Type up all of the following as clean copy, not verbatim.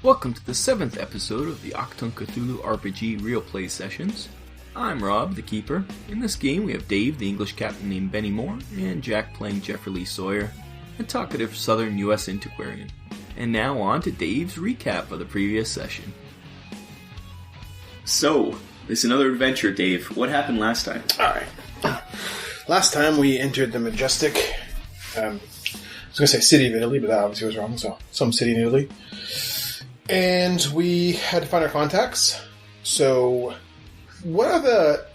Welcome to the 7th episode of the Achtung, Cthulhu RPG Real Play Sessions. I'm Rob, the Keeper. In this game we have Dave, the English captain named Benny Moore, and Jack playing Jeffrey Lee Sawyer, a talkative southern US antiquarian. And now on to Dave's recap of the previous session. So, it's another adventure, Dave. What happened last time? Alright. Last time we entered the majestic, I was going to say city of Italy, but that obviously was wrong, so some city in Italy. And we had to find our contacts. So, what are the...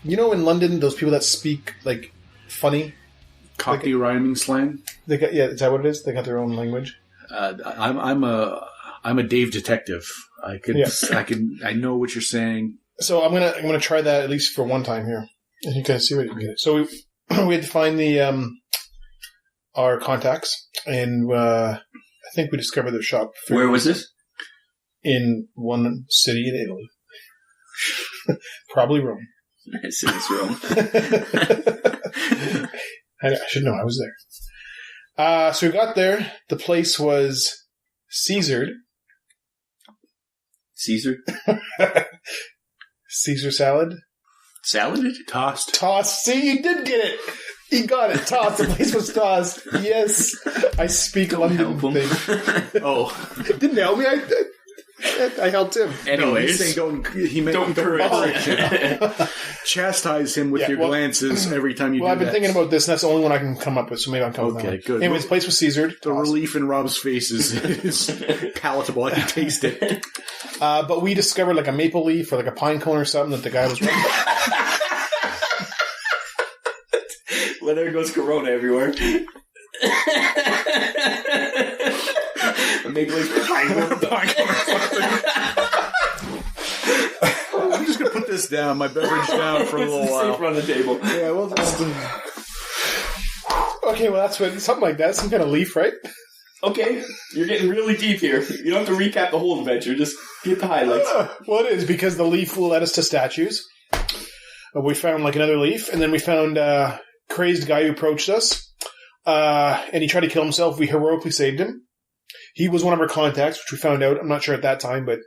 You know in London, those people that speak, like, funny? Cockney rhyming slang? They got, yeah, is that what it is? They got their own language? I'm a Dave detective. I know what you're saying. So I'm gonna try that at least for one time here. And you can see what you can get. So we had to find the our contacts, and I think we discovered their shop. Where was this? In one city in Italy. Probably Rome. I said it's Rome. I should know. I was there. So we got there. The place was Caesared. Caesar? Caesar salad. Saladed? Tossed. Tossed. See, you did get it. You got it. Tossed. The place was tossed. Yes. I speak London thing. Oh. Didn't help me. I helped him. Anyways. No, don't correct him. Chastise him with your glances every time you do that. Well, I've been thinking about this, and that's the only one I can come up with, so maybe I'll come up with that. Okay, good. Anyways, the place was Caesared. The relief in Rob's face is palatable. I can taste it. But we discovered like a maple leaf or like a pine cone or something that the guy was running. Well, there goes Corona everywhere. Make like pine cone. I'm just going to put this down, my beverage down for a little while. Safe on the table. Yeah, well, Okay, well, that's what, something like that. Some kind of leaf, right? Okay, you're getting really deep here. You don't have to recap the whole adventure. Just get the highlights. Well, it is because the leaf led us to statues. We found like another leaf, and then we found a crazed guy who approached us, and he tried to kill himself. We heroically saved him. He was one of our contacts, which we found out. I'm not sure at that time, but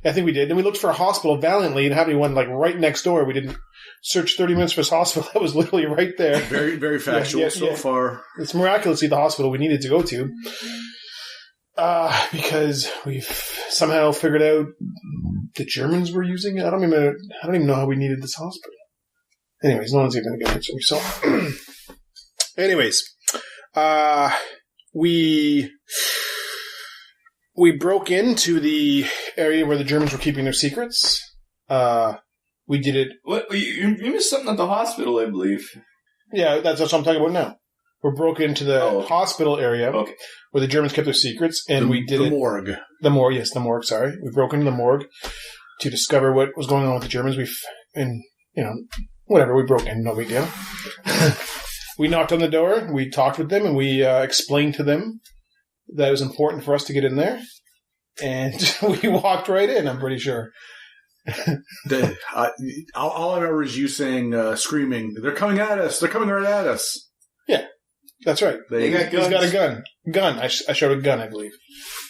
I think we did. And we looked for a hospital valiantly and having one like right next door. We didn't search 30 minutes for this hospital. That was literally right there. Very, very factual so far. It's miraculously the hospital we needed to go to. Because we've somehow figured out the Germans were using it. I don't even know how we needed this hospital. Anyways, no one's even going to get it. So, anyways, we broke into the area where the Germans were keeping their secrets. We did it. What? You missed something at the hospital, I believe. Yeah, that's what I'm talking about now. We broke into the hospital area where the Germans kept their secrets, and we did the morgue. The morgue, yes, the morgue. Sorry, we broke into the morgue to discover what was going on with the Germans. Whatever. We broke in, no big deal. We knocked on the door. We talked with them, and we explained to them that it was important for us to get in there, and we walked right in. I'm pretty sure. All I remember is you saying, screaming, "They're coming at us! They're coming right at us!" Yeah, that's right. They got guns. He's got a gun. Gun. I showed a gun, I believe,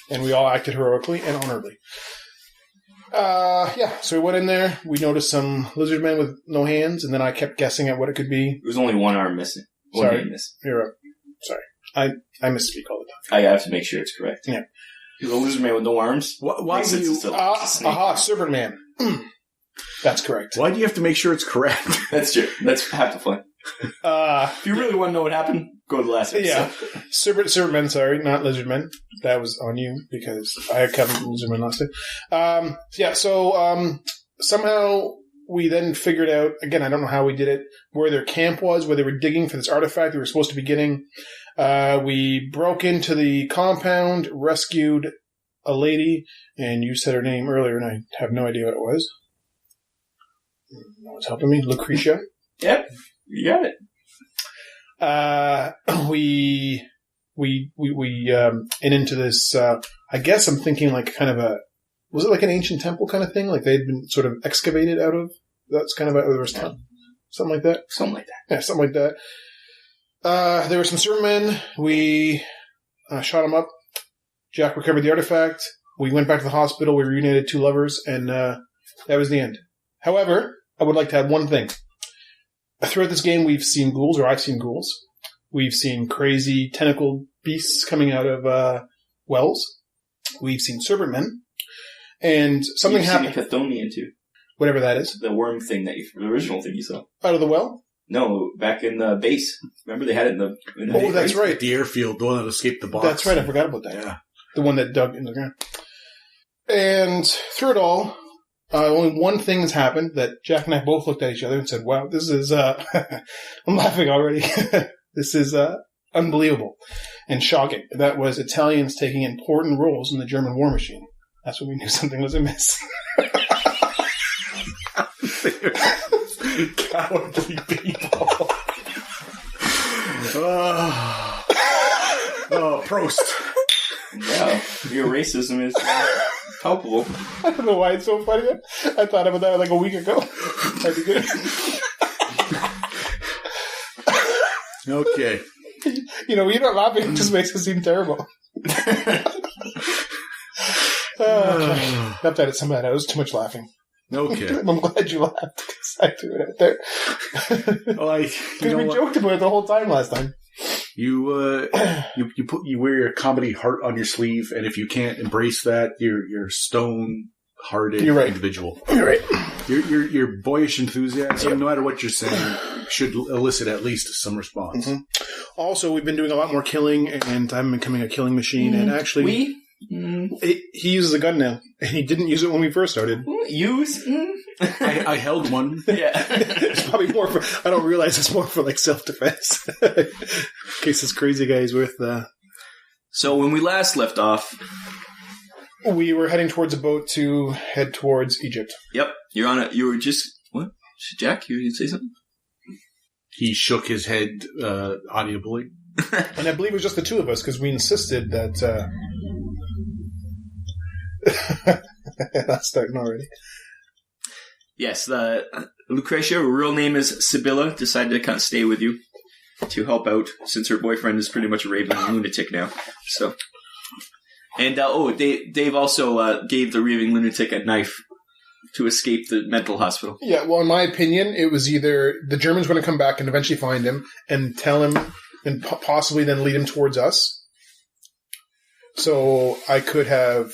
and we all acted heroically and honorably. So we went in there. We noticed some lizard men with no hands, and then I kept guessing at what it could be. There was only one arm missing. One hand missing. You're up. Sorry. I misspeak all the time. I have to make sure it's correct. Yeah. Because a lizard man with no arms. Why do you... Serpent man. That's correct. Why do you have to make sure it's correct? That's true. That's half the fun. If you really want to know what happened, go to the last episode. Yeah. Serpent men, sorry, not lizard men. That was on you, because I had covered lizard men last time. So somehow we then figured out, again, I don't know how we did it, where their camp was, where they were digging for this artifact they were supposed to be getting. We broke into the compound, rescued a lady, and you said her name earlier, and I have no idea what it was. No one's helping me. Lucretia. Yep, you got it. We into this. I guess I'm thinking like kind of a. Was it like an ancient temple kind of thing? Like they'd been sort of excavated out of. That's kind of there was something like that. Something like that. Yeah, something like that. There were some serpent men. We shot them up. Jack recovered the artifact. We went back to the hospital. We reunited two lovers, and that was the end. However, I would like to add one thing. Throughout this game, we've seen ghouls, or I've seen ghouls. We've seen crazy tentacled beasts coming out of wells. We've seen serpent men. And something happened. You've seen a Chthonian too. Whatever that is. The worm thing the original thing you saw. Out of the well? No, back in the base. Remember they had it in the that's right. The airfield, the one that escaped the box. That's right, I forgot about that. Yeah. The one that dug in the ground. And through it all, only one thing has happened that Jack and I both looked at each other and said, wow, this is, I'm laughing already. This is, unbelievable and shocking. That was Italians taking important roles in the German war machine. That's when we knew something was amiss. Cowardly people. Prost. Yeah, your racism is palpable. I don't know why it's so funny. I thought about that like a week ago. That'd be good. Okay. You're not laughing. It just makes it seem terrible. Okay. Not that it's some of that. It was too much laughing. Okay. I'm glad you laughed because I threw it out there. Because we joked about it the whole time last time. You wear your comedy heart on your sleeve, and if you can't embrace that, you're stone-hearted individual. You're right. Your boyish enthusiasm, no matter what you're saying, should elicit at least some response. Mm-hmm. Also, we've been doing a lot more killing, and I'm becoming a killing machine. And actually, he uses a gun now, and he didn't use it when we first started. Use? I held one. Yeah. It's probably more for, I don't realize it's more for like self-defense. In case this crazy guy is with, So when we last left off, we were heading towards a boat to head towards Egypt. Yep. You were just, what? Jack, you say something? He shook his head, audibly. And I believe it was just the two of us, because we insisted that, that's starting already. Yes, Lucretia, her real name is Sibylla, decided to kind of stay with you to help out since her boyfriend is pretty much a raving lunatic now. So, and Dave also gave the raving lunatic a knife to escape the mental hospital. Yeah, well, in my opinion, it was either the Germans were going to come back and eventually find him and tell him, and possibly then lead him towards us. So I could have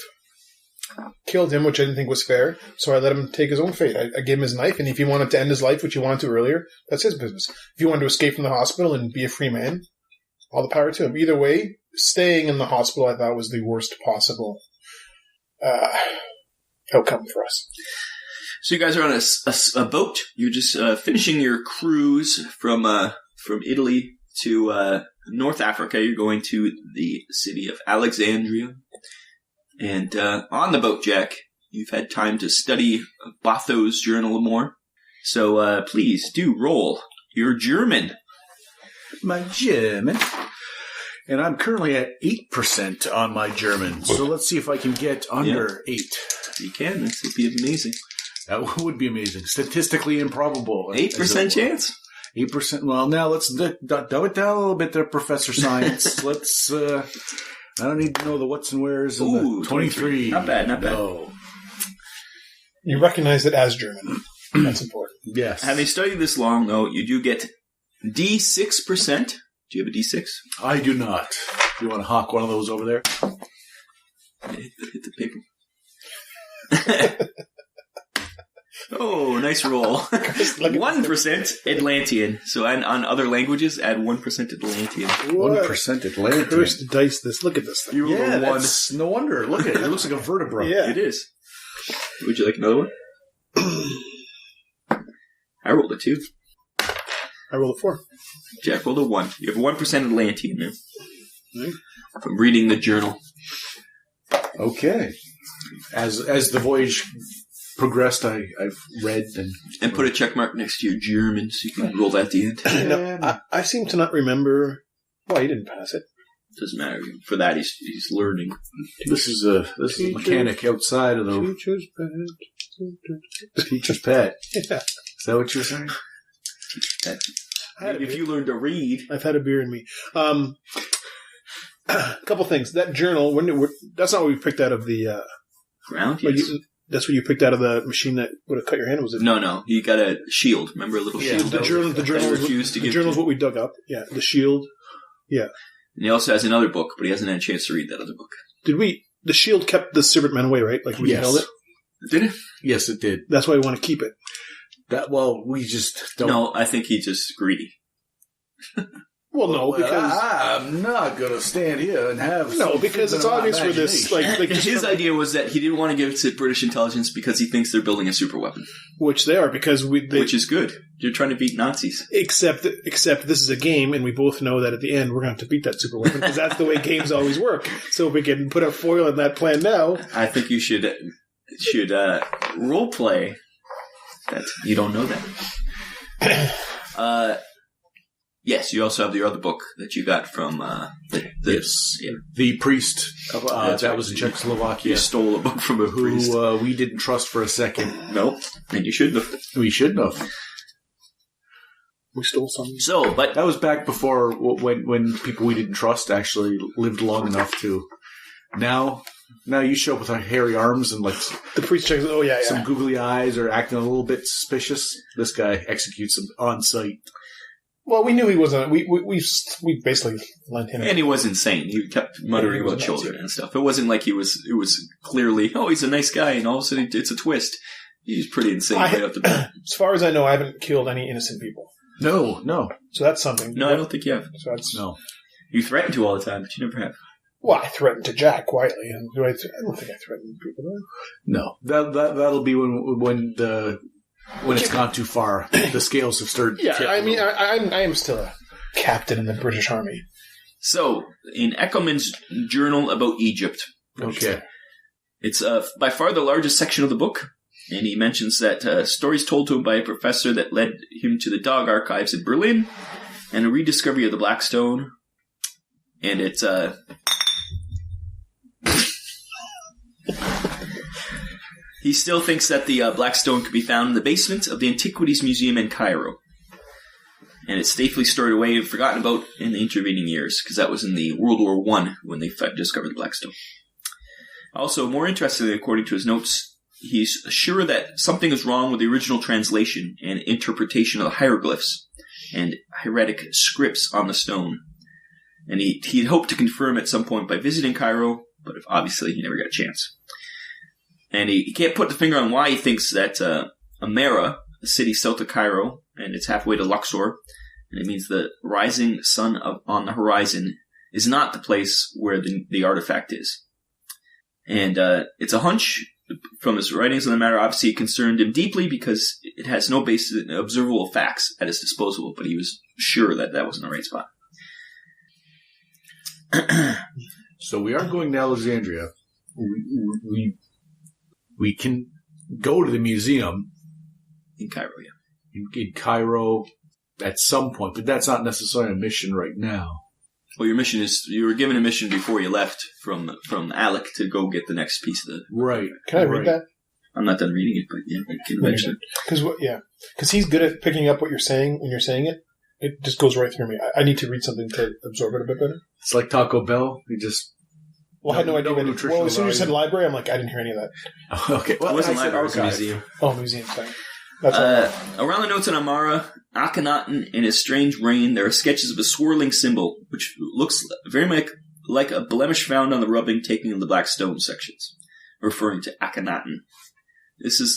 killed him, which I didn't think was fair, so I let him take his own fate. I gave him his knife, and if he wanted to end his life, which he wanted to earlier, that's his business. If he wanted to escape from the hospital and be a free man, all the power to him. Either way, staying in the hospital I thought was the worst possible outcome for us. So you guys are on a boat. You're just finishing your cruise from Italy to North Africa. You're going to the city of Alexandria. And on the boat, Jack, you've had time to study Botho's journal more. So please do roll your German. My German. And I'm currently at 8% on my German. So let's see if I can get under 8. You can. This would be amazing. That would be amazing. Statistically improbable. 8% chance? 8%. Well, now let's dumb it down a little bit there, Professor Science. Let's... I don't need to know the what's and where's. Ooh, 23. Not bad, not bad. No. You recognize it as German. That's important. Yes. Having studied this long, though, you do get D6%. Do you have a D6? I do not. You want to hawk one of those over there? Hit the paper. Oh, nice roll. 1% Atlantean. So on other languages, add 1% Atlantean. 1% Atlantean. Cursed dice this. Look at this thing. You rolled a 1. That's no wonder. Look at it. It looks like a vertebra. Yeah. It is. Would you like another one? I rolled a 2. I rolled a 4. Jack rolled a 1. You have 1% Atlantean now. Right. From reading the journal. Okay. As the voyage progressed, I've read and put a check mark next to your German so you can roll that at the end. No, I seem to not remember. Well, he didn't pass it. Doesn't matter. For that, he's learning. This is a mechanic outside of the teacher's pet. Yeah. Is that what you're saying? If you learn to read, I've had a beer in me. A couple things. That journal, that's not what we picked out of the Ground? Like Yes. that's what you picked out of the machine that would have cut your hand, was it? No. He got a shield. Remember a little shield? The journal is what we dug up. Yeah, the shield. Yeah. And he also has another book, but he hasn't had a chance to read that other book. The shield kept the servant men away, right? Like we held it? Did it? Yes, it did. That's why we want to keep it. We just don't. No, I think he's just greedy. Well, no, because I'm not going to stand here and have because it's obvious for this. Like his idea was that he didn't want to give it to British intelligence because he thinks they're building a super weapon, which they are because which is good. You're trying to beat Nazis. Except this is a game, and we both know that at the end we're going to have to beat that super weapon because that's the way games always work. So if we can put a foil in that plan now, I think you should role play that you don't know that. Yes, you also have the other book that you got from the priest that was in Czechoslovakia. You stole a book from a priest who we didn't trust for a second. Nope, and you shouldn't have. We shouldn't have. We stole something. So, but that was back before when people we didn't trust actually lived long enough to. Now you show up with hairy arms and like the priest checks. Some googly eyes or acting a little bit suspicious. This guy executes them on sight. Well, we knew he wasn't. We basically lent him. And he was insane. He kept muttering about children and stuff. It wasn't like it was clearly, he's a nice guy, and all of a sudden it's a twist. He's pretty insane right off the bat. As far as I know, I haven't killed any innocent people. No. So that's something. No, I don't think you have. So that's no. You threaten to all the time, but you never have. Well, I threatened to Jack quietly, and I don't think I threatened people. No, that'll be when it's gone too far. The scales have started. Yeah, I mean, I am still a captain in the British Army. So, in Eckelmann's journal about Egypt, okay, it's by far the largest section of the book, and he mentions that stories told to him by a professor that led him to the dog archives in Berlin, and a rediscovery of the Black Stone, and it's he still thinks that the Black Stone could be found in the basement of the Antiquities Museum in Cairo. And it's safely stored away and forgotten about in the intervening years, because that was in the World War I when they discovered the Black Stone. Also, more interestingly, according to his notes, he's sure that something is wrong with the original translation and interpretation of the hieroglyphs and hieratic scripts on the stone. And he'd hoped to confirm at some point by visiting Cairo, but obviously he never got a chance. And he can't put the finger on why he thinks that Amera, a city south of Cairo, and it's halfway to Luxor, and it means the rising sun on the horizon, is not the place where the artifact is. And it's a hunch from his writings on the matter. Obviously, it concerned him deeply because it has no basis in observable facts at his disposal, but he was sure that wasn't the right spot. So we are going to Alexandria. We can go to the museum. In Cairo, yeah. In Cairo at some point, but that's not necessarily a mission right now. Well, your mission is, you were given a mission before you left from Alec to go get the next piece of the... Right. Can I read that? I'm not done reading it, but yeah, I can mention it. Because he's good at picking up what you're saying when you're saying it. It just goes right through me. I need to read something to absorb it a bit better. It's like Taco Bell. You just... Well, I had no idea. Well, as soon as you said library, I'm like, I didn't hear any of that. Okay. Well, it wasn't library, it was a museum. Oh, museum thing. Around the notes on Amara, Akhenaten, and his strange reign, there are sketches of a swirling symbol, which looks very much like a blemish found on the rubbing taken in the Black Stone sections, referring to Akhenaten.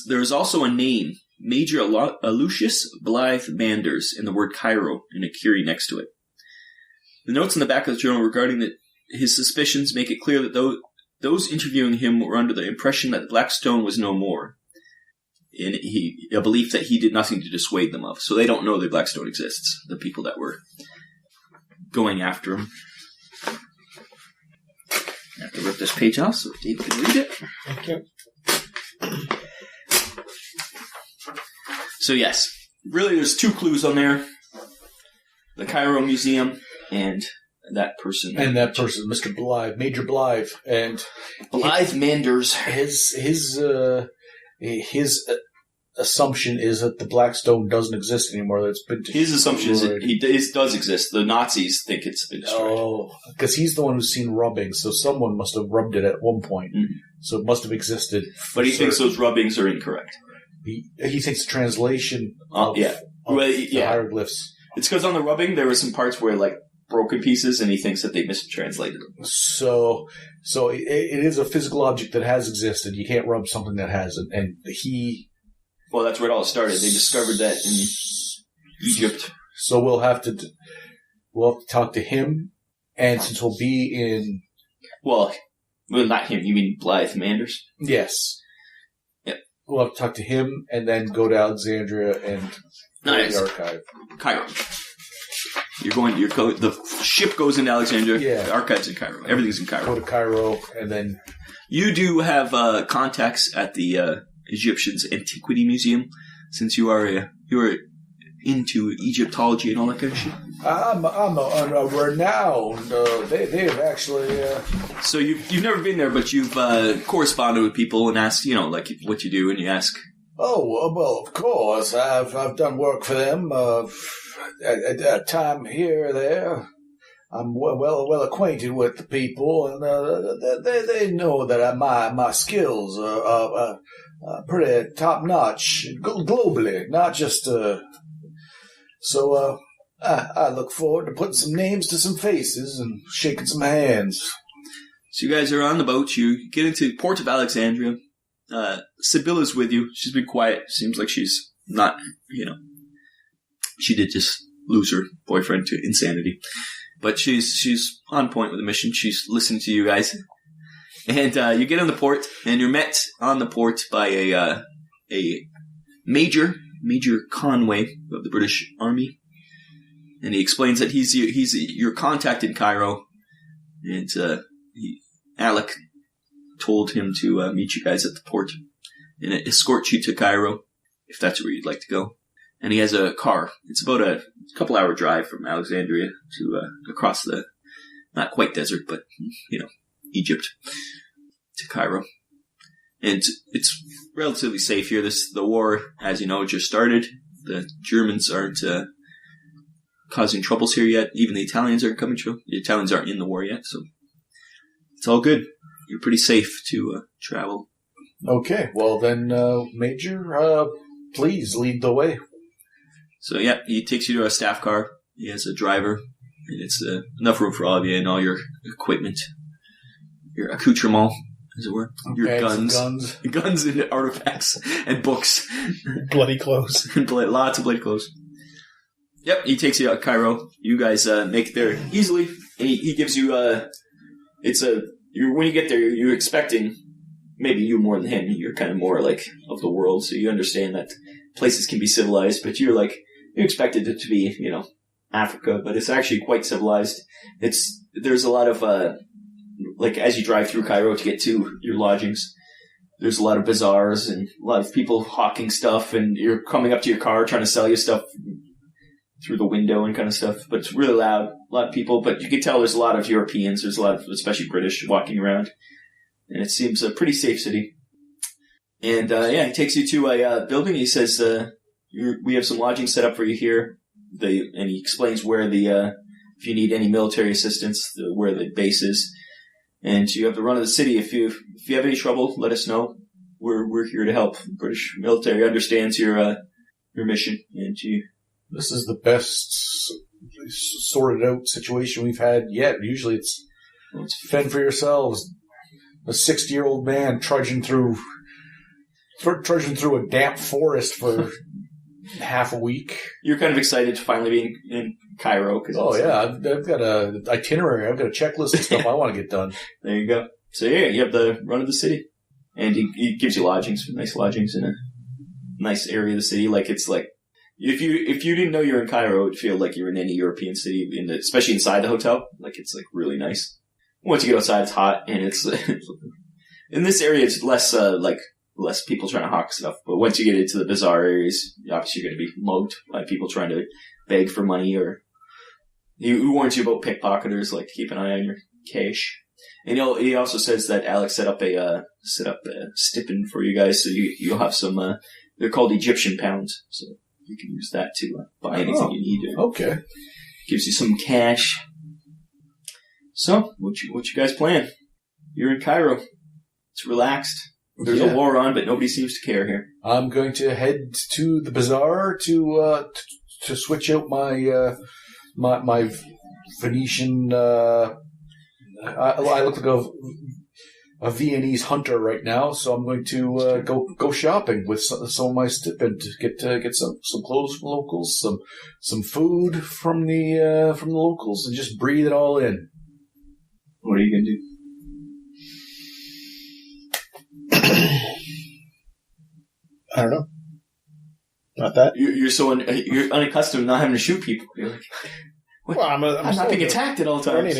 There is also a name, Major Aloysius Blythe Manders, in the word Cairo, and a curie next to it. The notes in the back of the journal regarding his suspicions make it clear that those interviewing him were under the impression that the Black Stone was no more, and a belief that he did nothing to dissuade them of. So they don't know the Black Stone exists, the people that were going after him. I have to rip this page off so Dave can read it. Thank you. So yes, really there's two clues on there. The Cairo Museum and that person. And that person, Mr. Blythe, Major Blythe. And Blythe Manders. His assumption is that the Black Stone doesn't exist anymore. That's been destroyed. His assumption is it does exist. The Nazis think it's been destroyed. Oh, because he's the one who's seen rubbing, so someone must have rubbed it at one point. Mm-hmm. So it must have existed. But he thinks those rubbings are incorrect. He thinks the translation of the hieroglyphs. It's because on the rubbing there were some parts where like broken pieces, and he thinks that they mistranslated them. So it is a physical object that has existed. You can't rub something that hasn't. And well, that's where it all started. They discovered that in Egypt. So we'll have to talk to him, and since we'll be in... Well, not him. You mean Blythe Manders? Yes. Yep. We'll have to talk to him, and then go to Alexandria and the archive. Cairo. The ship goes into Alexandria. Yeah. The archive's in Cairo. Everything's in Cairo. Go to Cairo, and then... You do have contacts at the Egyptian's Antiquity Museum, since you are into Egyptology and all that kind of shit. I'm a renowned. They've actually. So you've never been there, but you've corresponded with people and asked, like what you do, and you ask. Oh well, of course. I've done work for them. At a time here or there. I'm well acquainted with the people, and they know that my skills are pretty top notch globally, not just. So I look forward to putting some names to some faces and shaking some hands. So you guys are on the boat. You get into the port of Alexandria. Sibylla's with you. She's been quiet. Seems like she's not. She did just lose her boyfriend to insanity. But she's on point with the mission. She's listening to you guys. And you get on the port, and you're met on the port by a Major Conway of the British Army. And he explains that he's your contact in Cairo. And Alec told him to meet you guys at the port and escort you to Cairo, if that's where you'd like to go. And he has a car. It's about a couple-hour drive from Alexandria to across the, not quite desert, but, Egypt to Cairo. And it's relatively safe here. The war, as you know, just started. The Germans aren't causing troubles here yet. Even the Italians aren't coming through. The Italians aren't in the war yet, so it's all good. You're pretty safe to travel. Okay, well then, Major, please lead the way. So, yeah, he takes you to a staff car. He has a driver. And it's enough room for all of you and all your equipment. Your accoutrement, as it were. Your guns and artifacts and books. Bloody clothes. Lots of bloody clothes. Yep, he takes you out to Cairo. You guys make it there easily. And he gives you when you get there, you're expecting maybe you more than him. You're kind of more like of the world, so you understand that places can be civilized, but you expected it to be, Africa, but it's actually quite civilized. There's a lot of, as you drive through Cairo to get to your lodgings, there's a lot of bazaars and a lot of people hawking stuff, and you're coming up to your car trying to sell you stuff through the window and kind of stuff, but it's really loud, a lot of people, but you can tell there's a lot of Europeans, there's a lot of, especially British, walking around, and it seems a pretty safe city. And, he takes you to a building. He says, we have some lodging set up for you here. And he explains where if you need any military assistance, where the base is. And you have the run of the city. If you have any trouble, let us know. We're here to help. The British military understands your mission. And this is the best sorted out situation we've had yet. Usually it's fend for yourselves. A 60-year-old man trudging through a damp forest for half a week. You're kind of excited to finally be in Cairo. I've got a itinerary. I've got a checklist of stuff I want to get done. There you go. So you have the run of the city. And he gives you lodgings, nice lodgings in a nice area of the city. If you didn't know you're in Cairo, it would feel like you're in any European city, especially inside the hotel. It's really nice. Once you get outside, it's hot, and it's in this area, it's less less people trying to hawk stuff. But once you get into the bazaar areas, obviously you're going to be mugged by people trying to beg for money, or he warns you about pickpocketers. Keep an eye on your cash. And he also says that Alex set up a stipend for you guys, so you'll have some They're called Egyptian pounds, so you can use that to buy anything you need. Okay. Gives you some cash. So, what you guys plan? You're in Cairo. It's relaxed. There's a war on, but nobody seems to care here. I'm going to head to the bazaar to switch out my my Venetian. I look like a Viennese hunter right now, so I'm going to go shopping with some of my stipend to get some clothes from locals, some food from the locals, and just breathe it all in. What are you gonna do? I don't know. Not that. You're unaccustomed to not having to shoot people. You're like, what? Well, I'm not being attacked at all times.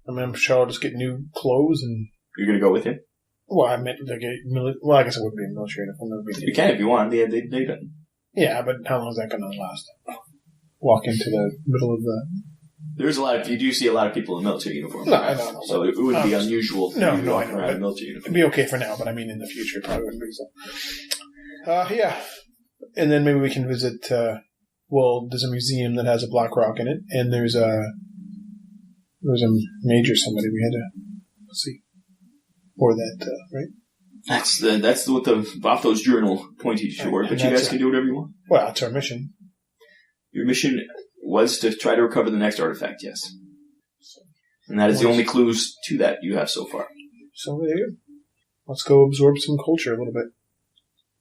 I'm sure I'll just get new clothes and. You're gonna go with him? Well, I meant like well, I guess it would be a military uniform. You can if you want. They don't. Yeah, but how long is that going to last? Walk into the middle of the. You do see a lot of people in military uniforms. No, I don't know. So it wouldn't be unusual to walk around in military uniform. It'd be okay for now, but I mean in the future it probably wouldn't be so. Yeah. And then maybe we can visit, there's a museum that has a black rock in it, and there was a major somebody we had to see for that, right? That's what the Vafto's journal pointed toward, but you guys can do whatever you want. Well, it's our mission. Your mission was to try to recover the next artifact, yes. And that is the only clues to that you have so far. So there you go. Let's go absorb some culture a little bit.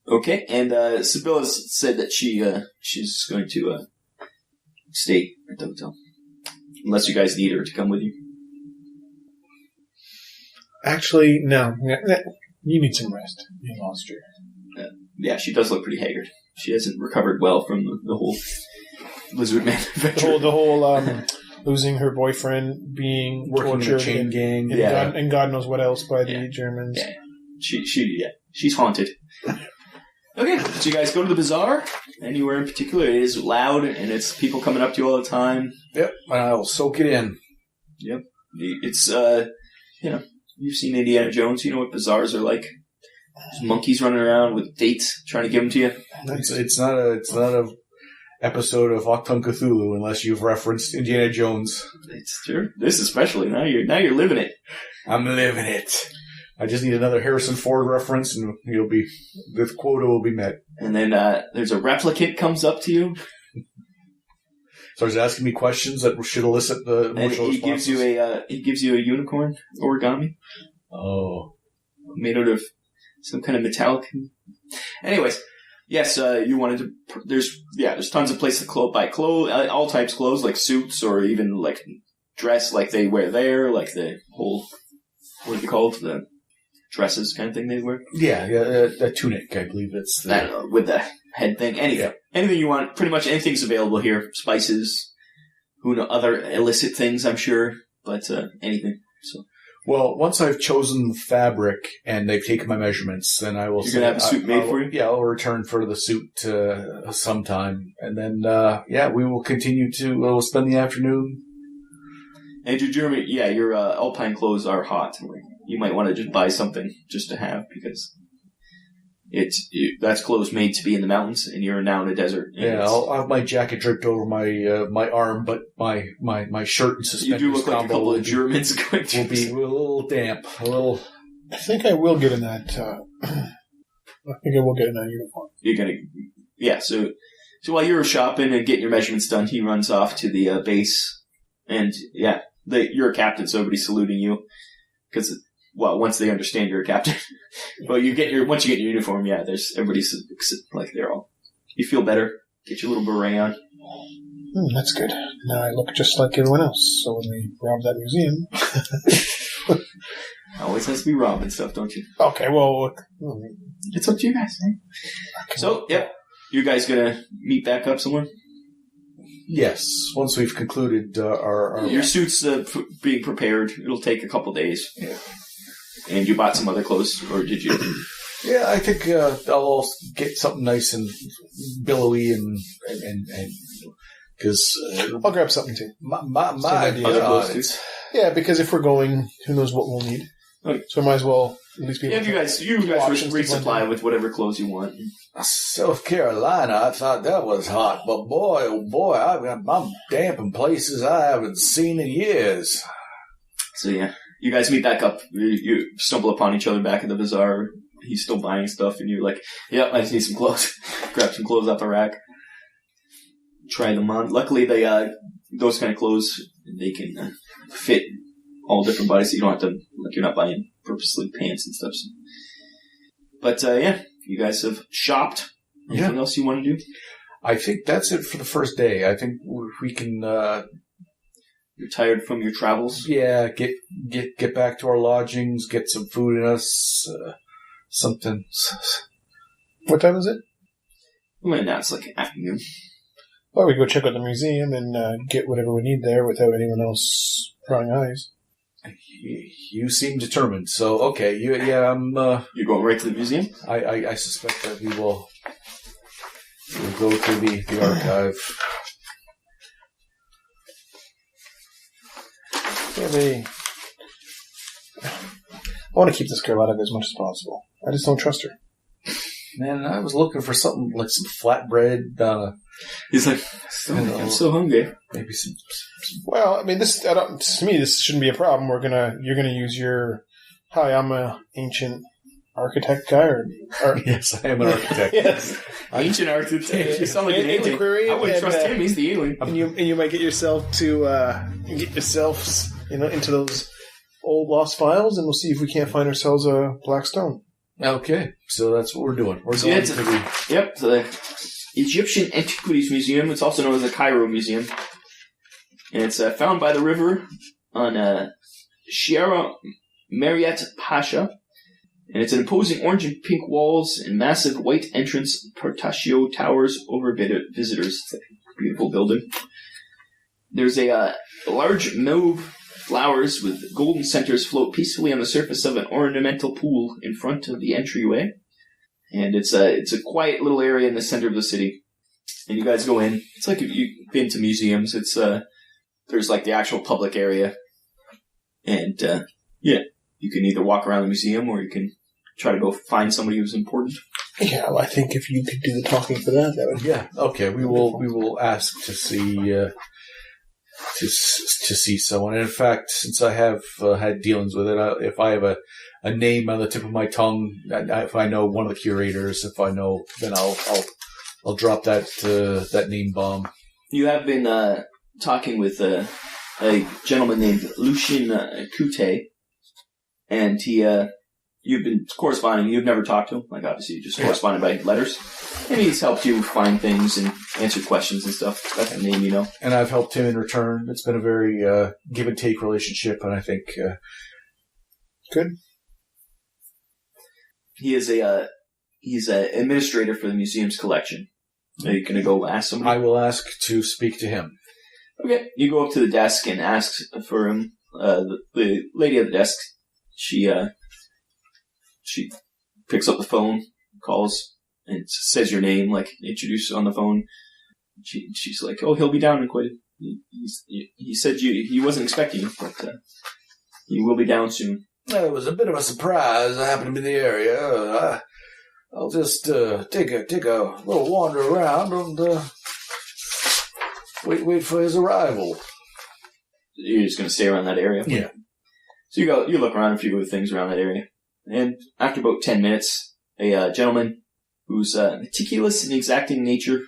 Okay, and Sibylla said that she's going to stay at the hotel. Unless you guys need her to come with you. Actually, no. You need some rest. You lost your... Yeah, she does look pretty haggard. She hasn't recovered well from the whole lizard man adventure. The whole losing her boyfriend, being working tortured, in a chain gang, and God knows what else by the Germans. Yeah, she's haunted. Okay, so you guys go to the bazaar. Anywhere in particular? It is loud, and it's people coming up to you all the time. Yep, I'll soak it in. Yep, it's you've seen Indiana Jones. You know what bazaars are like. There's monkeys running around with dates trying to give them to you. It's not a episode of Achtung, Cthulhu unless you've referenced Indiana Jones. It's true. This especially now you're living it. I'm living it. I just need another Harrison Ford reference, and the quota will be met. And then there's a replicant comes up to you. Starts asking me questions that should elicit the emotional responses. He gives you a unicorn origami. Oh, made out of some kind of metallic. Anyways, yes, you wanted to. There's tons of places to buy clothes, all types of clothes, like suits or even like dress, like they wear there, like the whole what are they called, the dresses kind of thing they wear. Yeah, a tunic, I believe it's that with the head thing. Anything you want, pretty much anything's available here. Spices, other illicit things, I'm sure, but anything. So. Well, once I've chosen the fabric and they've taken my measurements, then I will. You're gonna have a suit made for you. Yeah, I'll return for the suit sometime, and then we will continue to. We'll spend the afternoon. And your alpine clothes are hot. You might want to just buy something just to have because that's clothes made to be in the mountains, and you're now in a desert. Yeah, I'll have my jacket draped over my arm, but my shirt and suspenders. You do look like a couple of Germans going to. Will be a little damp. I think I will get in that. I think I will get in that uniform. You're gonna, So while you're shopping and getting your measurements done, he runs off to the base, and you're a captain, so everybody's saluting you because. Well, once they understand you're a captain. But once you get your uniform, there's everybody's like they're all. You feel better. Get your little beret on. That's good. Now I look just like everyone else. So when we rob that museum, always has to be robbing stuff, don't you? Okay, well, it's up to you guys. So, you guys gonna meet back up somewhere? Yes, once we've concluded our your suit's being prepared. It'll take a couple days. Yeah. And you bought some other clothes, or did you? Yeah, I think I'll get something nice and billowy and because I'll grab something too. My idea other clothes too. Yeah, because if we're going, who knows what we'll need. Okay. So I might as well at least be Yeah, able to you guys options to resupply blend in. with whatever clothes you want. South Carolina, I thought that was hot, but boy, oh boy, I'm damp in places I haven't seen in years. So yeah, you guys meet back up. You stumble upon each other back at the bazaar. He's still buying stuff, and you're like, "Yep, I just need some clothes." Grab some clothes off the rack. Try them on. Luckily, they those kind of clothes they can fit all different bodies, so you don't have to you're not buying purposely pants and stuff. So. But yeah, you guys have shopped. Anything else you want to do? I think that's it for the first day. I think we can. You're tired from your travels? Yeah, get back to our lodgings, get some food in us, something. What time is it? Well, now it's like afternoon. Well, we go check out the museum and get whatever we need there without anyone else prying eyes. You seem determined, so okay. I'm. You're going right to the museum? I suspect that we'll go to the archive. Yeah, I want to keep this girl out of it as much as possible. I just don't trust her. Man, I was looking for something like some flatbread. He's like, I'm so hungry. Maybe some. Well, I mean, to me, this shouldn't be a problem. You're gonna use your. Hi, I'm a ancient architect guy, or yes, I am an architect. Yes, ancient architect. You sound like an alien. Antiquarian, I wouldn't trust him. He's the alien. And you might get yourself into those old lost files, and we'll see if we can't find ourselves a black stone. Okay, so that's what we're doing. We're going to the... Yep, the Egyptian Antiquities Museum. It's also known as the Cairo Museum. And it's found by the river on Shiara Mariat Pasha. And it's an imposing orange and pink walls and massive white entrance portaccio towers over visitors. It's a beautiful building. There's a large mauve flowers with golden centers float peacefully on the surface of an ornamental pool in front of the entryway. And it's a quiet little area in the center of the city. And you guys go in. It's like if you've been to museums. It's there's like the actual public area. And you can either walk around the museum or you can try to go find somebody who's important. Yeah, well, I think if you could do the talking for that would. Yeah. Okay. We will ask to see. To see someone. And in fact, since I have had dealings with it, if I have a name on the tip of my tongue, if I know one of the curators, if I know, then I'll drop that name bomb. You have been talking with a gentleman named Lucien Coute, and you've been corresponding. You've never talked to him, like obviously you just corresponded by letters. And he's helped you find things and answer questions and stuff. That's the name you know. And I've helped him in return. It's been a very give and take relationship, and I think good. He's an administrator for the museum's collection. Are you gonna go ask somebody? I will ask to speak to him. Okay, you go up to the desk and ask for him. The lady at the desk, she picks up the phone, calls. And it says your name, like, introduce on the phone. She's like, oh, he'll be down in quite he said he wasn't expecting you, but he will be down soon. It was a bit of a surprise. I happened to be in the area. I'll just take a little wander around and wait for his arrival. You're just going to stay around that area? Yeah. So you look around a few of the things around that area. And after about 10 minutes, a gentleman who's meticulous and exacting nature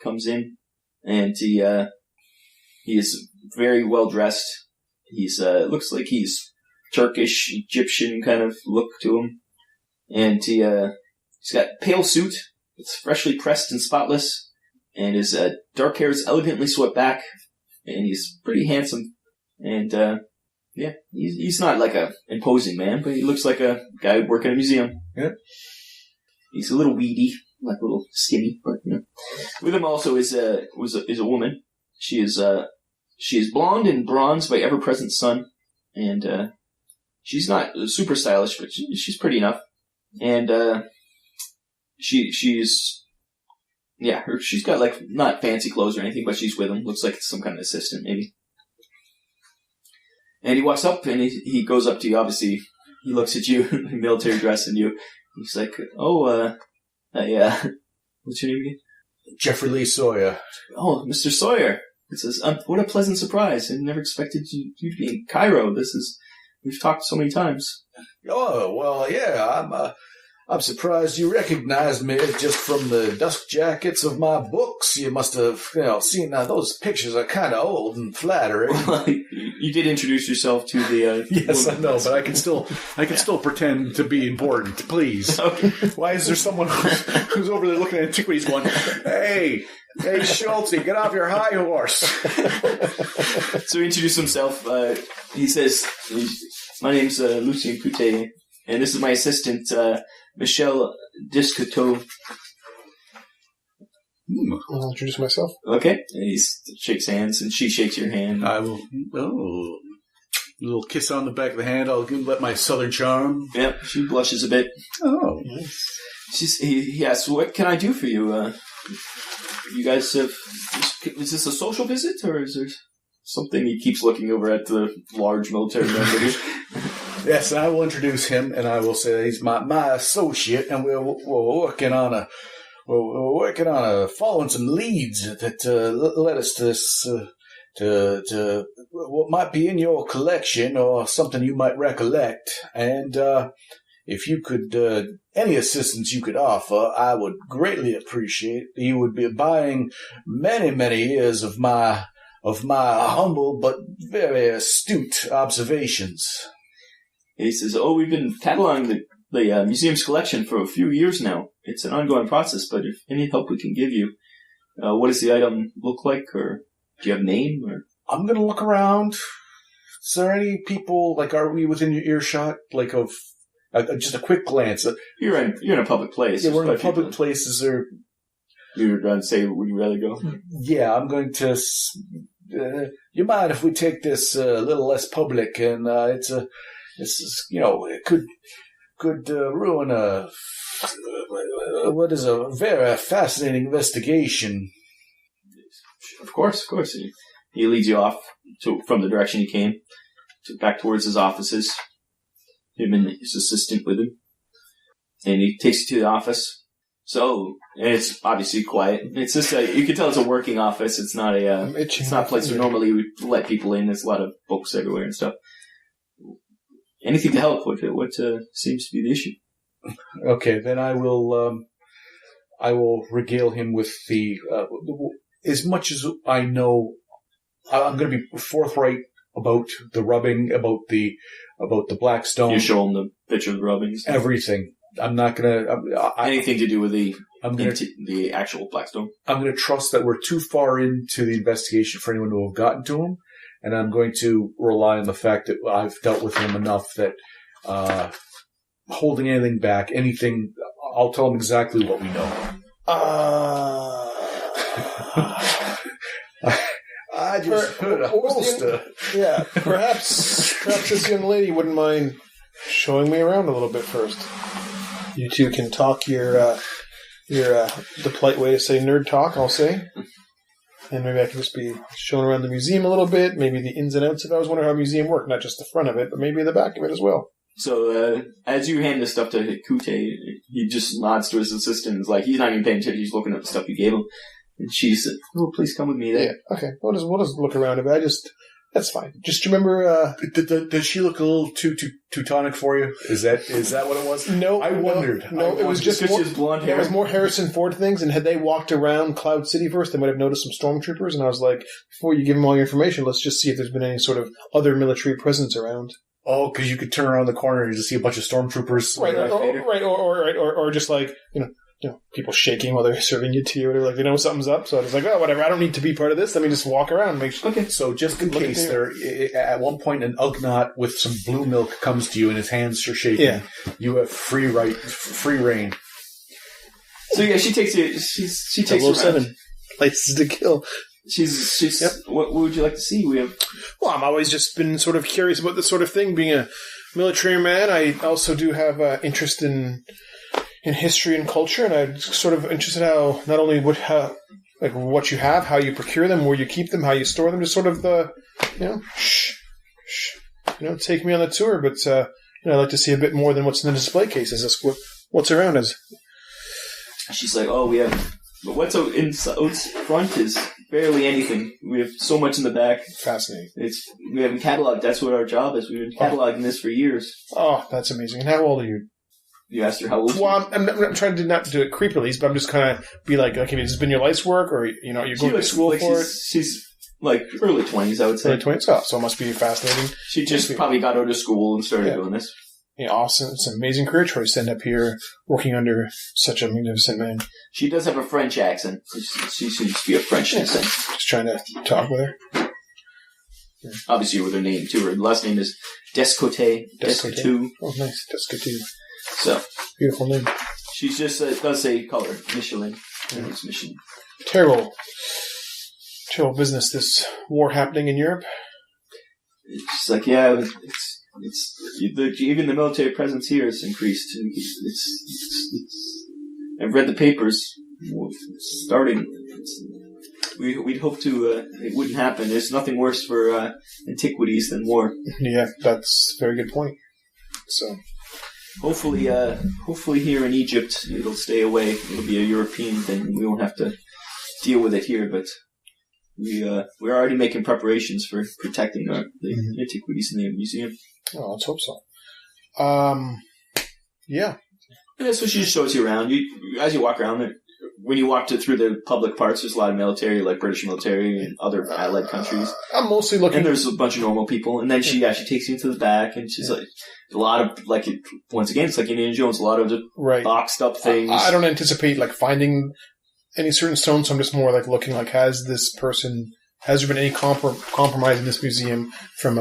comes in, and he is very well dressed. He's looks like he's Turkish, Egyptian kind of look to him, and he's got a pale suit. It's freshly pressed and spotless, and his dark hair is elegantly swept back, and he's pretty handsome. And he's not like a imposing man, but he looks like a guy who'd work in a museum. Yeah. He's a little weedy, like a little skinny, but you know. With him also is a woman. She is blonde and bronzed by ever-present sun, and she's not super stylish, but she's pretty enough. And she's got like not fancy clothes or anything, but she's with him. Looks like some kind of assistant, maybe. And he walks up and he goes up to you. Obviously, He looks at you, military dress, and you. He's like, "Oh, yeah. What's your name again?" Jeffrey Lee Sawyer. "Oh, Mr. Sawyer. What a pleasant surprise. I never expected you to be in Cairo. We've talked so many times." Oh, well, yeah, I'm surprised you recognized me just from the dust jackets of my books. You must have, seen those pictures are kind of old and flattering. Well, you did introduce yourself to the. Yes, I know, but I can still pretend to be important. Please. Okay. Why is there someone who's over there looking at antiquities, going, "Hey, Schulte, get off your high horse"? So he introduced himself. He says, "My name's Lucien Coutet, and this is my assistant, Michel Discoteau." I'll introduce myself. Okay. And he shakes hands, and she shakes your hand. I will. Oh, a little kiss on the back of the hand. I'll let my southern charm. Yep. She blushes a bit. Oh, Nice. He asks, "What can I do for you? You guys have... Is this a social visit, or is there something?" He keeps looking over at the large military member. yes. I will introduce him, and I will say that he's my associate, and we're working on following some leads that led us to this to what might be in your collection or something you might recollect. And if you could, any assistance you could offer, I would greatly appreciate. You would be buying many, many years of my humble but very astute observations. He says, "Oh, we've been cataloging the museum's collection for a few years now. It's an ongoing process, but if any help we can give you, what does the item look like, or do you have a name?" Or I'm going to look around. Is there any people, are we within your earshot, of just a quick glance? You're in a public place. Yeah, we're in a There's public people. place. Is there... You were going to say, would you rather go? Yeah, I'm going to... you mind if we take this a little less public? And it could ruin what is a very fascinating investigation. Of course. He leads you off from the direction he came, back towards his offices. Him and his assistant with him. And he takes you to the office. So, and it's obviously quiet. It's just you can tell it's a working office. It's not it's not a place where normally we let people in. There's a lot of books everywhere and stuff. Anything to help? What seems to be the issue? Okay, then I will regale him with the as much as I know. I'm going to be forthright about the rubbing, about the Blackstone. You show him the picture of the rubbings. Everything. I'm not going to... Anything to do with the actual Blackstone. I'm going to trust that we're too far into the investigation for anyone to have gotten to him, and I'm going to rely on the fact that I've dealt with him enough that holding anything back, I'll tell him exactly what we know. I just heard a holster. Yeah, perhaps this young lady wouldn't mind showing me around a little bit first. You two can talk your the polite way to say nerd talk, I'll say. And maybe I can just be shown around the museum a little bit, maybe the ins and outs of it. I was wondering how a museum worked, not just the front of it, but maybe the back of it as well. So, as you hand the stuff to Kute, he just nods to his assistant. It's like, he's not even paying attention, he's looking at the stuff you gave him. And she said, "Oh, please come with me there." Yeah, okay. We'll just look around a bit. That's fine. Just remember, Does she look a little too Teutonic for you? Is that what it was? No, I wondered. No, it was just more, blonde hair. It was more Harrison Ford things, and had they walked around Cloud City first, they might have noticed some stormtroopers, and I was like, before you give them all your information, let's just see if there's been any sort of other military presence around. Oh, because you could turn around the corner and just see a bunch of stormtroopers. Or just like, people shaking while they're serving you tea, or they're like, they know something's up, so I was like, oh, whatever, I don't need to be part of this, let me just walk around and make sure. Okay, so just in case at one point an Ugnaught with some blue milk comes to you and his hands are shaking, you have free reign. So yeah, she takes you, she takes you around. 7 places to kill. She's Yep. What would you like to see? Well, I'm always just been sort of curious about this sort of thing. Being a military man, I also do have interest in history and culture, and I'm sort of interested how not only what you have, how you procure them, where you keep them, how you store them, just sort of take me on the tour. But I'd like to see a bit more than what's in the display cases. That's what's around us. She's like, oh, we have... But what's in front is barely anything. We have so much in the back. Fascinating. We haven't cataloged. That's what our job is. We've been cataloging this for years. Oh, that's amazing. And how old are you? You asked her how old. Well, I'm trying to not do it creepily, but I'm just kind of be like, okay, has this been your life's work, or you're going to school for it? She's like early 20s, I would say. Early 20s. Oh, so it must be fascinating. She just probably got out of school and started doing this. Yeah, awesome. It's an amazing career choice to end up here working under such a magnificent man. She does have a French accent. She seems to be a French accent. Just trying to talk with her. Yeah. Obviously with her name, too. Her last name is Descote. Descote. Oh, nice. Descote. So. Beautiful name. She just does say color. Michelin. It's Michelin. Terrible business, this war happening in Europe. It's like, yeah, even the military presence here has increased. I've read the papers. Starting, we'd hope to. It wouldn't happen. There's nothing worse for antiquities than war. Yeah, that's a very good point. So, hopefully here in Egypt it'll stay away. It'll be a European thing. We won't have to deal with it here, but. We're already making preparations for protecting the antiquities in the museum. Oh, let's hope so. Yeah. Yeah, so she just shows you around. As you walk around, when you walk through the public parts, there's a lot of military, like British military and other allied countries. I'm mostly looking... And there's a bunch of normal people. And then she takes you into the back, and she's like, a lot of, like, once again, it's like Indiana Jones, a lot of boxed up things. I don't anticipate, like, finding... any certain stones, so I'm just more like looking like, has there been any compromise in this museum from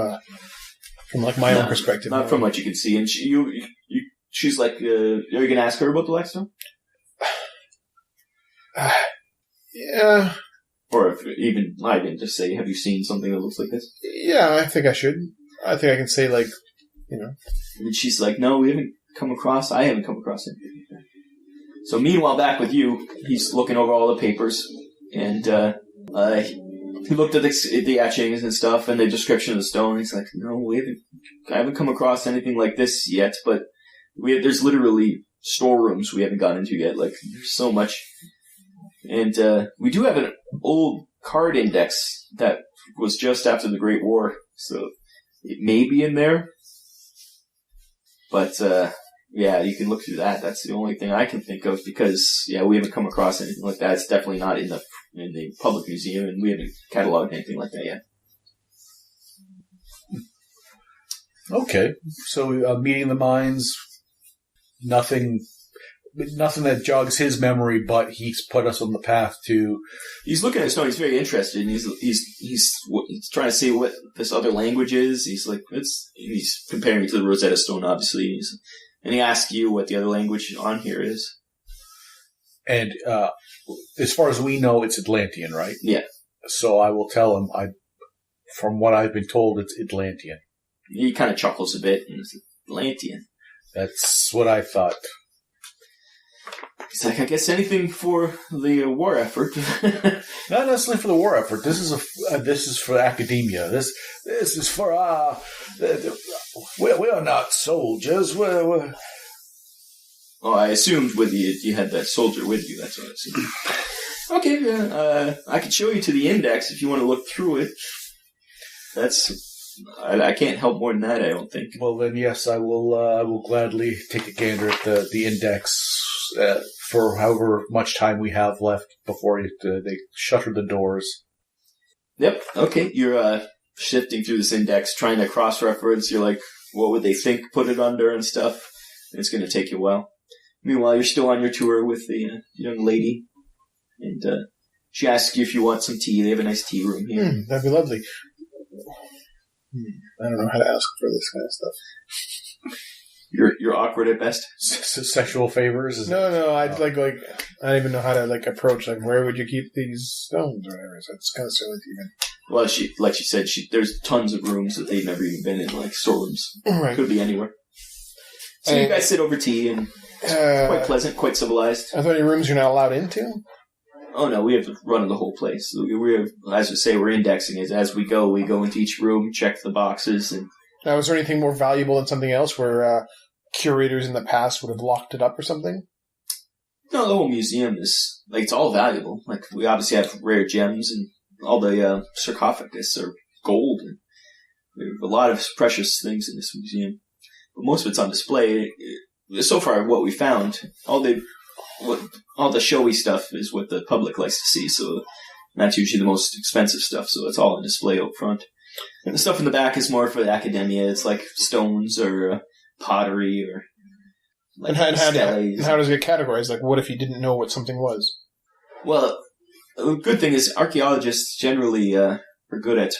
like my own perspective? Not from what you can see. And she's like, are you going to ask her about the Blackstone? Yeah. Or if even I didn't just say, have you seen something that looks like this? Yeah, I think I should. I think I can say like, And she's like, no, I haven't come across anything like that. So meanwhile, back with you, he's looking over all the papers, and he looked at the etchings and stuff, and the description of the stone. He's like, "No, I haven't come across anything like this yet, but there's literally storerooms we haven't gotten into yet. Like, there's so much, and we do have an old card index that was just after the Great War, so it may be in there, but." Yeah, you can look through that. That's the only thing I can think of because, we haven't come across anything like that. It's definitely not in the public museum, and we haven't cataloged anything like that yet. Okay, so meeting the minds, nothing that jogs his memory, but he's put us on the path to... He's looking at stone. He's very interested, and he's trying to see what this other language is. He's like, he's comparing it to the Rosetta Stone, obviously. And he asks you what the other language on here is. And as far as we know, it's Atlantean, right? Yeah. So I will tell him, from what I've been told, it's Atlantean. He kind of chuckles a bit, and it's Atlantean. That's what I thought. He's like, I guess anything for the war effort. Not necessarily for the war effort. This is for academia. This is for we are not soldiers. We're... Oh, I assumed with you had that soldier with you. That's what I assumed. Okay, yeah. I could show you to the index if you want to look through it. I can't help more than that, I don't think. Well, then, yes, I will gladly take a gander at the index for however much time we have left before they shutter the doors. Yep. Okay. You're shifting through this index, trying to cross-reference. You're like, what would they think? Put it under and stuff. And it's going to take you a while. Meanwhile, you're still on your tour with the young lady, and she asks you if you want some tea. They have a nice tea room here. That'd be lovely. I don't know how to ask for this kind of stuff. You're awkward at best. Sexual favors? No. I don't even know how to approach. Where would you keep these stones or whatever? So it's kind of silly to even. Well, she said, there's tons of rooms that they've never even been in, like storerooms. Right. Could be anywhere. So you guys sit over tea, and it's quite pleasant, quite civilized. Are there any rooms you're not allowed into? Oh no, we have to run the whole place. We have, as we say, we're indexing it as we go. We go into each room, check the boxes, and Now, is there anything more valuable than something else where curators in the past would have locked it up or something? No, the whole museum is, like, it's all valuable. Like, we obviously have rare gems, and all the sarcophagus are gold, and we have a lot of precious things in this museum. But most of it's on display. So far, what we found, all the showy stuff is what the public likes to see, so that's usually the most expensive stuff, so it's all on display up front. And the stuff in the back is more for the academia. It's like stones or pottery or like and how does it get categorized? Like, what if you didn't know what something was? Well, a good thing is archaeologists generally are good at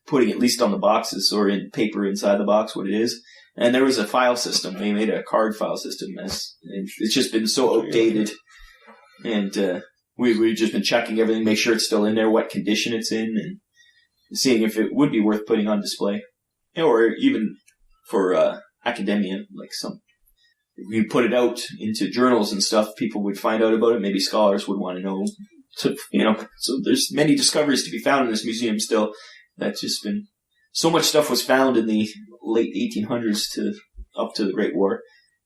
putting at least on the boxes or in paper inside the box what it is. And there was a file system. They made a card file system, and it's just been so outdated. And we've just been checking everything, make sure it's still in there, what condition it's in, and seeing if it would be worth putting on display. Or even for academia, like if you put it out into journals and stuff, people would find out about it. Maybe scholars would want to know. So, so there's many discoveries to be found in this museum still. That's just been... So much stuff was found in the late 1800s up to the Great War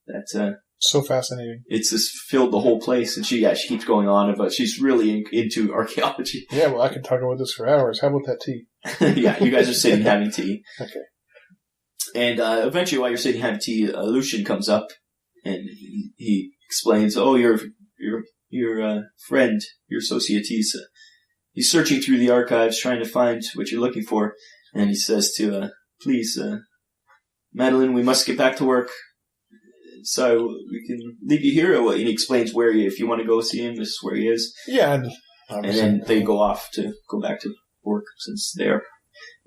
that... so fascinating. It's just filled the whole place, and she keeps going on about... She's really into archaeology. Yeah, well, I could talk about this for hours. How about that tea? Yeah, you guys are sitting having tea. Okay. And eventually, while you're sitting having tea, Lucian comes up, and he explains, "Oh, your friend, your Societes, he's searching through the archives, trying to find what you're looking for." And he says to, "Please, Madeline, we must get back to work. So we can leave you here." And he explains where if you want to go see him, this is where he is. Yeah. And then they go off to go back to work, since they're,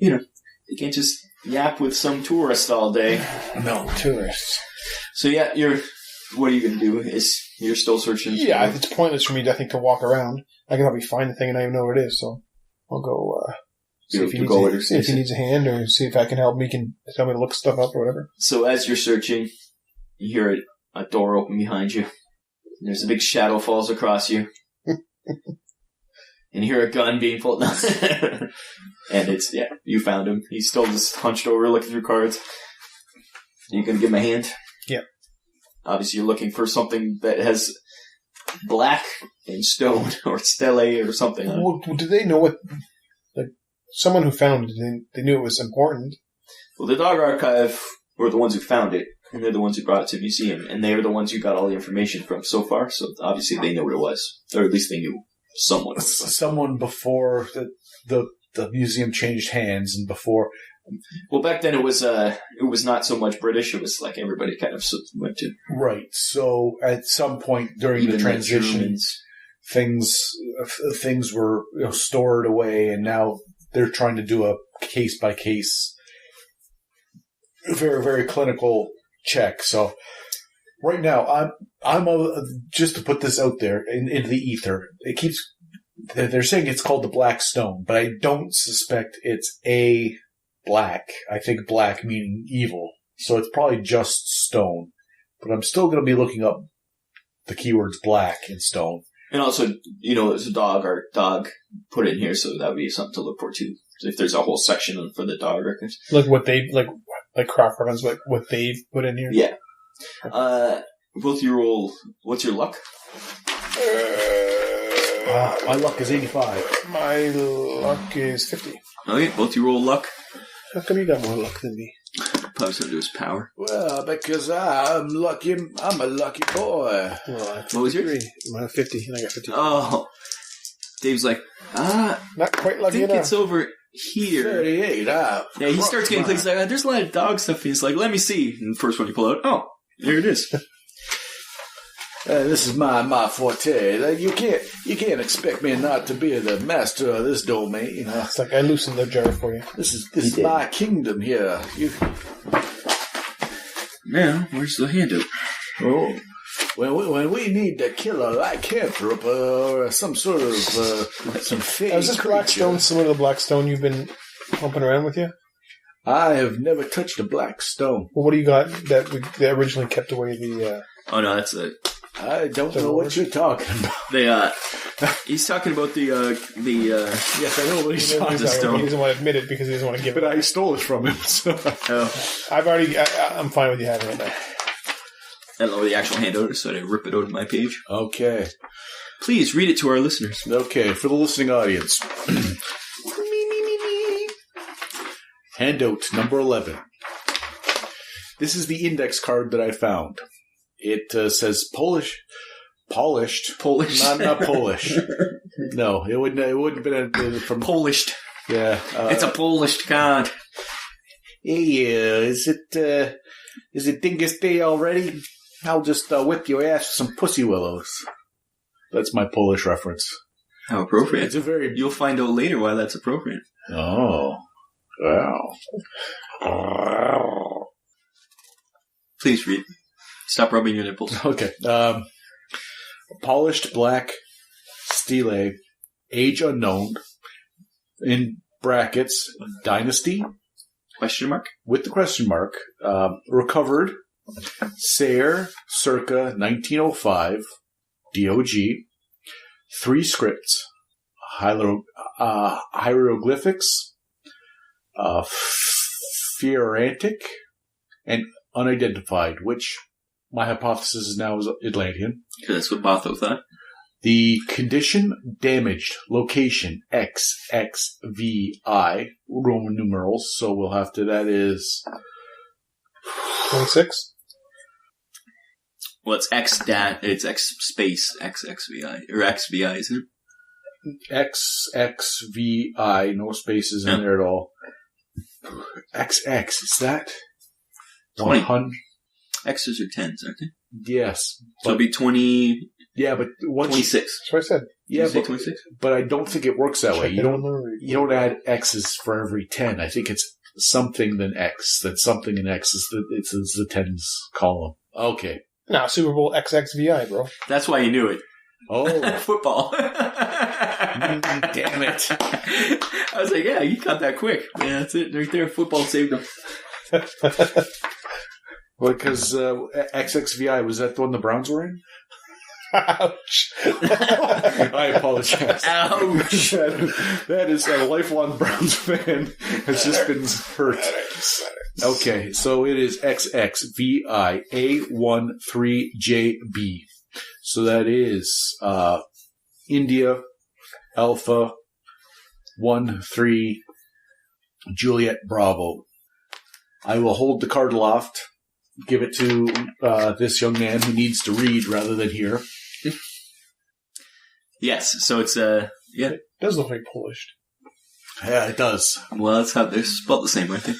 they can't just yap with some tourist all day. No, tourists. So yeah, what are you going to do? You're still searching? Yeah, it's pointless for me, I think, to walk around. I can probably find the thing and I even know where it is, so I'll go see if he needs a hand, or see if I can help. He can tell me to look stuff up or whatever. So as you're searching, you hear a door open behind you. And there's a big shadow falls across you. And you hear a gun being pulled down. And you found him. He's still just hunched over looking through cards. You gonna give him a hand? Yeah. Obviously you're looking for something that has black and stone or stele or something. Well, do they know what... Like, someone who found it, they knew it was important. Well, the Dog Archive were the ones who found it, and they're the ones who brought it to the museum, and they were the ones who got all the information from so far, so obviously they know what it was. Or at least they knew someone. Someone before the museum changed hands, and before... Well, back then it was not so much British, it was like everybody kind of went to... Right, so at some point during the transition, things were stored away, and now they're trying to do a case-by-case, very, very clinical check. So right now, I'm just to put this out there into the ether. They're saying it's called the Black Stone, but I don't suspect it's a black. I think black meaning evil. So it's probably just stone. But I'm still going to be looking up the keywords black and stone. And also, there's a dog put in here, so that would be something to look for too. If there's a whole section for the dog records. Like what they, like cross-reference, like what they've put in here? Yeah. Both you roll, what's your luck? My luck is 85. My luck is 50. Okay, both you roll luck. How come you got more luck than me? Probably something to do with power. Well, because I'm lucky. I'm a lucky boy. Well, what was yours? Mine 50, and I got 50. Oh. Dave's like, not quite lucky I think enough. it's over here. 38. Yeah, he starts getting clicks like, there's a lot of dog stuff. He's like, let me see. And the first one you pull out, oh, there it is. This is my forte. You can't expect me not to be the master of this domain. It's like I loosened the jar for you. This is my kingdom here. Now, where's the handout? Oh, when we need to kill a lycanthrope or some sort of some fake Is this black stone similar to the black stone you've been pumping around with you? I have never touched a black stone. Well, what do you got that originally kept away the... Oh, no, that's I don't know what you're talking about. He's talking about the Yes, I know what he's talking He about. doesn't want to admit it because he doesn't want to give But it. I stole it from him. So. I'm fine with you having it now. I don't know where the actual handout is, so I rip it out of my page. Okay. Please read it to our listeners. Okay, for the listening audience. Handout number 11. This is the index card that I found. It says polished. Polish. Not Polish. No, it wouldn't have been from Polished. Yeah. It's a polished card. Hey, is it Dingus Day already? I'll just whip your ass with some pussy willows. That's my Polish reference. How appropriate. It's a very... You'll find out later why that's appropriate. Oh. Wow. Please read. Stop rubbing your nipples. Okay. Polished black stele, age unknown, in brackets, dynasty, Question mark? with the question mark, recovered, Sayre, circa 1905, DOG, 3 scripts, hieroglyphics, Fiorantic, and unidentified, which my hypothesis is now is Atlantean. Because that's what Botho thought. The condition damaged, location XXVI, Roman numerals, so we'll have to, that is 26? Well, it's it's X space XXVI, or XVI, isn't it? XXVI, no spaces in there at all. XX, is that 20. 100? X's are 10s, aren't they? Yes. So it'll be 20, Yeah, but once 26. That's what I said. yeah, Did you say but, 26? but I don't think it works that way. Check You it on don't the- you don't add X's for every 10. I think it's something then X. That something in X is the tens column. Okay. No, Super Bowl XXVI, bro. That's why you knew it. Oh, Football. damn it. I was like, yeah, you got that quick. Yeah, that's it. Right there. Football saved him. because XXVI, was that the one the Browns were in? Ouch. I apologize. Ouch. That is a lifelong Browns fan has just been hurt. Okay, so it is XXVIA13JB. So that is India Alpha 13 Juliet Bravo. I will hold the card aloft, give it to this young man who needs to read rather than hear. Yes, so it's, It does look like polished. Yeah, it does. well, that's how they're spelled the same, aren't they?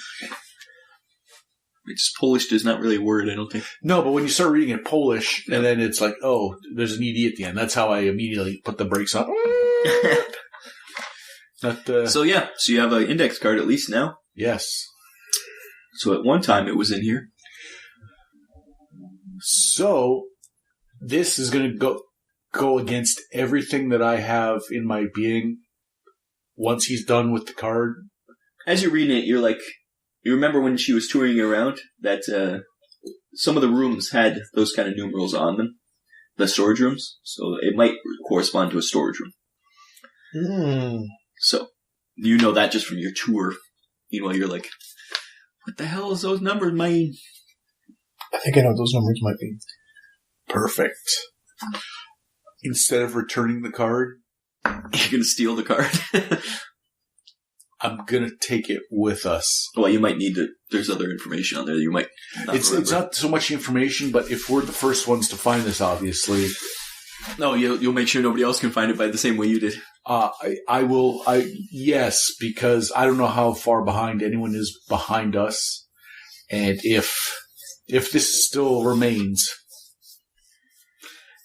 It's just Polish is not really a word, I don't think. No, but when you start reading it Polish, and then it's like, oh, there's an ED at the end. That's how I immediately put the brakes on. So you have an index card at least now. Yes. So at one time it was in here. So this is going to go against everything that I have in my being once he's done with the card. As you're reading it, you're like, you remember when she was touring you around that some of the rooms had those kind of numerals on them, the storage rooms. So it might correspond to a storage room. So you know that just from your tour. Meanwhile, you're like, what the hell is those numbers mean? I think I know what those numbers might be. Perfect. Instead of returning the card, You're going to steal the card. I'm going to take it with us. Well, you might need to. There's other information on there that you might not It's not so much information, but if we're the first ones to find this, obviously, No, you'll make sure nobody else can find it by the same way you did. I will. Yes, because I don't know how far behind anyone is behind us, and if this still remains,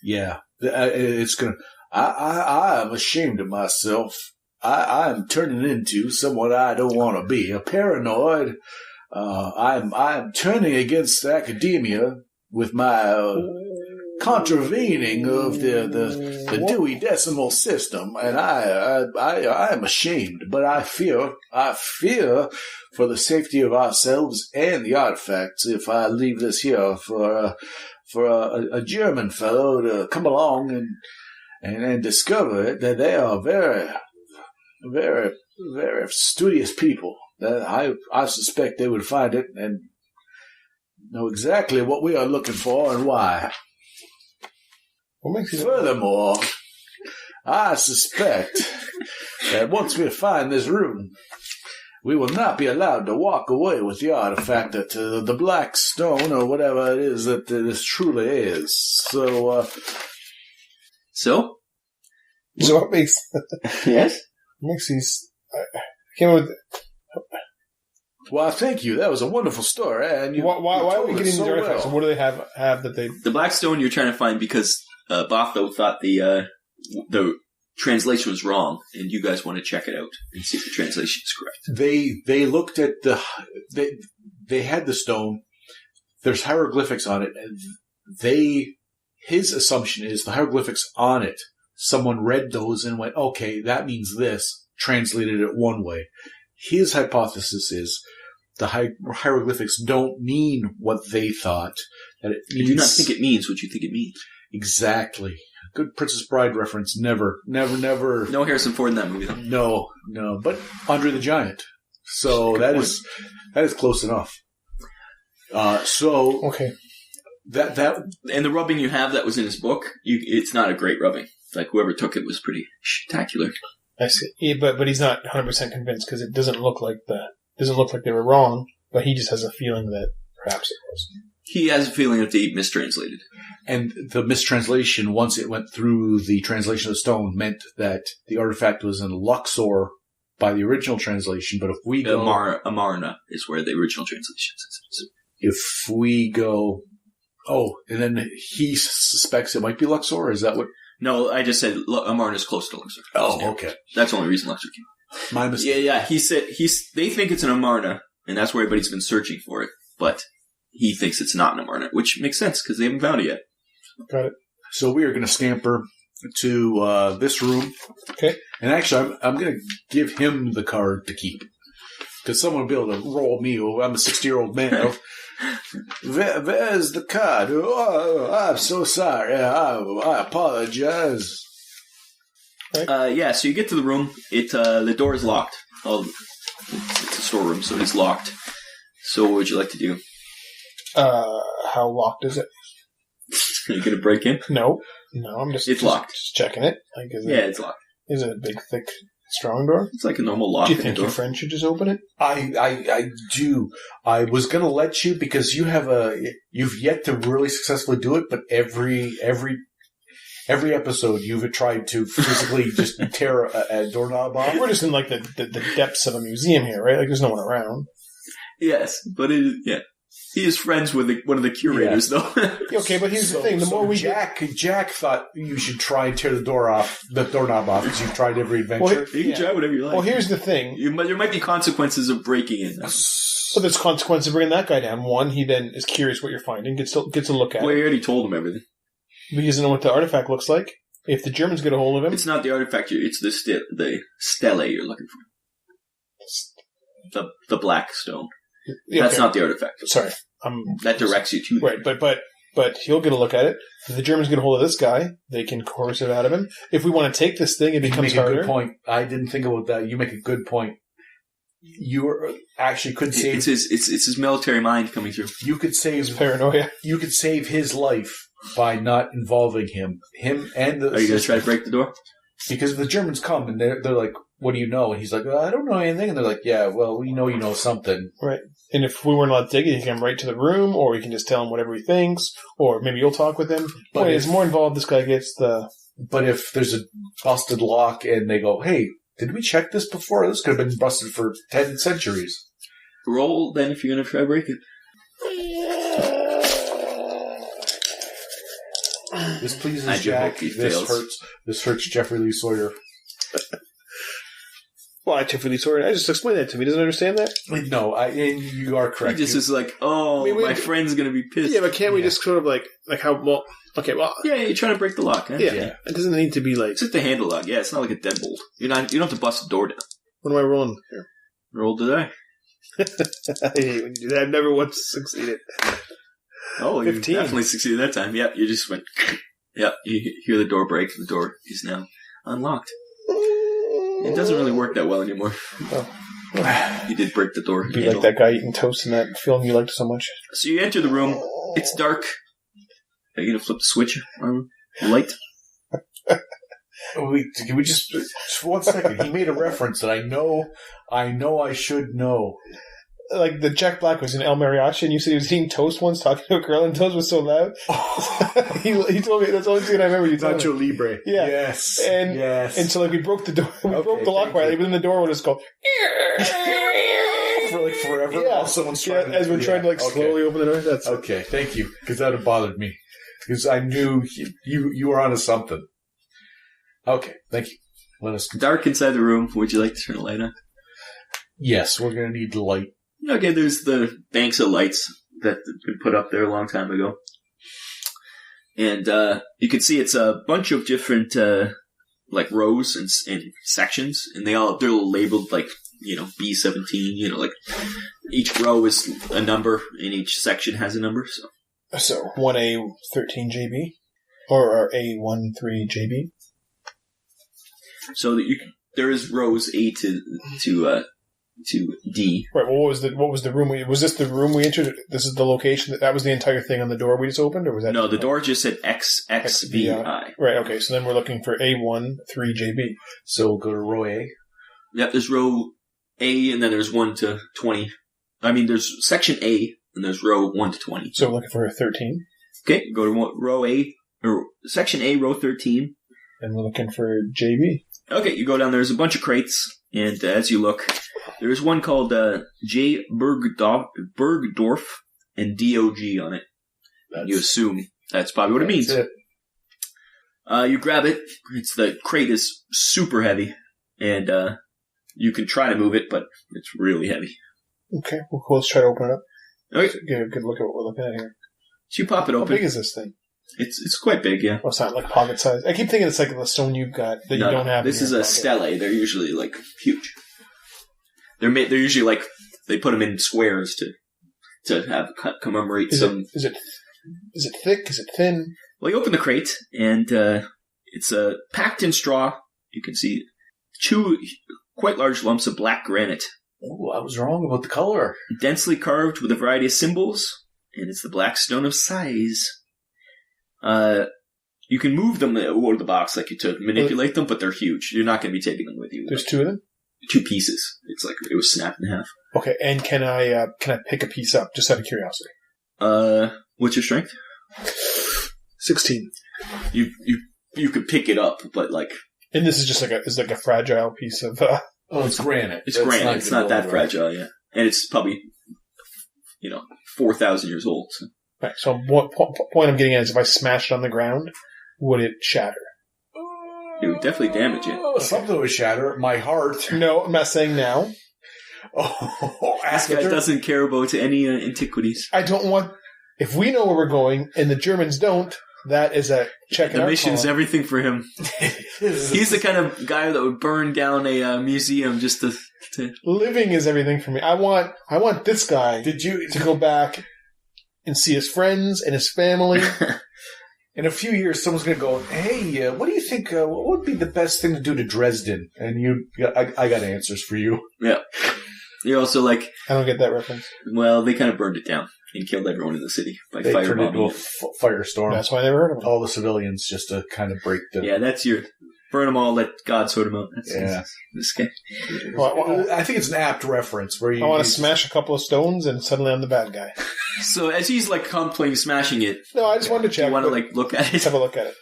yeah, it's gonna. I am ashamed of myself. I am turning into someone I don't want to be. A paranoid. I'm turning against academia with my contravening of the Dewey Decimal System, and I am ashamed. But I fear for the safety of ourselves and the artifacts if I leave this here for a German fellow to come along and discover it, that they are very, very, very studious people. That I suspect they would find it and know exactly what we are looking for and why. Furthermore, I suspect that once we find this room, we will not be allowed to walk away with the artifact that the black stone or whatever it is that this truly is. So what makes Yes? makes these? I came up with. well, thank you. That was a wonderful story. And you, Why are we told getting us these so artifacts? well. What do they have that they? The black stone you're trying to find because Botho thought the translation was wrong, and you guys want to check it out and see if the translation is correct. They looked at they had the stone. There's hieroglyphics on it, and his assumption is the hieroglyphics on it. Someone read those and went, okay, that means this. Translated it one way. His hypothesis is the hieroglyphics don't mean what they thought. That it means. I do not think it means what you think it means. Exactly. Good Princess Bride reference. Never. No Harrison Ford in that movie, though. No. But Andre the Giant. So that is close enough. Okay. That And the rubbing you have that was in his book, it's not a great rubbing. Like, whoever took it was pretty spectacular. I see. Yeah, but he's not 100% convinced because it doesn't look like they were wrong. But he just has a feeling that perhaps it was. He has a feeling that they mistranslated. and the mistranslation, once it went through the translation of the stone, meant that the artifact was in Luxor by the original translation. But if we go Amarna is where the original translation is. If we go, and then he suspects it might be Luxor. Is that what? No, I just said Amarna is close to Luxor. Okay. That's the only reason Luxor came. My mistake. Yeah. He said they think it's an Amarna, and that's where everybody's been searching for it. But he thinks it's not an Amarna, which makes sense because they haven't found it yet. Got it. So we are going to scamper to this room. Okay. And actually, I'm going to give him the card to keep. Because someone will be able to roll me. I'm a 60-year-old man. Where's the card? Oh, I'm so sorry. I apologize. Yeah, so you get to the room. The door is locked. It's a storeroom, so it's locked. So what would you like to do? How locked is it? Are you going to break in? No, I'm just... It's locked. Just checking it. Like, it's locked. Is it a big, thick, strong door? It's like a normal lock. Do you think your friend should just open it? I do. I was going to let you because you've yet to really successfully do it, but every episode you've tried to physically just tear a doorknob off. We're just in like the depths of a museum here, right? Like there's no one around. Yes, but he is friends with one of the curators, though. Okay, but here's the thing: the more we Jack thought you should try and tear the doorknob off, because you've tried every adventure. Well, you can try whatever you like. Well, here's the thing: there might be consequences of breaking in. So there's consequences of bringing that guy down. One, he then is curious what you're finding, gets a look at it. Well, you already told him everything. But he doesn't know what the artifact looks like. If the Germans get a hold of him, it's not the artifact. It's the stele you're looking for. The black stone. Yeah, That's okay. not the artifact. Sorry, that directs you to right. But he'll get a look at it. If the Germans get a hold of this guy, they can coerce it out of him. If we want to take this thing, it becomes harder. You make a good point. I didn't think about that. You make a good point. You actually could save. It's his military mind coming through. You could save his paranoia. You could save his life by not involving him. Him and the. Are you going to try to break the door? Because the Germans come and they're like, "What do you know?" And he's like, "I don't know anything." And they're like, "Yeah, well, we know you know something." Right. And if we weren't allowed to take it, he can come right to the room, or we can just tell him whatever he thinks, or maybe you'll talk with him. But it's more involved. This guy gets the. But if there's a busted lock and they go, "Hey, did we check this before? This could have been busted for 10 centuries." Roll then if you're going to try to break it. This pleases Jack. This hurts Jeffrey Lee Sawyer. Well, Jeffrey Sawyer, I just explained that to me. Doesn't understand that? No, and you are correct. He just is like, my friend's going to be pissed. Yeah, but can't we just sort of like how, well, okay, well. Yeah, you're trying to break the lock, huh? Yeah. It doesn't need to be like. It's just a handle lock. Yeah, it's not like a deadbolt. You don't have to bust the door down. What am I rolling here? Roll today. I hate when you do that. I've never once succeeded. Oh, you 15. definitely succeeded that time. Yep, you just went. Yep, you hear the door break. The door is now unlocked. It doesn't really work that well anymore. Oh. You did break the door. Be like that guy eating toast in that film you liked so much. So you enter the room. It's dark. Are you gonna flip the switch on the light? Can we just 1 second? He made a reference that I know I should know. Like the Jack Black was in El Mariachi, and you said he was eating toast once, talking to a girl, and toast was so loud. he told me that's the only thing I remember. You told Nacho me. Libre. Yeah. Yes. And so like we broke the door. We broke the lock quietly, but then the door would just go for like forever. Yeah. While someone's trying as we're trying to like slowly open the door. That's okay. Thank you, because that would have bothered me because I knew you were onto something. Okay, thank you. Let us. Dark inside the room. Would you like to turn the light on? Yes, we're gonna need the light. Okay, there's the banks of lights that have been put up there a long time ago. And you can see it's a bunch of different like rows and sections, and they're all labeled like, B17, like each row is a number and each section has a number. So 1A13JB or A13JB. So that there is rows A to D. Right. What was the room? Was this the room we entered? This is the location. That was the entire thing on the door we just opened, or was that? No, the door just said XXVI. Right. Okay. So then we're looking for A13JB. So we'll go to row A. Yep. There's row A, and then there's 1 to 20. I mean, there's section A, and there's row 1 to 20. So we're looking for a 13. Okay. Go to row A or section A, row 13. And we're looking for JB. Okay, you go down. There's a bunch of crates, and as you look, there's one called J. Bergdorf and DOG on it. You assume that's probably what it means. It. You grab it. The crate is super heavy, and you can try to move it, but it's really heavy. Okay, well, let's try to open it up. Okay. So get a good look at what we're looking at here. So you pop it open. How big is this thing? It's quite big, yeah. Oh, it's not like pocket size. I keep thinking it's like the stone you've got that you don't have. This is a stele. They're usually like huge. They're usually like they put them in squares to have commemorate some. Is it thick? Is it thin? Well, you open the crate and it's packed in straw. You can see 2 quite large lumps of black granite. Oh, I was wrong about the color. Densely carved with a variety of symbols, and it's the black stone of size. You can move them out of the box like you to manipulate them, but they're huge. You're not going to be taking them with you. There's 2 of them? 2 pieces. It's like it was snapped in half. Okay, and can I pick a piece up just out of curiosity? What's your strength? 16. You could pick it up, but like. And this is just like a fragile piece of. Oh, it's granite. It's granite. It's not that fragile, yeah, and it's probably 4,000 years old. So. Right. So what point I'm getting at is if I smashed it on the ground, would it shatter? It would definitely damage it. Oh, something would shatter. My heart. No, I'm not saying now. Oh, this guy doesn't care about any antiquities. I don't want. If we know where we're going and the Germans don't, that is a check. The mission's everything for him. He's the kind of guy that would burn down a museum just to. Living is everything for me. I want this guy. To go back and see his friends and his family? In a few years, someone's going to go, hey, what do you think, what would be the best thing to do to Dresden? And I got answers for you. Yeah. You're also like... I don't get that reference. Well, they kind of burned it down and killed everyone in the city by they turned it into a firestorm. That's why I never heard of it. All the civilians just to kind of break the... Yeah, that's your... Burn them all, let God sort them out. That's this guy. Well, I think it's an apt reference. Where I want to smash a couple of stones and suddenly I'm the bad guy. So as he's like contemplating smashing it... No, I just wanted to check. You want to like look at it? Let's have a look at it.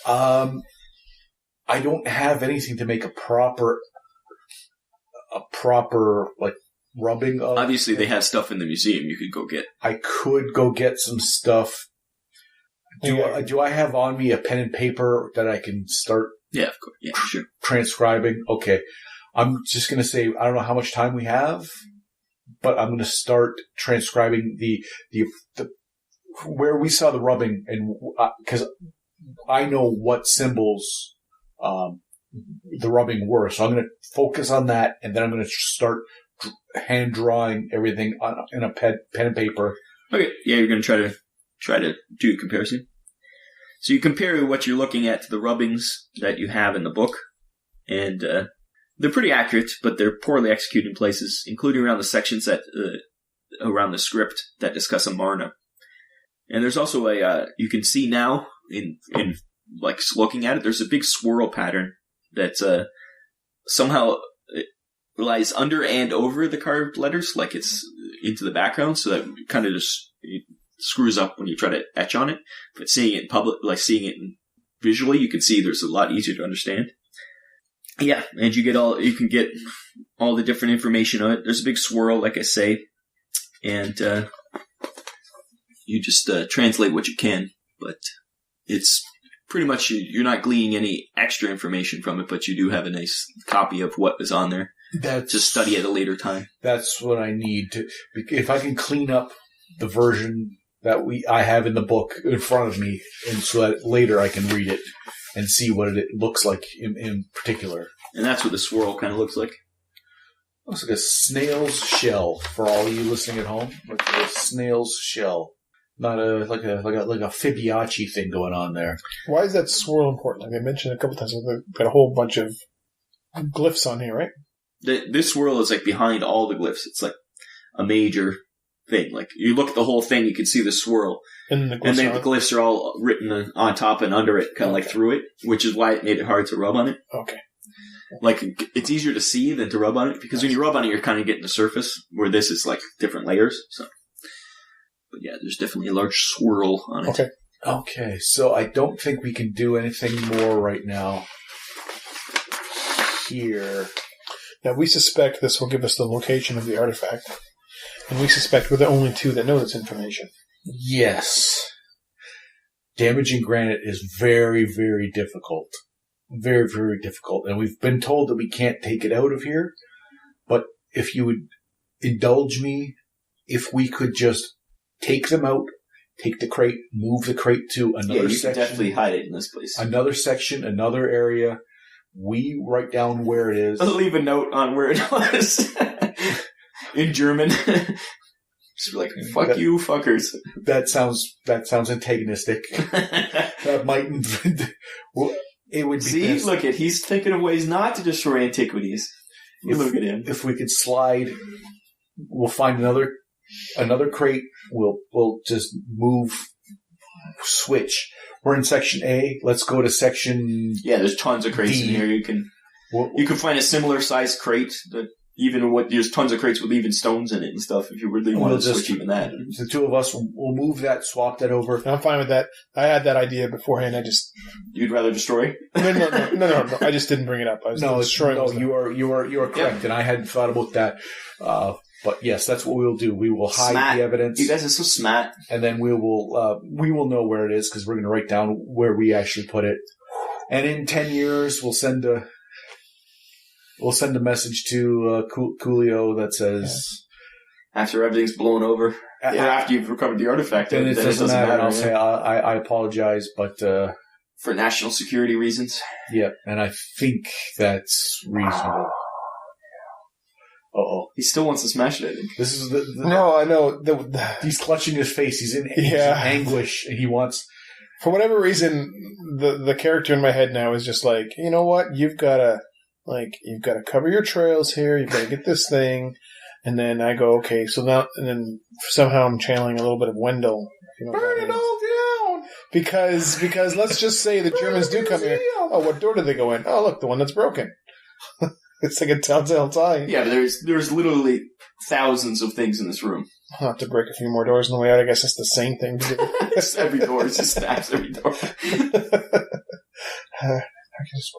I don't have anything to make a proper like rubbing of. Obviously, they have stuff in the museum you could go get. I could go get some stuff. Do I have on me a pen and paper that I can start? Yeah, of course. Yeah, sure. Transcribing. Okay. I'm just going to say, I don't know how much time we have, but I'm going to start transcribing the where we saw the rubbing, and because I know what symbols the rubbing were, so I'm going to focus on that, and then I'm going to start hand drawing everything in a pen and paper. Okay, yeah, you're going to try to do a comparison. So you compare what you're looking at to the rubbings that you have in the book, and they're pretty accurate, but they're poorly executed in places, including around the sections that around the script that discuss Amarna. And there's also you can see now in like looking at it, there's a big swirl pattern that somehow it lies under and over the carved letters, like it's into the background, so that kind of just it screws up when you try to etch on it. But seeing it in public, like seeing it visually, you can see there's a lot easier to understand. Yeah, and you can get all the different information on it. There's a big swirl, like I say, and you just translate what you can, but it's pretty much you're not gleaning any extra information from it, but you do have a nice copy of what is on there to study at a later time. That's what I need to. If I can clean up the version that I have in the book in front of me, and so that later I can read it and see what it looks like in particular. And that's what the swirl kind of looks like. Looks like a snail's shell for all you listening at home. Looks like a snail's shell. Not like a Fibonacci thing going on there. Why is that swirl important? Like I mentioned a couple times, we've got a whole bunch of glyphs on here, right? This swirl is like behind all the glyphs. It's like a major thing. Like you look at the whole thing, you can see the swirl, and then the glyphs are all written on top and under it, kind of like through it, which is why it made it hard to rub on it. Okay. Like it's easier to see than to rub on it, because when you rub on it, you're kind of getting the surface, where this is like different layers. So. But yeah, there's definitely a large swirl on it. Okay, so I don't think we can do anything more right now here. Now, we suspect this will give us the location of the artifact, and we suspect we're the only two that know this information. Yes. Damaging granite is very, very difficult. Very, very difficult. And we've been told that we can't take it out of here, but if you would indulge me, if we could just take them out, take the crate, move the crate to another section. Can definitely hide it in this place. Another section, another area. We write down where it is. I'll leave a note on where it was. In German. Just like, fuck you, fuckers. That sounds antagonistic. That might... It would be See, best. Look at he's thinking of ways not to destroy antiquities. Look at him. If we could slide, we'll find another crate. We'll just switch. We're in section A. Let's go to section. Yeah, there's tons of crates in here. You can find a similar sized crate that there's tons of crates with even stones in it and stuff. If you really want to switch even that, the two of us will move that, swap that over. I'm fine with that. I had that idea beforehand. You'd rather destroy? No. I just didn't bring it up. I was destroying. No, you are correct, and I hadn't thought about that. But yes, that's what we will do. We will hide the evidence. You guys are so smart. And then we will know where it is, because we're going to write down where we actually put it. And in 10 years, we'll send a message to Coolio that says, after everything's blown over, after you've recovered the artifact, then it doesn't matter. And I'll say I apologize, but for national security reasons. Yeah, and I think that's reasonable. Uh-oh. He still wants to smash it, I think. This is No, I know. He's clutching his face. He's in anguish, and he wants... For whatever reason, the character in my head now is just like, you know what? You've got to cover your trails here. You've got to get this thing. And then I go, okay, so now... And then somehow I'm channeling a little bit of Wendell. You know, burn it all down! Because let's just say the Germans do come here. Oh, what door do they go in? Oh, look, the one that's broken. It's like a telltale tie. Yeah, but there's literally thousands of things in this room. I'll have to break a few more doors on the way out. I guess it's the same thing to do. Every door just snaps every door. I can just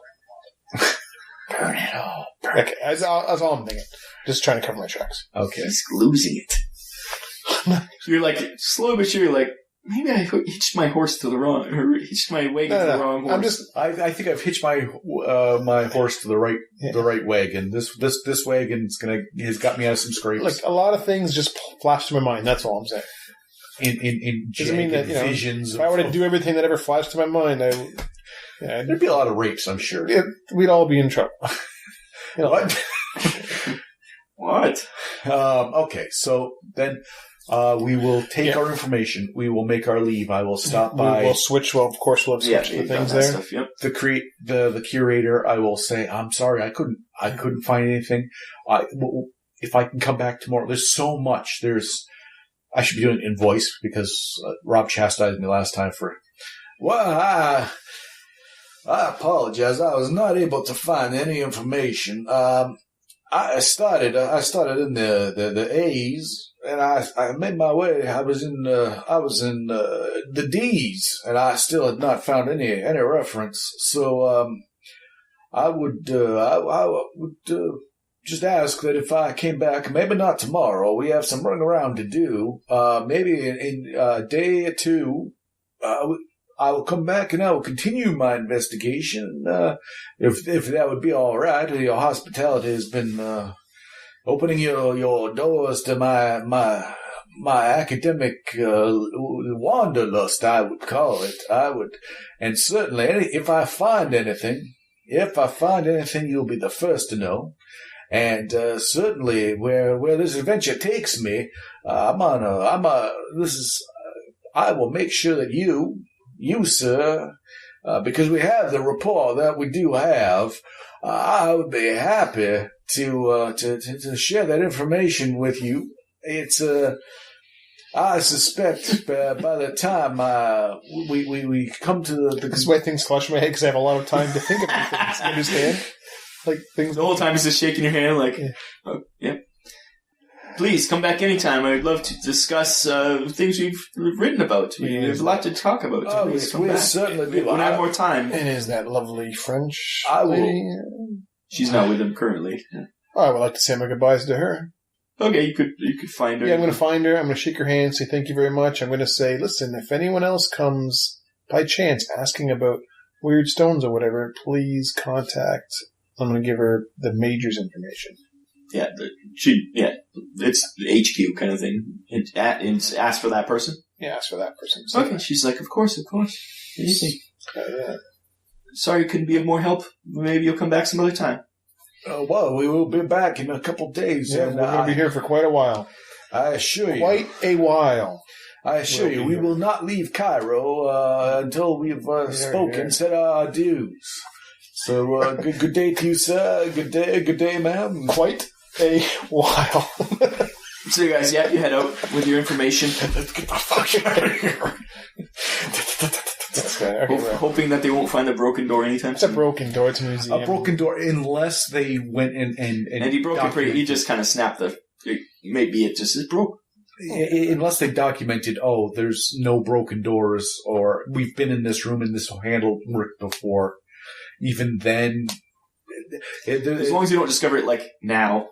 burn it all. Okay, that's all I'm thinking. Just trying to cover my tracks. Okay. He's losing it. You're like, slowly but surely, like, Maybe I hitched my horse to the wrong, or hitched my wagon to the wrong horse. I think I've hitched my my horse to the right wagon. This wagon has got me out of some scrapes. Like a lot of things just flash to my mind. That's all I'm saying. In doesn't mean that visions. If I were to do everything that ever flashed to my mind, there'd be a lot of rapes, I'm sure. We'd all be in trouble. What? What? Okay, so then we will take our information. We will make our leave. I will stop by. We'll switch. Well, of course, we'll have switched the things there. Stuff, yep. The curator. I will say, I'm sorry, I couldn't find anything. If I can come back tomorrow, there's so much. I should be doing an invoice because Rob chastised me last time for. Well, I apologize. I was not able to find any information. I started in the A's, and I made my way. I was in the D's, and I still had not found any reference. So I would just ask that if I came back, maybe not tomorrow. We have some running around to do. Maybe in a day or two. I will come back and I will continue my investigation. If that would be all right, your hospitality has been opening your doors to my academic wanderlust, I would call it. And certainly, if I find anything, you'll be the first to know. And certainly, where this adventure takes me, I will make sure that you, sir, because we have the rapport that we do have, I would be happy to share that information with you. It's I suspect by the time we come to the this is why things flush my head because I have a lot of time to think about things. You understand? Like things the whole time he's just shaking your hand, like, oh, yeah. Please come back anytime. I'd love to discuss things we've written about. There's a lot to talk about. Oh, we certainly do. When I have more time. And is that lovely French lady? She's not with him currently. Oh, I would like to say my goodbyes to her. Okay, you could find her. Yeah, I'm going to find her. I'm going to shake her hand, say thank you very much. I'm going to say, listen, if anyone else comes by chance asking about weird stones or whatever, please contact. I'm going to give her the major's information. Yeah, it's the HQ kind of thing. And ask for that person? Yeah, ask for that person. Okay, she's like, of course. Anything. Sorry couldn't be of more help. Maybe you'll come back some other time. Well, we will be back in a couple of days. Yeah, we're going to be here for quite a while. I assure you. Quite a while. I assure you, we will not leave Cairo until we've spoken, said our adieus. So, good day to you, sir. Good day, ma'am. Quite a while. So, you guys, you head out with your information. Let's get the fuck out of here. Hoping that they won't find the broken door anytime soon. It's a broken door. It's a museum. A broken door, unless they went and he broke it pretty. He just kind of snapped maybe it just is broke. Unless they documented, there's no broken doors, or we've been in this room and this handle worked before. Even then, as long as you don't discover it an hour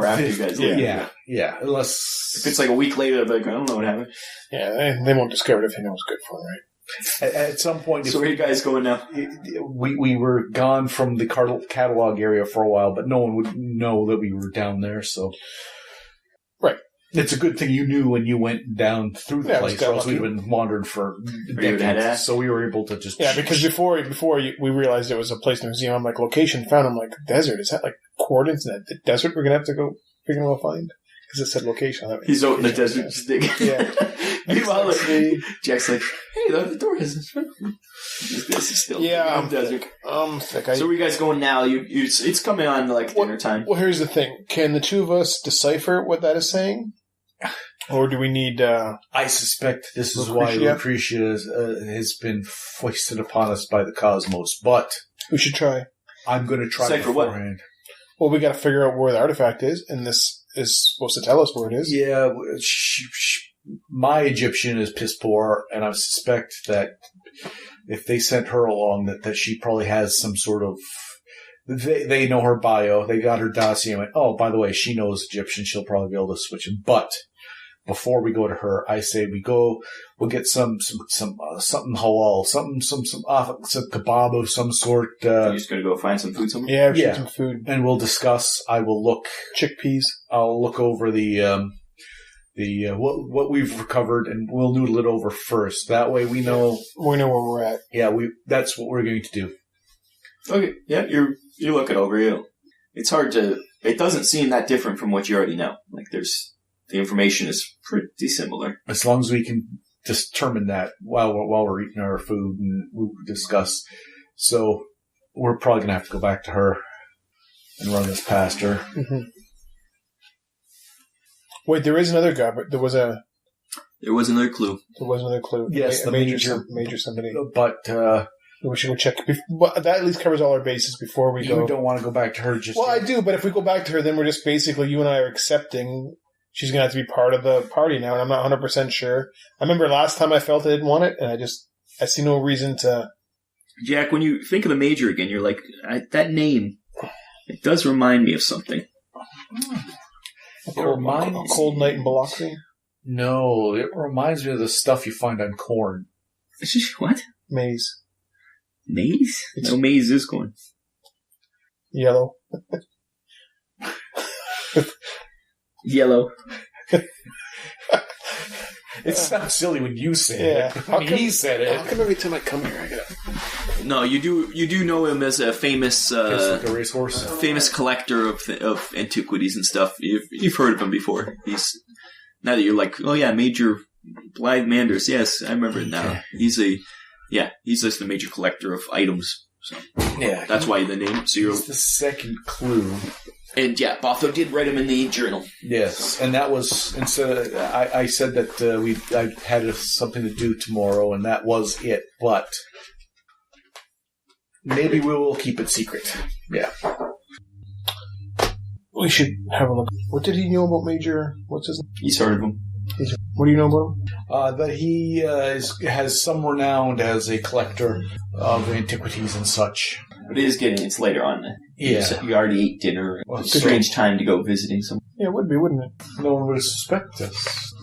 after you guys leave. Yeah. Unless if it's like a week later, I don't know what happened. Yeah, they won't discover it if they know it's good for them, right? At some point, so where are you guys going now? We were gone from the catalog area for a while, but no one would know that we were down there. So, right. It's a good thing you knew when you went down through the place, or else we'd have been wandering for decades. So we were able to just... Yeah, because before we realized it was a place in the museum, I'm like, location found. I'm like, desert? Is that like coordinates in the desert we're going to have to go find? Because it said location. He's out in the desert just digging. Yeah. Meanwhile, Jack's like, hey, the door isn't... This is still in the desert. Thick. So where are you guys going now? It's coming on dinner time. Well, here's the thing. Can the two of us decipher what that is saying? Or do we need... I suspect this is why Lucretia has been foisted upon us by the cosmos, but... We should try. I'm going to try Decipher beforehand. Well, we got to figure out where the artifact is, and this is supposed to tell us where it is. Yeah, my Egyptian is piss poor, and I suspect that if they sent her along, that she probably has some sort of... They know her bio. They got her dossier and went, by the way, she knows Egyptian. She'll probably be able to switch him. But before we go to her, I say we'll get some something halal, some kebab of some sort. You're just gonna go find some food somewhere? Yeah, we should get some food. And we'll discuss. I will look chickpeas. I'll look over the what we've recovered, and we'll noodle it over first. That way we know where we're at. Yeah, that's what we're going to do. Okay, yeah, you look it over. It's hard to. It doesn't seem that different from what you already know. Like the information is pretty similar. As long as we can determine that while we're eating our food, and we'll discuss. So we're probably gonna have to go back to her and run this past her. Mm-hmm. Wait, there is another guy, but there was another clue. There was another clue. Yes, the major somebody. But we should go check. But that at least covers all our bases before we go. You don't want to go back to her just Well, yet. I do, but if we go back to her, then we're just basically, you and I are accepting she's going to have to be part of the party now, and I'm not 100% sure. I remember last time I felt I didn't want it, and I see no reason to... Jack, when you think of the Major again, you're like, that name, it does remind me of something. A cold night in Biloxi? No, it reminds me of the stuff you find on corn. What? Maize. Maize? No, maize is corn. Yellow. Yellow. It sounds silly when you say it. When he said it. How come every time I come here I get it? No, you do know him as a famous like a racehorse. Famous collector of antiquities and stuff. You've heard of him before. He's now that you're like, oh yeah, Major Blythe Manders. Yes, I remember it now. He's just the major collector of items. So yeah, that's why the name. So you're the second clue. And yeah, Botho did write him in the journal. Yes, and that was instead. I said that I had something to do tomorrow, and that was it. But maybe we will keep it secret. Yeah, we should have a look. What did he know about Major? What's his name? He's heard of him. What do you know about him? That he has some renown as a collector of antiquities and such. But it is getting, it's later on. Yeah. You already ate dinner. Well, it's a strange time to go visiting someone. Yeah, it would be, wouldn't it? No one would suspect us.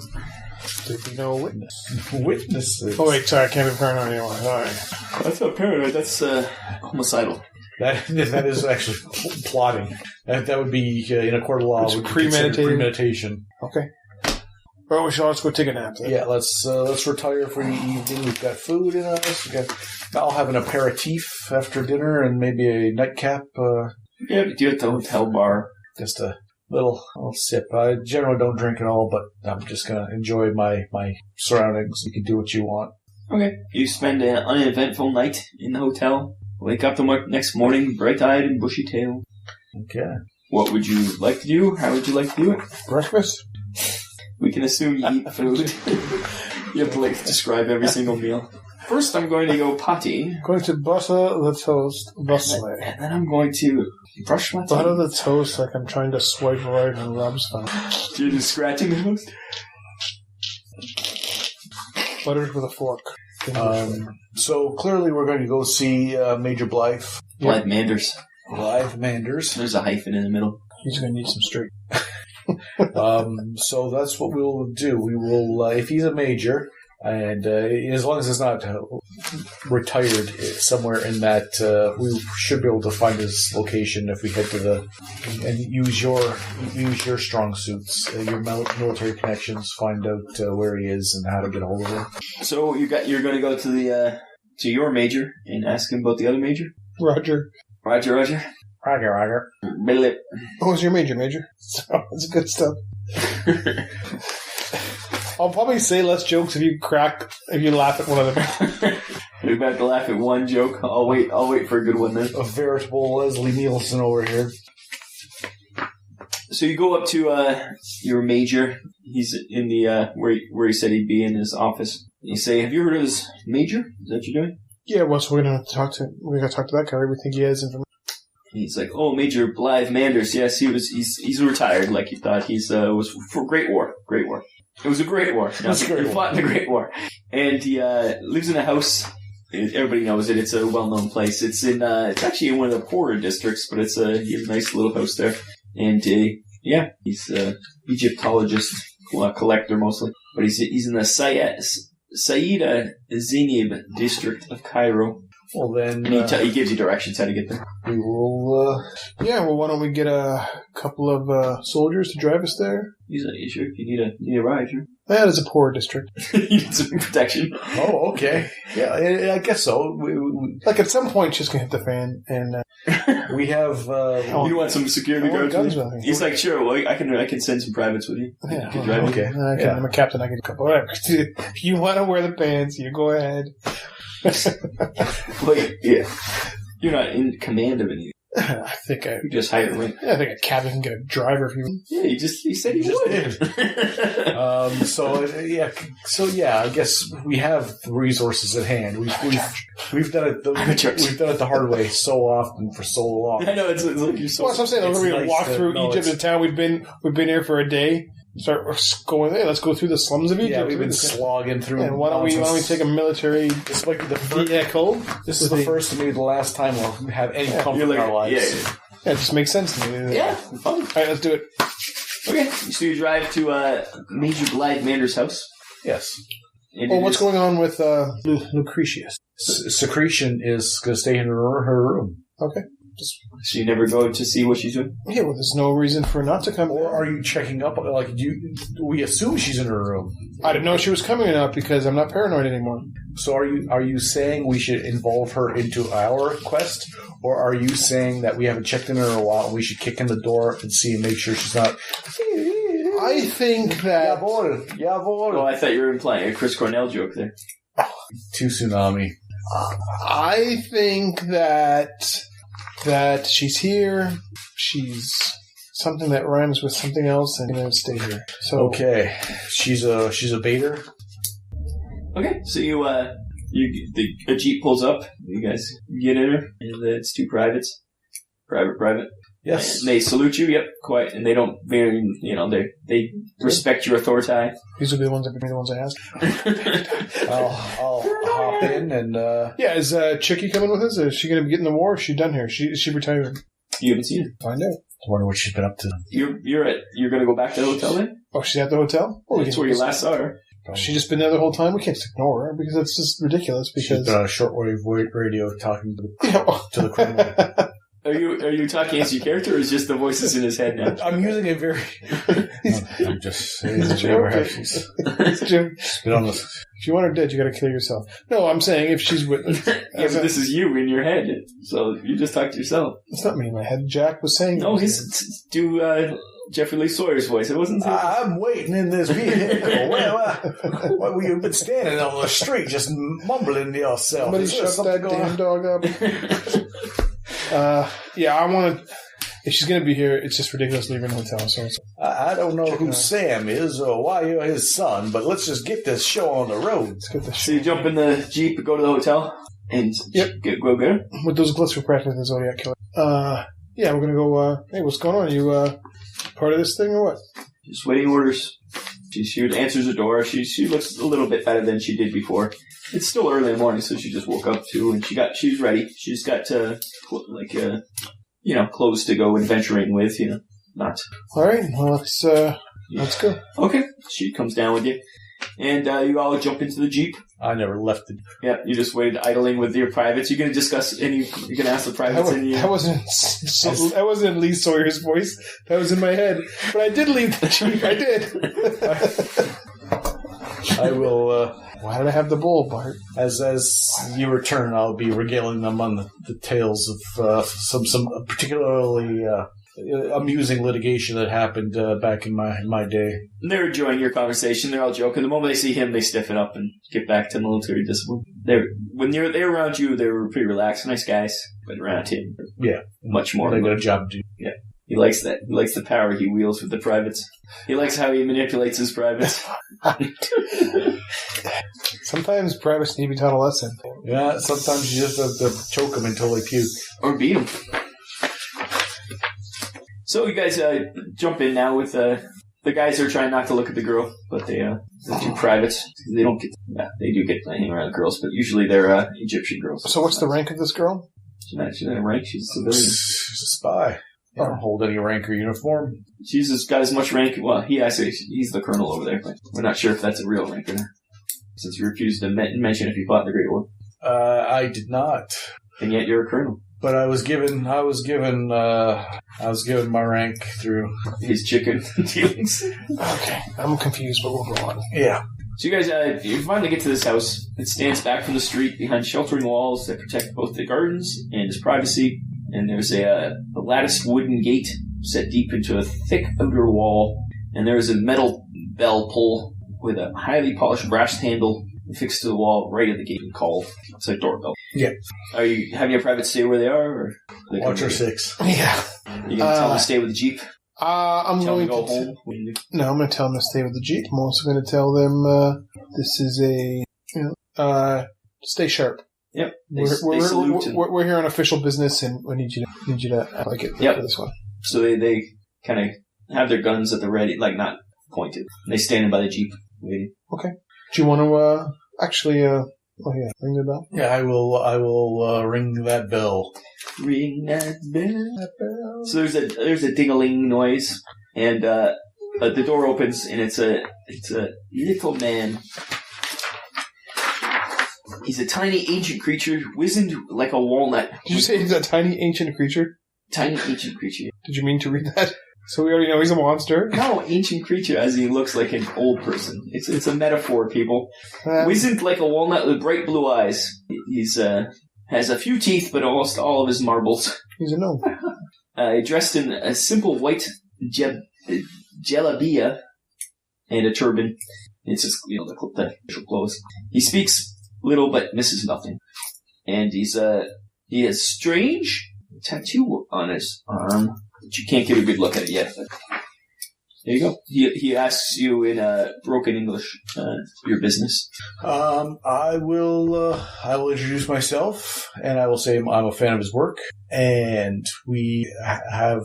There'd be no witness. Witnesses. Oh, wait, sorry, I can't be paranoid anymore. Sorry. That's not paranoid, that's homicidal. That is actually plotting. That would be, in a court of law, would be premeditation. Okay. Well, let's go take a nap then. Yeah, let's retire for the evening. We've got food in us. I'll have an aperitif after dinner and maybe a nightcap. Yeah, we do at the hotel bar. Just a little sip. I generally don't drink at all, but I'm just going to enjoy my surroundings. You can do what you want. Okay. You spend an uneventful night in the hotel. Wake up the next morning, bright-eyed and bushy-tailed. Okay. What would you like to do? How would you like to do it? Breakfast? We can assume you eat food. You have to describe every single meal. First, I'm going to go potty. Going to butter the toast, thusly. And then I'm going to brush my teeth. Butter the toast like I'm trying to swipe right on Rob's phone. You're just scratching the toast? Buttered with a fork. So clearly we're going to go see Major Blythe. Blythe Manders. Blythe Manders. There's a hyphen in the middle. He's going to need some straight. So that's what we'll do. We will, if he's a major, and as long as it's not retired somewhere in that, we should be able to find his location if we head to and use your strong suits, your military connections, find out where he is and how to get a hold of him. So you're going to go to your major and ask him about the other major? Roger. Billy. What was your major? So, that's good stuff. I'll probably say less jokes if you laugh at one of them. You're about to laugh at one joke. I'll wait for a good one then. A veritable Leslie Nielsen over here. So you go up to your major. He's in the where he said he'd be in his office. You say, "Have you heard of his major? Is that what you're doing?" Yeah. Well, so we're gonna talk to that guy. We think he has information. He's like, "Oh, Major Blythe Manders. Yes, he's retired. Like you thought. He's was for Great War. It was a great war. He fought in the Great War, and he lives in a house. Everybody knows it. It's a well-known place. It's actually in one of the poorer districts, but he has a nice little house there. And he's an Egyptologist. collector mostly. But he's in the Saida Zinib district of Cairo. Well, then... And he gives you directions how to get there. We will... Yeah, well, why don't we get a couple of soldiers to drive us there? You sure? You need a ride, sure? That is a poor district. You need some protection. Oh, okay. Yeah, I guess so. Like, at some point, she's going to hit the fan, and... we have... you want some security guards with you? He's like, sure, well, I can send some privates with you. Yeah, You can drive me. okay. I'm a captain, I can couple. Whatever. If you want to wear the pants, you go ahead. Wait, yeah. You're not in command of anything. I think You just hire him. I think a captain can get a driver if you... Yeah, he said he would. So I guess we have the resources at hand. We've done it. We've done it the hard way so often for so long. I know it's like you're so. Well, so I'm saying we're going to walk through Egypt and town. We've been here for a day. Start going. Hey, let's go through the slums of Egypt. Yeah, we've been slogging through. And why don't we take a military This might be the first, vehicle? This is the first and maybe the last time we'll have any comfort in our lives. Yeah, it just makes sense to me. Yeah, fun. All right, let's do it. Okay, so you drive to Major Glide Mander's house. Yes. Well, what's going on with Lucretius? Secretion is going to stay in her room. Okay. So you never go to see what she's doing? Yeah, well, there's no reason for her not to come. Or are you checking up? Like, we assume she's in her room. I didn't know if she was coming or not because I'm not paranoid anymore. So are you saying we should involve her into our quest? Or are you saying that we haven't checked in her a while and we should kick in the door and see and make sure she's not... I think that... Jawohl. Well, I thought you were implying a Chris Cornell joke there. To Tsunami. I think that she's here. She's something that rhymes with something else and going to stay here. So Okay. She's a baiter. Okay, so a Jeep pulls up. You guys get in her, and it's two privates. Private. Yes. And they salute you, yep, quite, and they don't very, they respect your authority. these will be the ones I asked. I'll hop in and... Yeah, is Chicky coming with us? Is she going to be getting the war? Or is she done here? Is she retired? You haven't seen her. Find out. I wonder what she's been up to. You're going to go back to the hotel then? Oh, she's at the hotel? Well, That's where you last saw her. She just been there the whole time? We can't just ignore her because that's just ridiculous. She's Because been on a shortwave radio talking to the criminal. Are you talking as your character, or is just the voices in his head now? I'm using a very... I'm just saying. It's Jim. Been on this. If you want her dead, you got to kill yourself. No, I'm saying if she's with... Yeah, but this is you in your head, so you just talk to yourself. It's not me in my head. Jack was saying... No, do Jeffrey Lee Sawyer's voice. It wasn't... I'm waiting in this vehicle. Well, you've been standing on the street just mumbling to yourself. Somebody shut that damn dog up. Yeah, I want to... If she's going to be here, it's just ridiculous leaving the hotel. So I don't know who Sam is or why you're his son, but let's just get this show on the road. let's get this So you jump in the Jeep, go to the hotel, and go get her? with those glitz, we're practically the Zodiac Killer. Yeah, we're going to go... hey, what's going on? Are you part of this thing or what? Just waiting orders. She answers the door. She looks a little bit better than she did before. It's still early in the morning, so she just woke up too, and she's ready. She's got clothes to go adventuring with. Not. All right, well, let's go. Okay, she comes down with you, and you all jump into the Jeep. I never left it. Yeah, you just waited idling with your privates. You're going to discuss any. You're going to ask the privates any. That wasn't in Lee Sawyer's voice. That was in my head. But I did leave the Jeep. I did. I will. Why did I have the bull, Bart? As you return, I'll be regaling them on the tales of some particularly amusing litigation that happened back in my day. They're enjoying your conversation. They're all joking. The moment they see him, they stiffen up and get back to military discipline. When they're around you, they were pretty relaxed, nice guys. But around him, yeah, much more. They got a job to do. Yeah, he likes that. He likes the power he wields with the privates. He likes how he manipulates his privates. Sometimes privates need to be taught a lesson. Yeah, sometimes you just have to choke them until they puke. Or beat them. So you guys jump in now with the guys are trying not to look at the girl, but the two privates, they don't get. They do get to hang around girls, but usually they're Egyptian girls. So what's the rank of this girl? She's not a rank. She's a civilian. She's a spy. I don't hold any rank or uniform. Jesus got as much rank. Well, he's the colonel over there. But we're not sure if that's a real rank or not, since you refused to mention if you fought in the Great War. I did not. And yet you're a colonel. But I was given my rank through his chicken dealings. Okay, I'm confused, but we'll go on. Yeah. So you guys, you finally get to this house. It stands back from the street behind sheltering walls that protect both the gardens and its privacy. And there's a latticed wooden gate set deep into a thick outer wall. And there's a metal bell pull with a highly polished brass handle fixed to the wall right at the gate and call. It's a doorbell. Yeah. Are you having a private stay where they are? Or they Watch or 6. Yeah. You gonna tell them to stay with the Jeep? I'm Tell going them to go to... home? What do you do? No, I'm going to tell them to stay with the Jeep. I'm also going to tell them this is stay sharp. Yep. They We're salute and- we're here on official business, and we need you to act like it Yep. for this one. So they kind of have their guns at the ready, like not pointed. They standing by the Jeep waiting. Okay. Do you want to actually? Ring the bell. Yeah, I will ring that bell. Ring that bell. So there's a ding-a-ling noise, and the door opens, and it's a little man. He's a tiny ancient creature, wizened like a walnut. Did you say he's a tiny ancient creature? Tiny ancient creature. Did you mean to read that? So we already know he's a monster. No, ancient creature, as he looks like an old person. It's a metaphor, people. Wizened like a walnut with bright blue eyes. He's has a few teeth, but almost all of his marbles. He's a gnome. Dressed in a simple white jalabia and a turban. It's just the official clothes. He speaks little, but misses nothing. And he has strange tattoo on his arm. But you can't get a good look at it yet. But there you go. He asks you in broken English your business. I will introduce myself, and I will say I'm a fan of his work, and we have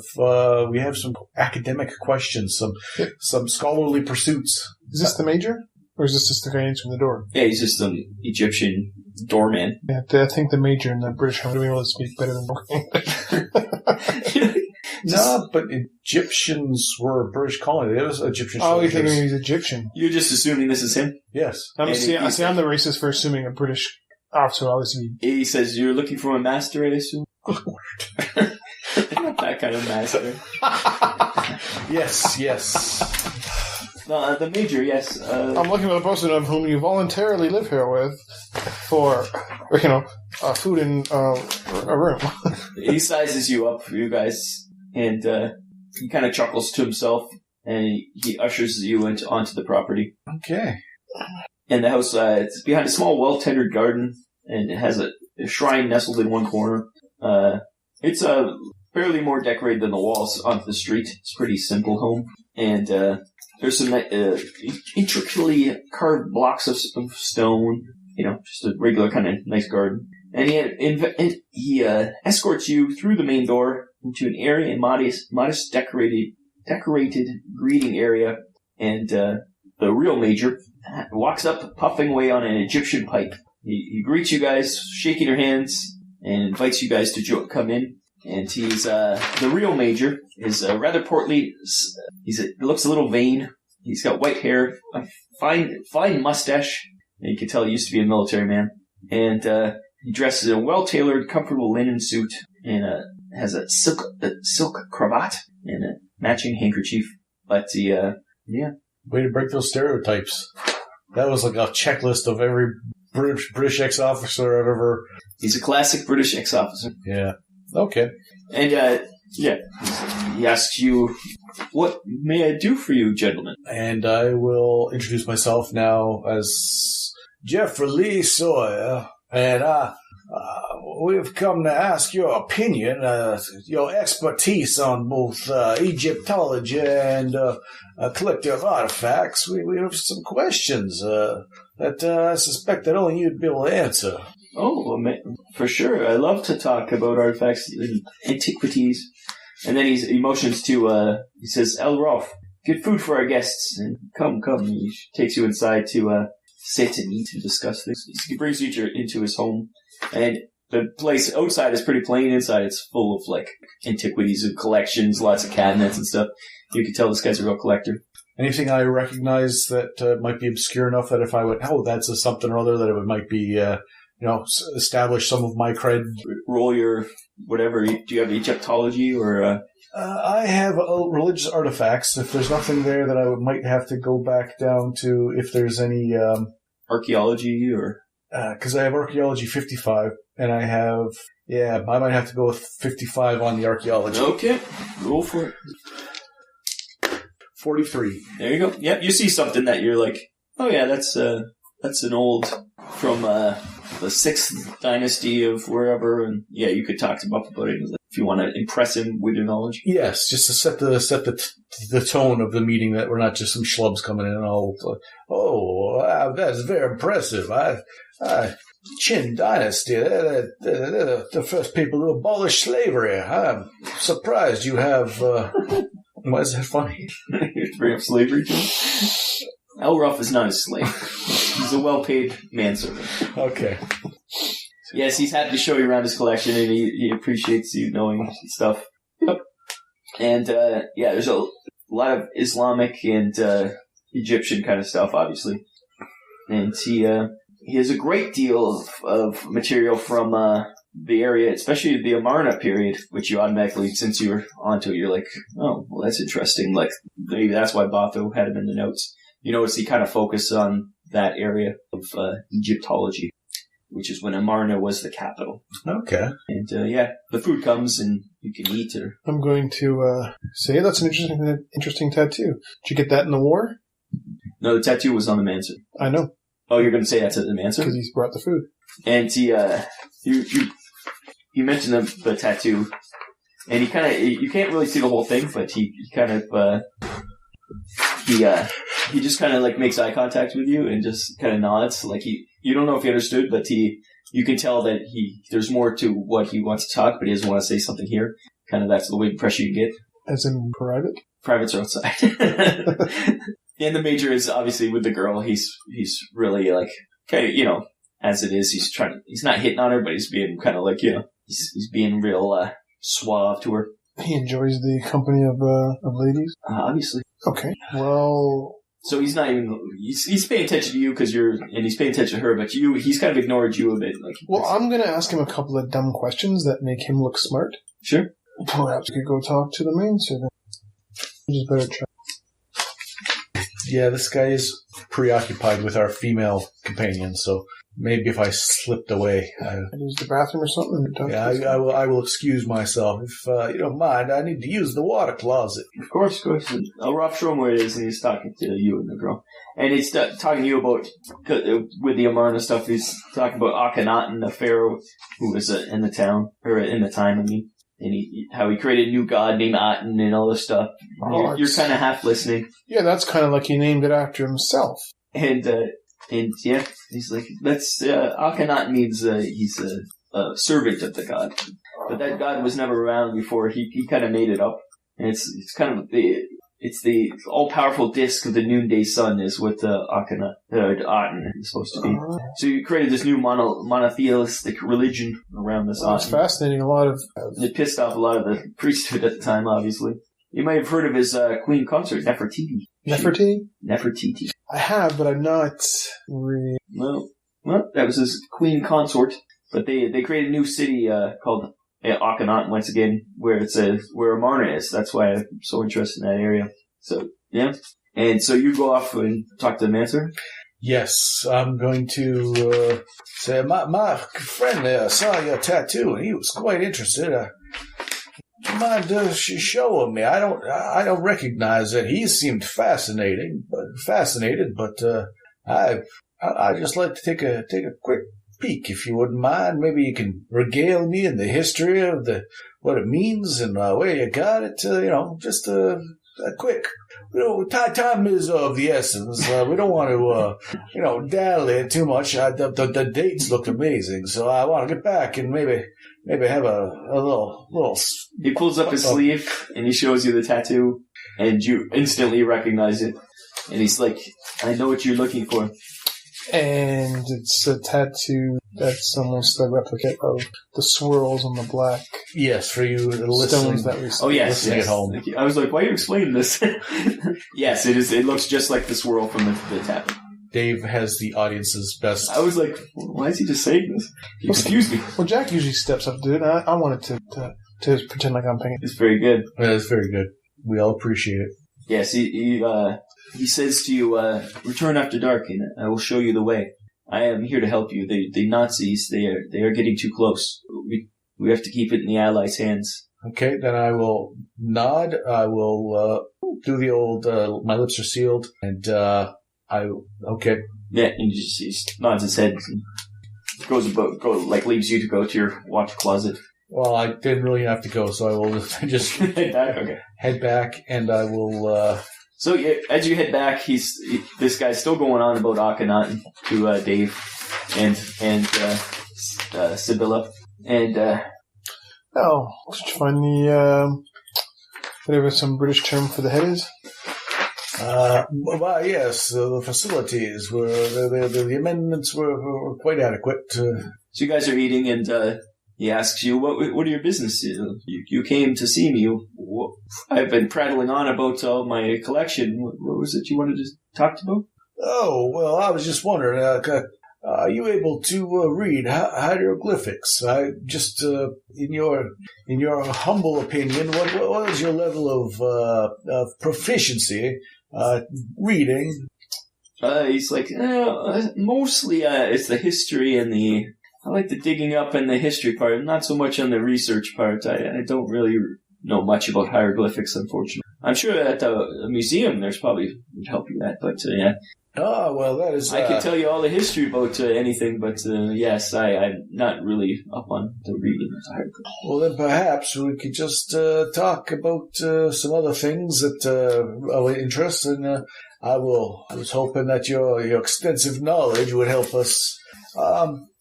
some academic questions, some scholarly pursuits. Is this the major, or is this just the guy answering the door? Yeah, he's just an Egyptian doorman. Yeah, I think the major and the British are going to be able to speak better than broken English. No, but Egyptians were a British colony. It was Egyptian. Oh, you're soldiers. thinking he's Egyptian? You're just assuming this is him? Yes. I'm the racist for assuming a British officer. Obviously, He says, you're looking for a master, I assume? Not that kind of master. Yes. The major, yes. I'm looking for the person of whom you voluntarily live here with for, food and a room. He sizes you up for you guys, and he kind of chuckles to himself, and he ushers you onto the property. Okay. And the house, it's behind a small, well-tended garden, and it has a shrine nestled in one corner. It's fairly more decorated than the walls onto the street. It's a pretty simple home, and there's some intricately carved blocks of stone. Just a regular kind of nice garden. And he escorts you through the main door into an area, modest decorated greeting area, and the real major walks up, puffing away on an Egyptian pipe. He greets you guys, shaking your hands, and invites you guys to come in. And he's the real major is rather portly. He looks a little vain. He's got white hair, a fine mustache. And you can tell he used to be a military man. And he dresses in a well-tailored, comfortable linen suit and has a silk cravat and a matching handkerchief. But Way to break those stereotypes. That was like a checklist of every British ex-officer I've ever... He's a classic British ex-officer. Yeah. Okay. And, he asks you, what may I do for you, gentlemen? And I will introduce myself now as Jeffrey Lee Sawyer, and we've come to ask your opinion, your expertise on both Egyptology and collective artifacts. We have some questions that I suspect that only you'd be able to answer. Oh, for sure. I love to talk about artifacts and antiquities. And then he motions to, he says, El Rolf, get food for our guests, and come. He takes you inside to sit and eat and discuss things. He brings you into his home, and the place outside is pretty plain. Inside, it's full of like antiquities and collections, lots of cabinets and stuff. You can tell this guy's a real collector. Anything I recognize that might be obscure enough that if I went, oh, that's a something or other, that it might be, establish some of my cred. Roll your whatever. Do you have Egyptology or? I have religious artifacts. If there's nothing there that I might have to go back down to, if there's any archaeology or. Because I have archaeology 55, and I have, I might have to go with 55 on the archaeology. Okay, roll for it. 43. There you go. Yep, you see something that you're like, oh yeah, that's an old, from the 6th dynasty of wherever, and yeah, you could talk to Buff about it if you want to impress him with your knowledge. Yes, just to set the tone of the meeting, that we're not just some schlubs coming in and all, wow, that's very impressive. Qin dynasty, they're the first people to abolish slavery. I'm surprised you have, why is that funny? You bring up slavery to him? Elroth is not a slave. He's a well-paid manservant. Okay. Yes, he's happy to show you around his collection, and he appreciates you knowing stuff. Yep. And, there's a lot of Islamic and Egyptian kind of stuff, obviously. And he has a great deal of material from the area, especially the Amarna period, which you automatically, since you're onto it, you're like, oh, well, that's interesting. Like, maybe that's why Botho had him in the notes. You notice he kind of focused on that area of Egyptology, which is when Amarna was the capital. Okay. And, the food comes and you can eat or... I'm going to say that's an interesting tattoo. Did you get that in the war? No, the tattoo was on the Manser. I know. Oh, you're going to say that's at the Manser? Because he brought the food. And he, you mentioned the tattoo, and he kind of, you can't really see the whole thing, but he just kind of like makes eye contact with you and just kind of nods. Like you don't know if he understood, but you can tell that there's more to what he wants to talk, but he doesn't want to say something here. Kind of that's the way impression you get. As in private? Privates are outside. And the Major is obviously with the girl. He's really like, kind of, as it is, he's not hitting on her, but he's being kind of like, he's being real suave to her. He enjoys the company of ladies? Obviously. Okay. Well... So he's not even... He's paying attention to you and he's paying attention to her, but he's kind of ignored you a bit. Like. Well, I'm going to ask him a couple of dumb questions that make him look smart. Sure. Perhaps we could go talk to the main servant. Just better try. Yeah, this guy is preoccupied with our female companion, so maybe if I slipped away... use the bathroom or something? Yeah, I will excuse myself. If you don't mind, I need to use the water closet. Of course. Rob, show him where it is, and he's talking to you and the girl. And he's talking to you about, with the Amarna stuff, he's talking about Akhenaten, the pharaoh who was in the town, or in the time, I mean. And how he created a new god named Aten and all this stuff. You're kind of half listening. Yeah, that's kind of like he named it after himself. And he's like, that's, Akhenaten means he's a servant of the god. But that god was never around before. He kind of made it up. And it's kind of the all-powerful disk of the noonday sun is what Aten is supposed to be. So you created this new monotheistic religion around this Aten. It's fascinating. It pissed off a lot of the priesthood at the time, obviously. You might have heard of his queen consort, Nefertiti. Nefertiti? I have, but I'm not really... Well, that was his queen consort. But they created a new city called Akhenaten, once again, where where Amarna is. That's why I'm so interested in that area. So, yeah. And so you go off and talk to the Manser? Yes, I'm going to say, my friend there saw your tattoo, and he was quite interested. Do you mind showing me? I don't recognize it. He seemed fascinated, but I just like to take a quick peek, if you wouldn't mind. Maybe you can regale me in the history of what it means and where you got it. Just a quick. Time is of the essence. We don't want to, dally it too much. The dates looked amazing, so I want to get back and maybe have a little. He pulls up his sleeve and he shows you the tattoo, and you instantly recognize it. And he's like, "I know what you're looking for." And it's a tattoo that's almost a replicate of the swirls on the black Yes, for you stones that we see. Oh, yes. listening yes. at home. I was like, why are you explaining this? Yes, it is. It looks just like the swirl from the tattoo. Dave has the audience's best. I was like, why is he just saying this? He confused me. Well, Jack usually steps up to do it, and I wanted to pretend like I'm paying. It's very good. That's very good. We all appreciate it. Yes, he says to you, return after dark, and I will show you the way. I am here to help you. The Nazis, they are getting too close. We have to keep it in the Allies' hands. Okay, then I will nod. I will do the old. My lips are sealed, and okay. Yeah, and he nods his head, leaves you to go to your watch closet. Well, I didn't really have to go, so I will just Head back. Okay. head back, and I will. So yeah, as you head back, this guy's still going on about Akhenaten to Dave and Sibylla, and Oh, did you find the whatever some British term for the head is? Well, yes, the facilities were the amendments were quite adequate. so you guys are eating, and he asks you, "What are your business? You came to see me. I've been prattling on about my collection. What was it you wanted to talk about?" Oh, well, I was just wondering, are you able to read hieroglyphics? I just, in your humble opinion, what is your level of proficiency reading? He's like, mostly it's the history and I like the digging up and the history part, not so much on the research part. I don't really know much about hieroglyphics, unfortunately. I'm sure at the museum there's probably would help you that, but yeah. Oh, well, that is... I can tell you all the history about anything, but yes, I'm not really up on the reading of hieroglyphics. Well, then perhaps we could just talk about some other things that are interest, and I was hoping that your extensive knowledge would help us.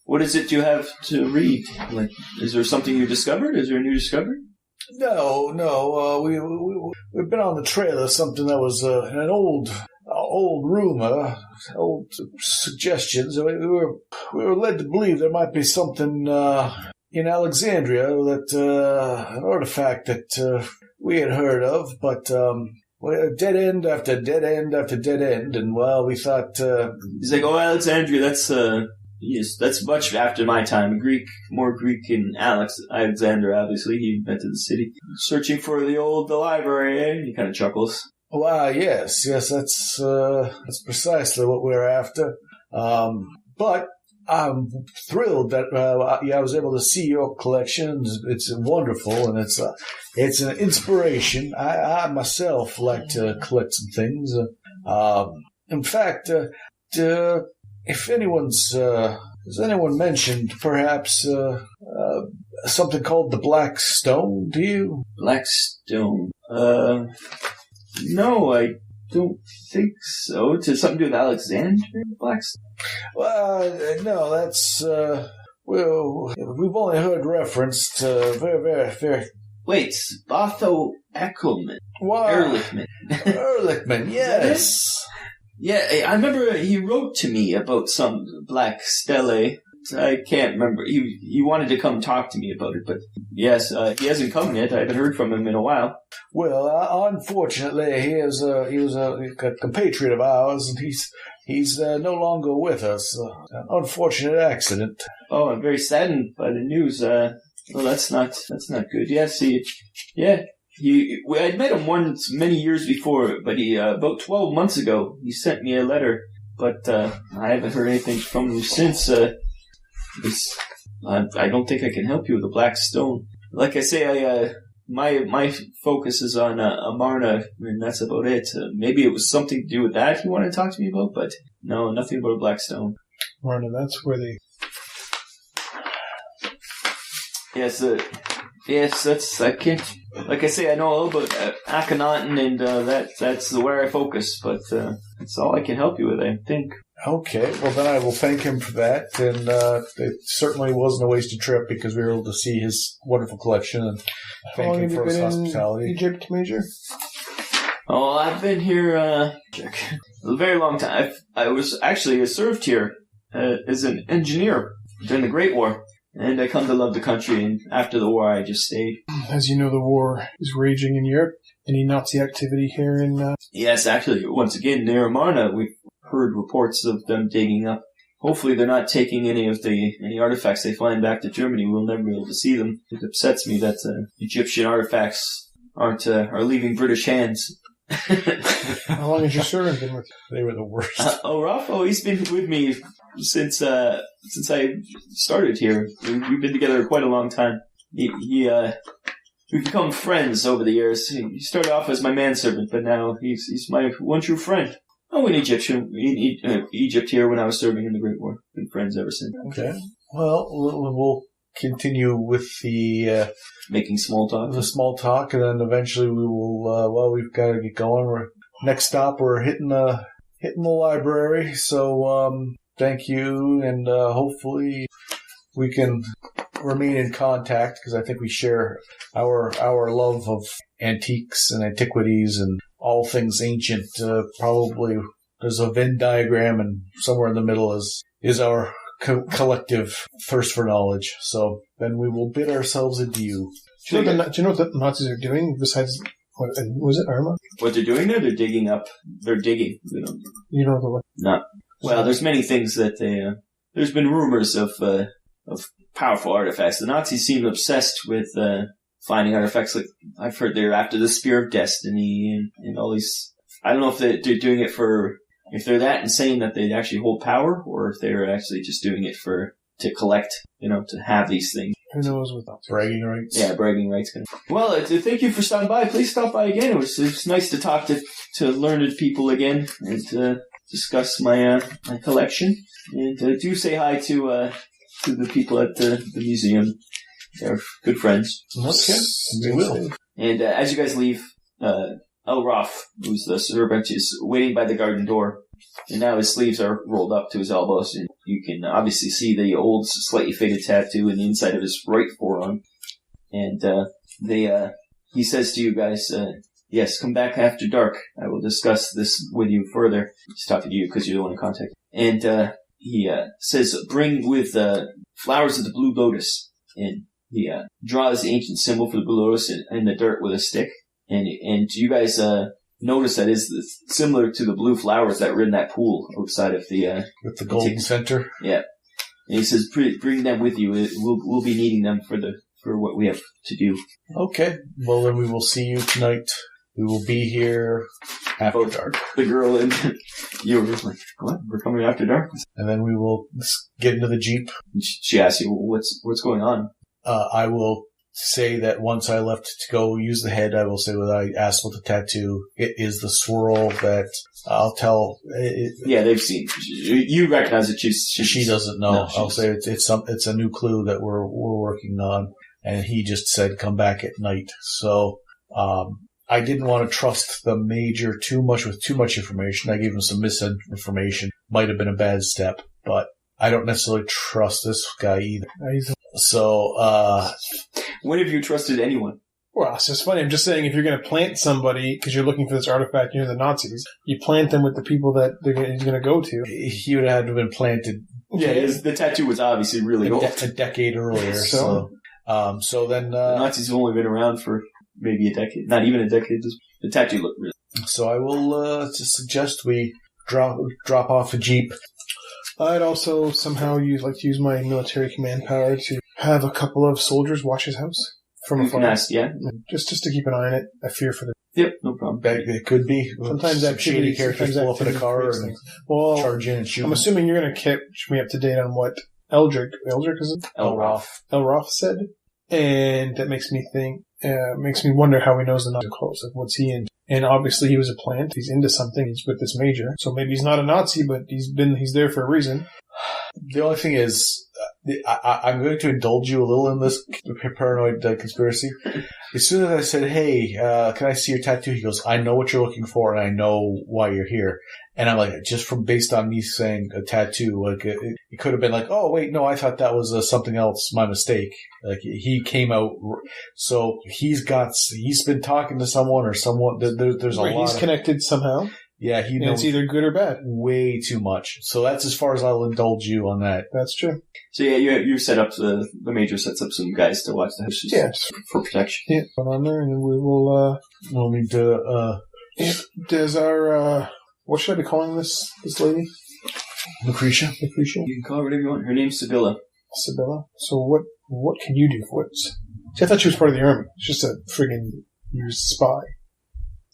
What is it you have to read? Like, is there something you discovered? Is there a new discovery? No. We've been on the trail of something that was an old rumor, old suggestions. We were led to believe there might be something in Alexandria that an artifact that we had heard of, but dead end after dead end after dead end, and well, we thought. He's like, "Oh, Alexandria, that's yes, that's much after my time. More Greek in Alexander, obviously. He invented the city. Searching for the library, eh?" He kind of chuckles. Well, yes, that's precisely what we're after. But I'm thrilled that I was able to see your collection. It's wonderful, and it's an inspiration. I myself like to collect some things. In fact, if has anyone mentioned perhaps something called the Black Stone to you? Black Stone. No, I don't think so. It's something to do with Alexandria Black Stone? Well, no, that's we've only heard referenced very. Wait, Otho Eckelman. Ehrlichman. Ehrlichman, yes. Yeah, I remember he wrote to me about some black stele. I can't remember. He wanted to come talk to me about it, but yes, he hasn't come yet. I haven't heard from him in a while. Well, unfortunately, he was a compatriot of ours, and he's no longer with us. An unfortunate accident. Oh, I'm very saddened by the news. Well, that's not good. Yes, I'd met him once many years before, but about 12 months ago, he sent me a letter, but I haven't heard anything from him since. I don't think I can help you with the Black Stone. Like I say, my focus is on Amarna, and that's about it. Maybe it was something to do with that he wanted to talk to me about, but no, nothing about a Black Stone. Amarna, that's where they... Yes, that's, I can't, like I say, I know a little about Akhenaten, and that's where I focus, but that's all I can help you with, I think. Okay, well then I will thank him for that, and it certainly wasn't a wasted trip because we were able to see his wonderful collection and thank him for his hospitality. In Egypt, Major? Oh, I've been here a very long time. I served here as an engineer during the Great War, and I come to love the country, and after the war I just stayed. As you know, the war is raging in Europe. Any Nazi activity here in... Yes, actually, once again, near Amarna, we've heard reports of them digging up. Hopefully they're not taking any artifacts they find back to Germany. We'll never be able to see them. It upsets me that Egyptian artifacts are leaving British hands. How long has your servant been with you? They were the worst. Rafa, he's been with me since I started here. We've been together quite a long time. We've become friends over the years. He started off as my manservant, but now he's my one true friend. Oh, in Egypt here when I was serving in the Great War. Been friends ever since. Okay. Well, we'll continue with the making small talk. The small talk, and then eventually we will. We've got to get going. Next stop, we're hitting the library. So thank you, and hopefully we can remain in contact because I think we share our love of antiques and antiquities and all things ancient. Probably there's a Venn diagram, and somewhere in the middle is our collective thirst for knowledge. So then we will bid ourselves adieu. Do you know what the Nazis are doing besides... What was it, Irma? What they're doing there? They're digging up. They're digging. You know the... No. Well, there's many things that they... there's been rumors of powerful artifacts. The Nazis seem obsessed with finding artifacts. Like I've heard they're after the Spear of Destiny and all these. I don't know if they're doing it for if they're that insane that they actually hold power, or if they're actually just doing it to collect, to have these things. Who knows what that's bragging rights? Yeah, bragging rights. Well, thank you for stopping by. Please stop by again. It was nice to talk to learned people again and discuss my collection. And do say hi to the people at the museum. They're good friends. Okay, we will. And as you guys leave, Elroth, who's the servant, is waiting by the garden door. And now his sleeves are rolled up to his elbows, and you can obviously see the old, slightly faded tattoo in the inside of his right forearm. And he says to you guys, yes, come back after dark. I will discuss this with you further. He's talking to you because you're the one in contact. And he says, bring with flowers of the blue lotus. And he draws the ancient symbol for the blue lotus in the dirt with a stick. And you guys notice that is similar to the blue flowers that were in that pool outside of the... with the golden center? Yeah. And he says, bring them with you. We'll be needing them for what we have to do. Okay. Well, then we will see you tonight. We will be here after dark. The girl and you were just like, what? We're coming after dark? And then we will get into the Jeep. She asks you, what's going on? I will say that once I left to go use the head, I will say what I asked about the tattoo. It is the swirl that I'll tell. Yeah, they've seen. You recognize it. She doesn't know. No, I'll say it's a new clue that we're working on. And he just said, come back at night. So, I didn't want to trust the major too much with too much information. I gave him some misinformation. Might have been a bad step, but I don't necessarily trust this guy either. So, when have you trusted anyone? Well, it's just funny. I'm just saying, if you're going to plant somebody because you're looking for this artifact near the Nazis, you plant them with the people that he's going to go to. He would have had to have been planted. Yeah, the tattoo was obviously really old. A decade earlier. So then the Nazis have only been around for maybe a decade, not even a decade. The tattoo looked really. So I will just suggest we drop off a Jeep. I'd also somehow like to use my military command power to have a couple of soldiers watch his house from afar. Yeah. Just to keep an eye on it. I fear for them. Yep, no problem. It could be. Sometimes shady characters pull up in a car and charge in and shoot. I'm assuming you're going to catch me up to date on what Eldrick is it? Elroth said. And that makes me think, makes me wonder how he knows the Nazi clothes. Like, what's he into? And obviously he was a plant. He's into something. He's with this major. So maybe he's not a Nazi, but he's there for a reason. The only thing is, I'm going to indulge you a little in this paranoid conspiracy. As soon as I said, "Hey, can I see your tattoo?" He goes, "I know what you're looking for, and I know why you're here." And I'm like, just from based on me saying a tattoo, like it could have been like, "Oh wait, no, I thought that was something else. My mistake." Like he came out, so he's been talking to someone or someone. There's a lot. He's connected somehow. Yeah, he and knows it's either good or bad. way too much. So that's as far as I'll indulge you on that. That's true. So yeah, you set up the major sets up some guys to watch the house for protection. Yeah, put on there, and then we will. We'll need to. Does our what should I be calling this lady? Lucretia. Lucretia. You can call her whatever you want. Her name's Sibylla. Sibylla. So what can you do for us? See, I thought she was part of the army. She's just a friggin' spy.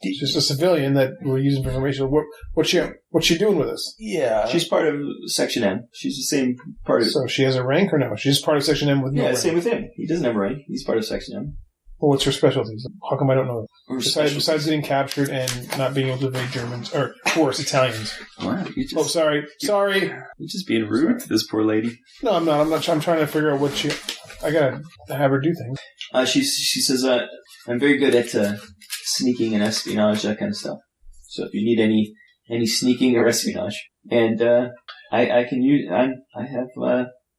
She's just a civilian that we're using for information. What's she doing with us? Yeah, she's part of Section M. She's the same part of. So she has a rank or no? She's part of Section M with no rank. Same with him. He doesn't have a rank. He's part of Section M. Well, what's her specialties? How come I don't know that? Besides getting captured and not being able to evade Germans, or worse, Italians. Wow, sorry. You're just being rude to this poor lady. No, I'm not. I'm trying to figure out what she. I gotta have her do things. She says, I'm very good at sneaking and espionage, that kind of stuff. So if you need any sneaking or espionage, and I can use. I have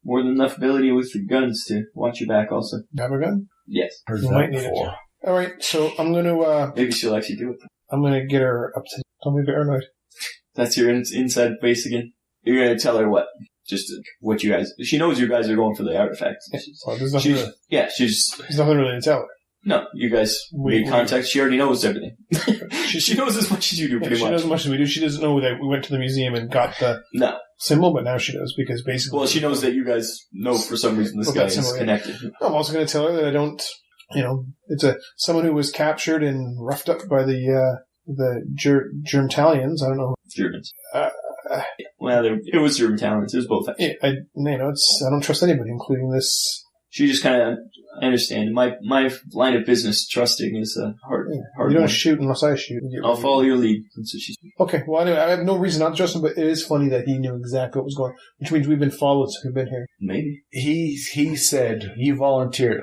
more than enough ability with the guns to watch your back. Also, You have a gun? yes. You might need it. All right, so I'm going to. Maybe she'll actually do it. I'm going to get her up to. Don't be paranoid. That's your inside base again. You're going to tell her what? Just what you guys. She knows you guys are going for the artifacts. Well, there's nothing. There's nothing really to tell her. No, you guys made contact. She already knows everything. she knows as much as you do, pretty much. She knows as much as we do. She doesn't know that we went to the museum and got the symbol, but now she does because basically. Well, she knows that you guys know for some reason this guy is connected. I'm also going to tell her that I don't. It's someone who was captured and roughed up by the Germtalians. I don't know. Germans. Well, it was Germtalians. It was both. I don't trust anybody, including this. She just kind of. I understand. My line of business, trusting, is hard. You don't shoot unless I shoot. I'll follow your lead. Okay. Well, anyway, I have no reason not to trust him, but it is funny that he knew exactly what was going on, which means we've been followed since we've been here. Maybe he said he volunteered.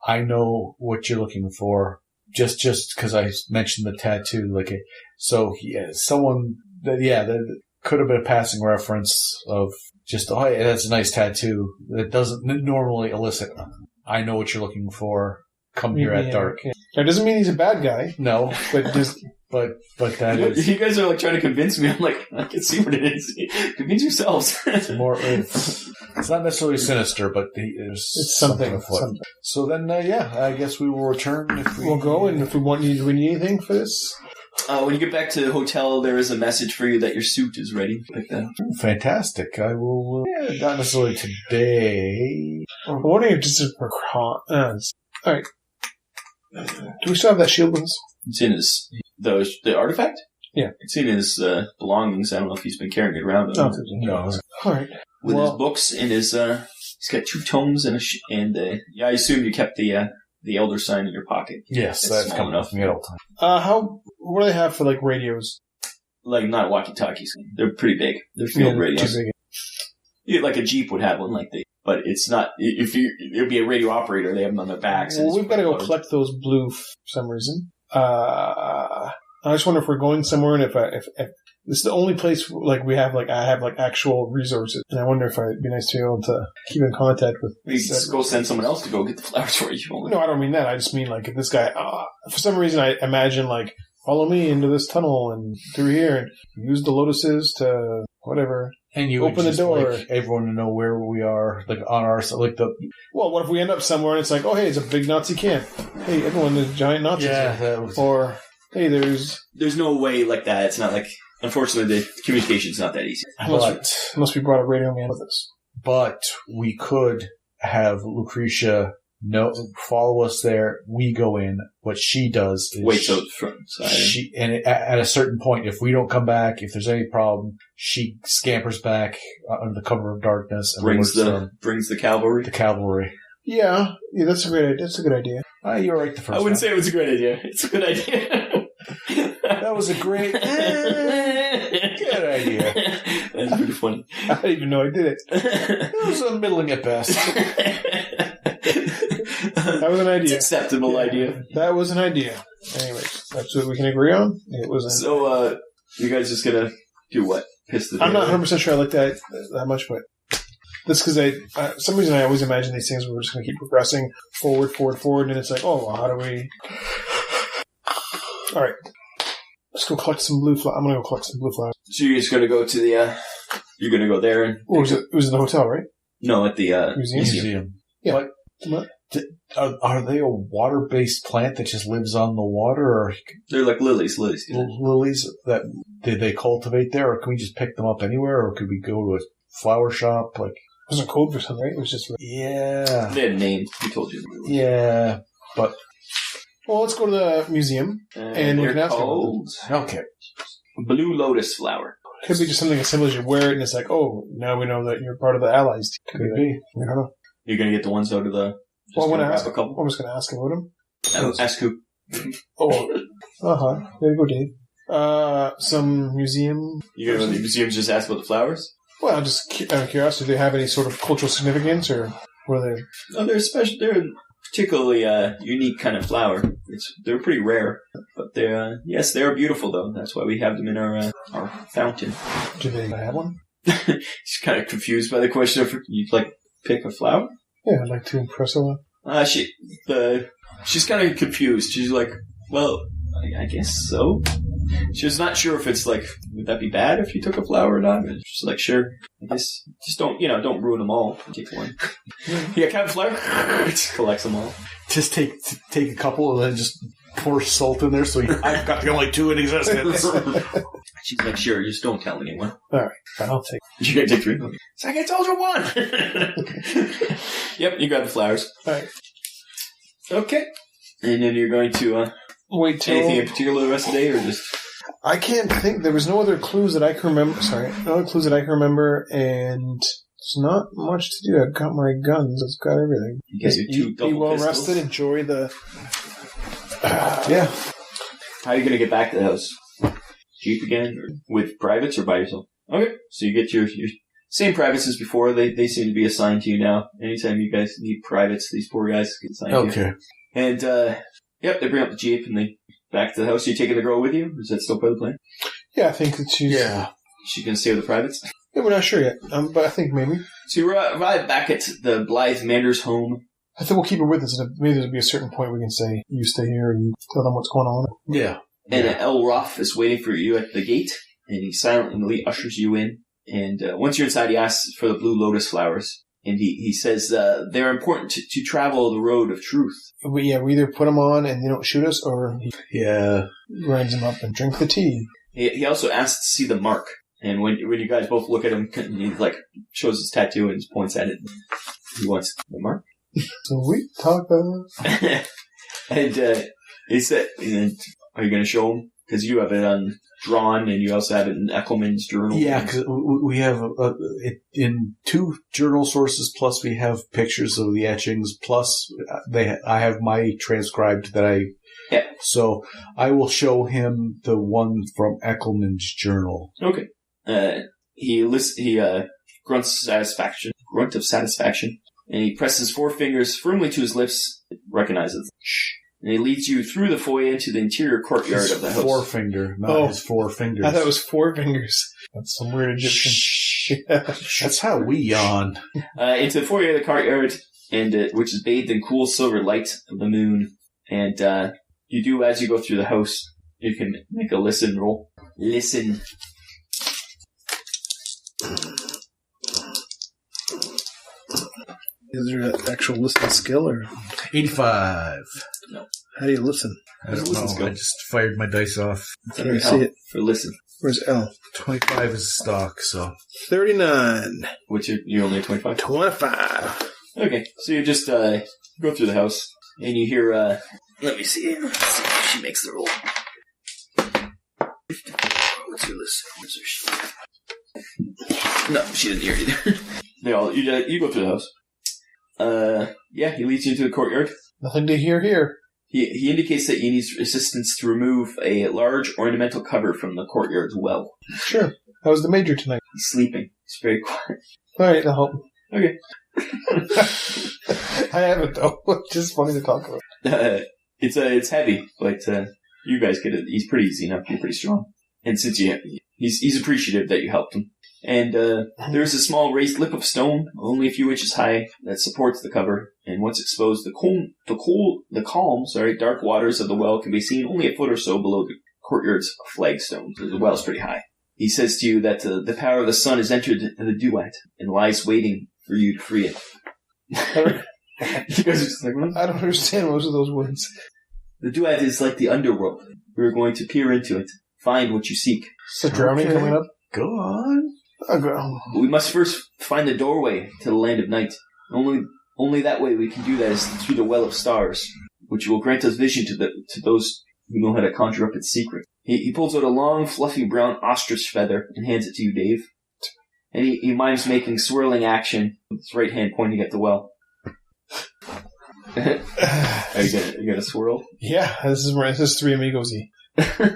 I know what you're looking for. Just because I mentioned the tattoo, so someone that could have been a passing reference of just hey, that's a nice tattoo that doesn't normally elicit. I know what you're looking for. Come here at dark. Yeah. That doesn't mean he's a bad guy. No, but just but that is. You guys are trying to convince me. I'm like, I can see what it is. Convince yourselves. It's not necessarily sinister, but it's something afoot. So then, I guess we will return. We'll go, and if we do we need anything for this? When you get back to the hotel, there is a message for you that your suit is ready. Like that. Fantastic. I will. Not necessarily today. I'm wondering if this is for all right. Do we still have that shield with us? It's in the artifact? Yeah. It's in his belongings. I don't know if he's been carrying it around. No. All right. With his books and his, he's got 2 tomes and I assume you kept the elder sign in your pocket. Yes, that's coming up. What do they have for radios? Not walkie-talkies. They're pretty big. They're field radios. Too big. Like a Jeep would have one but it's not, it would be a radio operator, they have them on their backs. Well, we've got to go collect those blue for some reason. I just wonder if we're going somewhere and if this is the only place we have I have actual resources, and I wonder if it'd be nice to be able to keep in contact with. You just go send someone else to go get the flowers for you. No, I don't mean that. I just mean if this guy, for some reason, I imagine follow me into this tunnel and through here and use the lotuses to whatever. And you open the door. Everyone to know where we are, on our side, Well, what if we end up somewhere and it's oh, hey, it's a big Nazi camp. Hey, everyone, there's giant Nazis. Yeah, or hey, there's no way like that. It's not unfortunately, the communication's not that easy. Unless we brought a radio man with us. But we could have Lucretia follow us there. We go in. What she does is wait till front side. At a certain point, if we don't come back, if there's any problem, she scampers back under the cover of darkness and brings the cavalry. The cavalry. Yeah, that's a great idea. That's a good idea. You're right. The first. I wouldn't say it was a great idea. It's a good idea. That was a great. Good idea. That's pretty funny. I didn't even know I did it. It was middling at best. That was an It's idea. acceptable idea. That was an idea. Anyways, that's what we can agree on. It was. So, you guys just gonna do what? Piss the I'm not table? 100% sure I looked at it that much, but that's because for some reason I always imagine these things where we're just going to keep progressing forward, and it's like, oh, well, how do we... All right. Let's go collect some blue flowers. I'm going to go collect some blue flowers. So you're just gonna go to the, you're gonna go there and... What was it? It was in the hotel, right? No, at the, Museum. Yeah. What? Are they a water-based plant that just lives on the water, or They're like lilies. lilies that did they cultivate there, or can we just pick them up anywhere, or could we go to a flower shop? Like, It wasn't code for something, right? It was just... yeah, They had names. We told you. yeah, but Well, let's go to the museum. And we they're can ask them. called okay. Blue Lotus Flower. Could be just something as simple as you wear it, and it's like, oh, now we know that you're part of the Allies. Could be. I don't know. You're gonna get the ones out of the... Well, I want to grab ask. a couple. I'm just going to ask about them. Ask who? Oh, there you go, Dave. Some museum. You go to the museum just ask about the flowers? Well, just out of curiosity, do they have any sort of cultural significance, or were they? No, they're special. They're a particularly unique kind of flower. They're pretty rare, but they're yes, they are beautiful though. That's why we have them in our fountain. Do they have one? She's kind of confused by the question of you'd like pick a flower. Yeah, I'd like to impress her. She's kind of confused. She's like, well, I guess so. She's not sure if it's like, would that be bad if you took a flower or not? She's like, sure. I guess just don't ruin them all. Take one. Yeah, kind of flower. Just collects them all. Just take a couple and then just pour salt in there. So I've got the only two in existence. She's like, sure, just don't tell anyone. All right, I'll take. You're gonna take 3. It's like I told you one. Yep, you grab the flowers. All right. Okay, and then you're going to Wait till anything in particular the rest of the day, or just I can't think. There was no other clues that I can remember. Sorry, no other clues that I can remember, and there's not much to do. I've got my guns. I've got everything. you get your 2 Be double well pistols. rested. Enjoy the. Yeah. How are you gonna get back to the house? Jeep again, or with privates, or by yourself? Okay, so you get your same privates as before. They seem to be assigned to you now. Anytime you guys need privates, these 4 guys get assigned to you. Okay. And, yep, they bring up the Jeep and they back to the house. Are you taking the girl with you? Or is that still part of the plan? Yeah, I think that she's. Yeah. She can stay with the privates? Yeah, we're not sure yet, but I think maybe. So you arrive back at the Blythe Mander's home. I think we'll keep her with us. And maybe there'll be a certain point we can say, you stay here and you tell them what's going on. Yeah. And El Roth is waiting for you at the gate. And he silently ushers you in. And once you're inside, he asks for the blue lotus flowers. And he says they're important to travel the road of truth. We either put them on and they don't shoot us, or he grinds them up and drink the tea. He also asks to see the mark. And when you guys both look at him, he like shows his tattoo and just points at it. He wants the mark. So we talk about it. And he said, are you going to show him? Because you have it drawn, and you also have it in Eckelman's journal. Yeah, because we have it in 2 journal sources, plus we have pictures of the etchings, plus I have my transcribed that I... Yeah. So I will show him the one from Eckelman's journal. Okay. He grunts grunt of satisfaction, and he presses 4 fingers firmly to his lips, recognizes. Shh. And he leads you through the foyer into the interior courtyard of the house. Forefinger, not his 4 fingers. I thought it was 4 fingers. That's some weird Egyptian. That's how we yawn. Into the foyer of the courtyard, and which is bathed in cool silver light of the moon. And you do, as you go through the house, you can make a listen roll. Listen. Is there an actual listening skill, or 85. No. how do you listen? I don't Listen know. skill. I just fired my dice off. Can I see it? For listen. Where's L? 25 is stock, so... 39. Which you're only 25? 25. Okay, so you just go through the house, and you hear, let me see if she makes the roll. What's your list? Where's her sheet? No, she didn't hear either. You go through the house. Yeah, he leads you into the courtyard. Nothing to hear here. He indicates that he needs assistance to remove a large ornamental cover from the courtyard's well. Sure. How's the Major tonight? He's sleeping. He's very quiet. All right, I'll help. Okay. I haven't, though. It's just funny to talk about. It's heavy, but you guys get it. He's pretty easy enough. You're pretty strong. And since he's appreciative that you helped him. And there's a small raised lip of stone, only a few inches high, that supports the cover. And once exposed, the calm, dark waters of the well can be seen only a foot or so below the courtyard's flagstones. The well's pretty high. He says to you that the power of the sun has entered the duat and lies waiting for you to free it. You guys are just like, what? I don't understand most of those words. The duat is like the underworld. We are going to peer into it, find what you seek. Is the drowning coming up? Go on. We must first find the doorway to the land of night. Only that way we can do that is through the well of stars, which will grant us vision to those who know how to conjure up its secret. He pulls out a long, fluffy brown ostrich feather and hands it to you, Dave. And he mimes making swirling action with his right hand pointing at the well. Are you gonna swirl? Yeah, this is Three Amigos-y.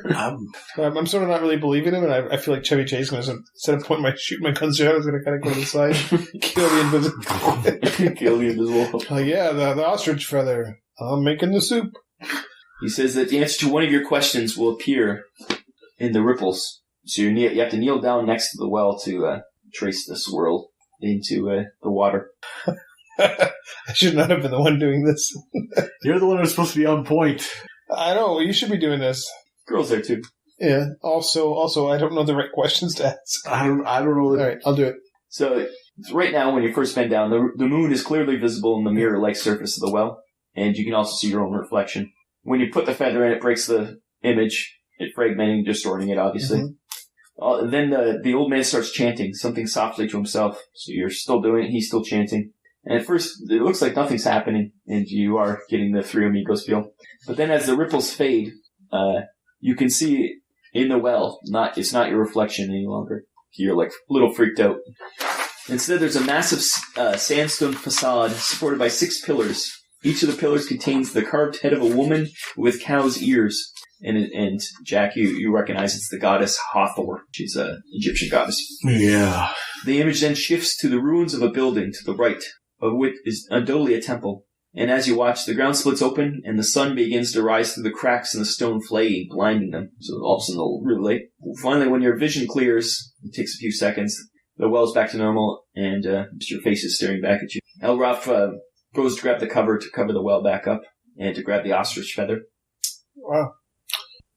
I'm sort of not really believing him, and I feel like Chevy Chase is going to, instead of shoot my guns out, is going to kind of go to the side, kill the invisible. Kill the invisible. Yeah, the ostrich feather. I'm making the soup. He says that the answer to one of your questions will appear in the ripples. So you have to kneel down next to the well to trace the swirl into the water. I should not have been the one doing this. You're the one who's supposed to be on point. I know, you should be doing this. Girls there too. Yeah. Also, I don't know the right questions to ask. I don't know. All right, I'll do it. So right now, when you first bend down, the moon is clearly visible in the mirror-like surface of the well, and you can also see your own reflection. When you put the feather in, it breaks the image, fragmenting, distorting it, obviously. Mm-hmm. Then the old man starts chanting something softly to himself. So you're still doing it, he's still chanting. And at first, it looks like nothing's happening, and you are getting the Three Amigos feel. But then as the ripples fade, you can see in the well, it's not your reflection any longer. You're like a little freaked out. Instead, there's a massive sandstone facade supported by 6 pillars. Each of the pillars contains the carved head of a woman with cow's ears. And Jack, you recognize it's the goddess Hathor. She's an Egyptian goddess. Yeah. The image then shifts to the ruins of a building to the right, of which is undoubtedly a temple. And as you watch, the ground splits open, and the sun begins to rise through the cracks in the stone flaying, blinding them. So all of a sudden, they'll really late. Finally, when your vision clears, it takes a few seconds, the well's back to normal, and your face is staring back at you. Elroth goes to grab the cover to cover the well back up, and to grab the ostrich feather. Wow.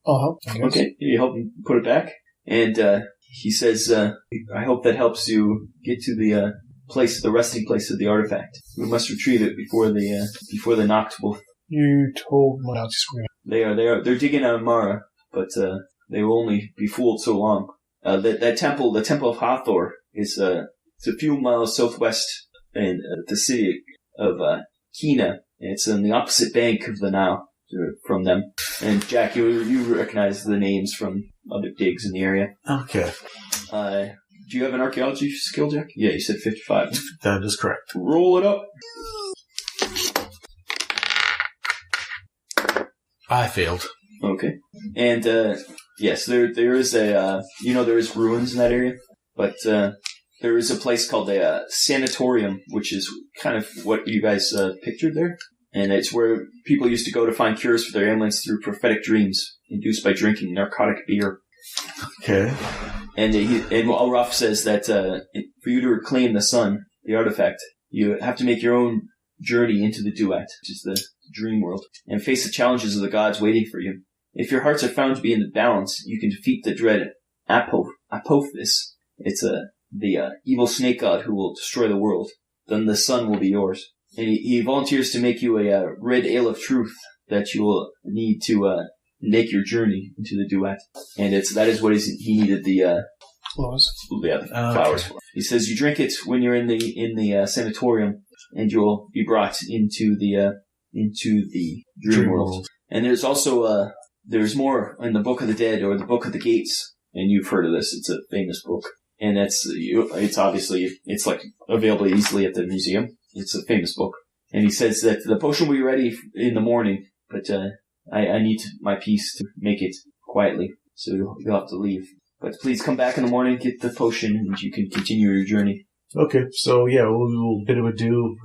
I'll help. Okay, you help him put it back. And he says, I hope that helps you get to the resting place of the artifact. We must retrieve it before the Noct will. You told me. They're digging out Mara, but they will only be fooled so long. That temple, the Temple of Hathor, it's a few miles southwest in the city of Kina. It's on the opposite bank of the Nile from them. And Jack, you recognize the names from other digs in the area. Okay. Do you have an archaeology skill, Jack? Yeah, you said 55. That is correct. Roll it up. I failed. Okay. And, yes, there is there is ruins in that area, but, there is a place called a sanatorium, which is kind of what you guys, pictured there. And it's where people used to go to find cures for their ailments through prophetic dreams induced by drinking narcotic beer. Okay. And Elroth says that, for you to reclaim the sun, the artifact, you have to make your own journey into the duat, which is the dream world, and face the challenges of the gods waiting for you. If your hearts are found to be in balance, you can defeat the dread Apophis. It's the evil snake god who will destroy the world. Then the sun will be yours. And he volunteers to make you a red ale of truth that you will need to make your journey into the duat. And that is what he needed the flowers for. He says you drink it when you're in the sanatorium, and you'll be brought into the dream world. And there's also there's more in the Book of the Dead, or the Book of the Gates, and you've heard of this. It's a famous book, and it's obviously like available easily at the museum. It's a famous book, and he says that the potion will be ready in the morning, but I need my piece to make it quietly, so you'll have to leave. But please come back in the morning, get the potion, and you can continue your journey. Okay, so yeah, we will bid him adieu.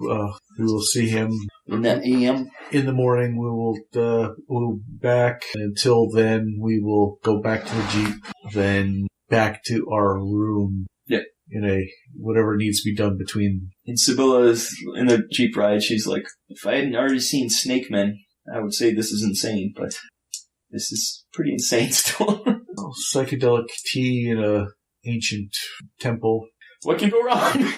We will see him In that AM? in the morning. We'll back. Until then, we will go back to the Jeep, then back to our room. Yeah. In whatever needs to be done between. And Sibylla is in the Jeep ride. She's like, if I hadn't already seen Snake Men, I would say this is insane, but this is pretty insane still. Psychedelic tea in a ancient temple. What can go wrong?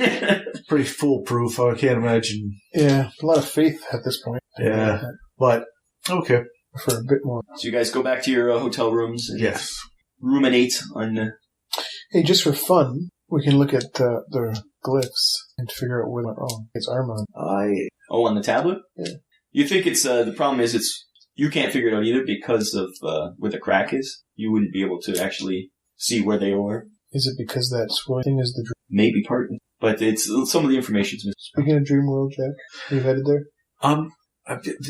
Pretty foolproof. I can't imagine. Yeah, a lot of faith at this point. Yeah, but okay. For a bit more. So you guys go back to your hotel rooms and Yes. ruminate on... Hey, just for fun, we can look at the glyphs and figure out where went wrong. It's Armand. on the tablet? Yeah. You think it's... the problem is you can't figure it out either because of where the crack is. You wouldn't be able to actually see where they are. Is it because that swirling thing is the dream? Maybe partly. But it's some of the information's missing. Speaking of Dream World, Jack, are you headed there?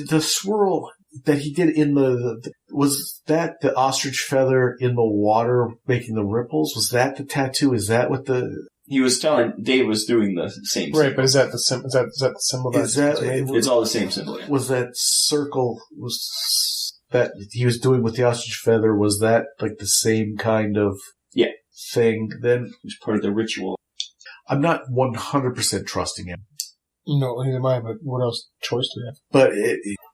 The swirl that he did in the was that the ostrich feather in the water making the ripples? Was that the tattoo? Is that what the... He was telling... Dave was doing the same Right, symbol. but is that the symbol? Is that the symbol that made? It's all the same symbol, yeah. Was that circle... Was that he was doing with the ostrich feather, was that like the same kind of... Yeah. Thing? Then... It was part of the ritual. I'm not 100% trusting him. No, neither am I, but what else choice do we have? But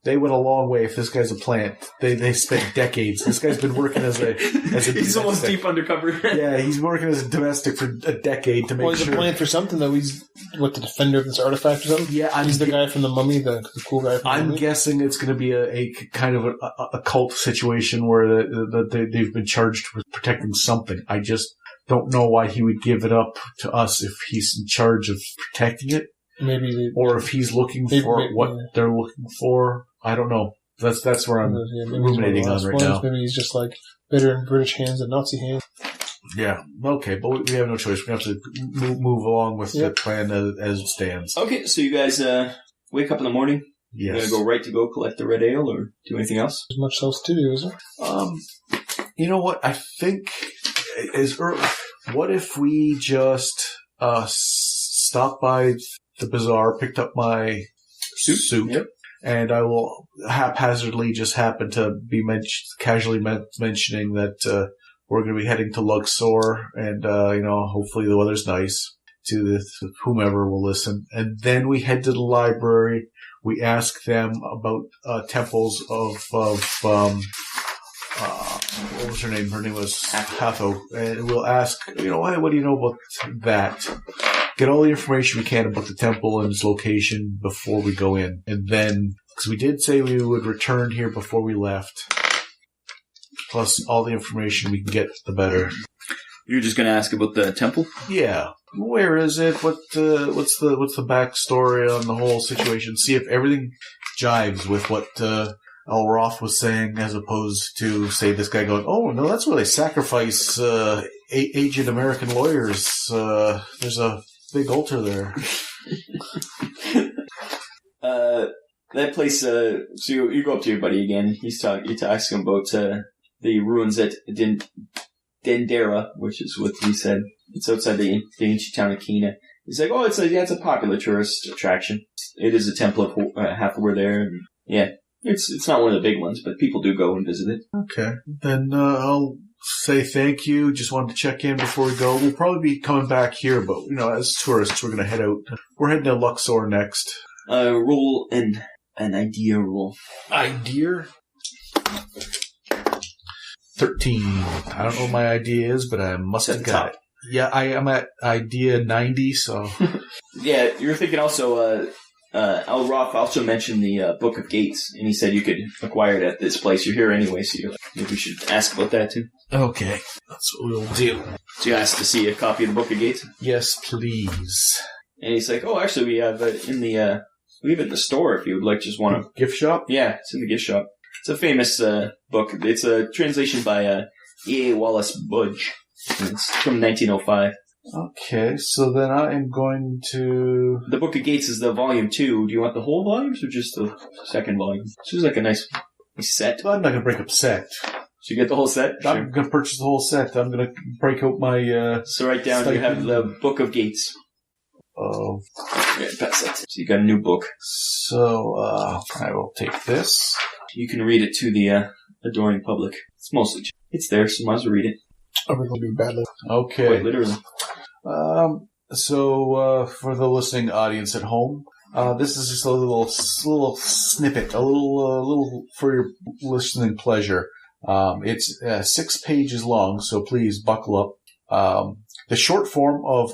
they went a long way. If this guy's a plant, they spent decades. This guy's been working as a He's almost deep undercover. Yeah, he's working as a domestic for a decade to make Well, he's sure. a plant for something, though. He's, the defender of this artifact or something? Yeah, he's the guy from the Mummy, the cool guy from the I'm Mummy? guessing it's going to be a kind of a cult situation where they've been charged with protecting something. I just don't know why he would give it up to us if he's in charge of protecting it. Maybe or if he's looking for what they're looking for. I don't know. That's where I'm ruminating on right now. Maybe he's just like better in British hands than Nazi hands. Yeah. Okay, but we have no choice. We have to move along with the plan as it stands. Okay, so you guys wake up in the morning. Yes. You're going to go collect the red ale or do anything else? There's much else to do, is there? You know what? I think what if we just stop by the bazaar, picked up my suit, yep. And I will haphazardly just happen to be casually mentioning that we're going to be heading to Luxor, and hopefully the weather's nice. To whomever will listen, and then we head to the library. We ask them about temples of what was her name? Her name was Hatho, and we'll ask, what do you know about that? Get all the information we can about the temple and its location before we go in. And then, because we did say we would return here before we left, plus all the information we can get, the better. You're just going to ask about the temple? Yeah. Where is it? What's the backstory on the whole situation? See if everything jives with what Al Roth was saying, as opposed to, say, this guy going, oh, no, that's where they sacrifice aged American lawyers. There's a big altar there. That place, so you go up to your buddy again. You ask him about the ruins at Dendera, which is what he said. It's outside the ancient town of Kina. He's like, oh, it's a popular tourist attraction. It is a temple of Hathor there. Yeah, it's not one of the big ones, but people do go and visit it. Okay. Then I'll say thank you. Just wanted to check in before we go. We'll probably be coming back here, but, as tourists, we're going to head out. We're heading to Luxor next. Roll an idea roll. Idea? 13. I don't know what my idea is, but I must have got it. Yeah, I'm at idea 90, so... Yeah, you're thinking also, Al Roth also mentioned the Book of Gates, and he said you could acquire it at this place. You're here anyway, so maybe we should ask about that too. Okay, that's what we'll do. So you asked to see a copy of the Book of Gates? Yes, please. And he's like, oh, actually, we have it in the, we have it in the store if you would like, just want to... Gift shop? Yeah, it's in the gift shop. It's a famous book. It's a translation by E.A. Wallace Budge. It's from 1905. Okay, so then I am going to... The Book of Gates is the volume 2. Do you want the whole volumes or just the second volume? This is like a nice set. I'm not going to break up set. Should you get the whole set? Sure. I'm going to purchase the whole set. I'm going to break out my... So write down, you have the Book of Gates. Oh. Yeah, pass that. So you got a new book. So, I will take this. You can read it to the adoring public. It's mostly... It's there, so might as well read it. Oh, we're going to do badly. Okay. Quite literally. So, for the listening audience at home, this is just a little snippet, a little for your listening pleasure. It's 6 pages long, so please buckle up. The short form of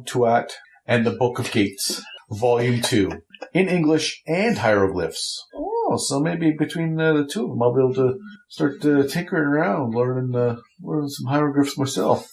Tuat and the Book of Gates, Volume 2, in English and hieroglyphs. Oh, so maybe between the two of them, I'll be able to start tinkering around, learning some hieroglyphs myself.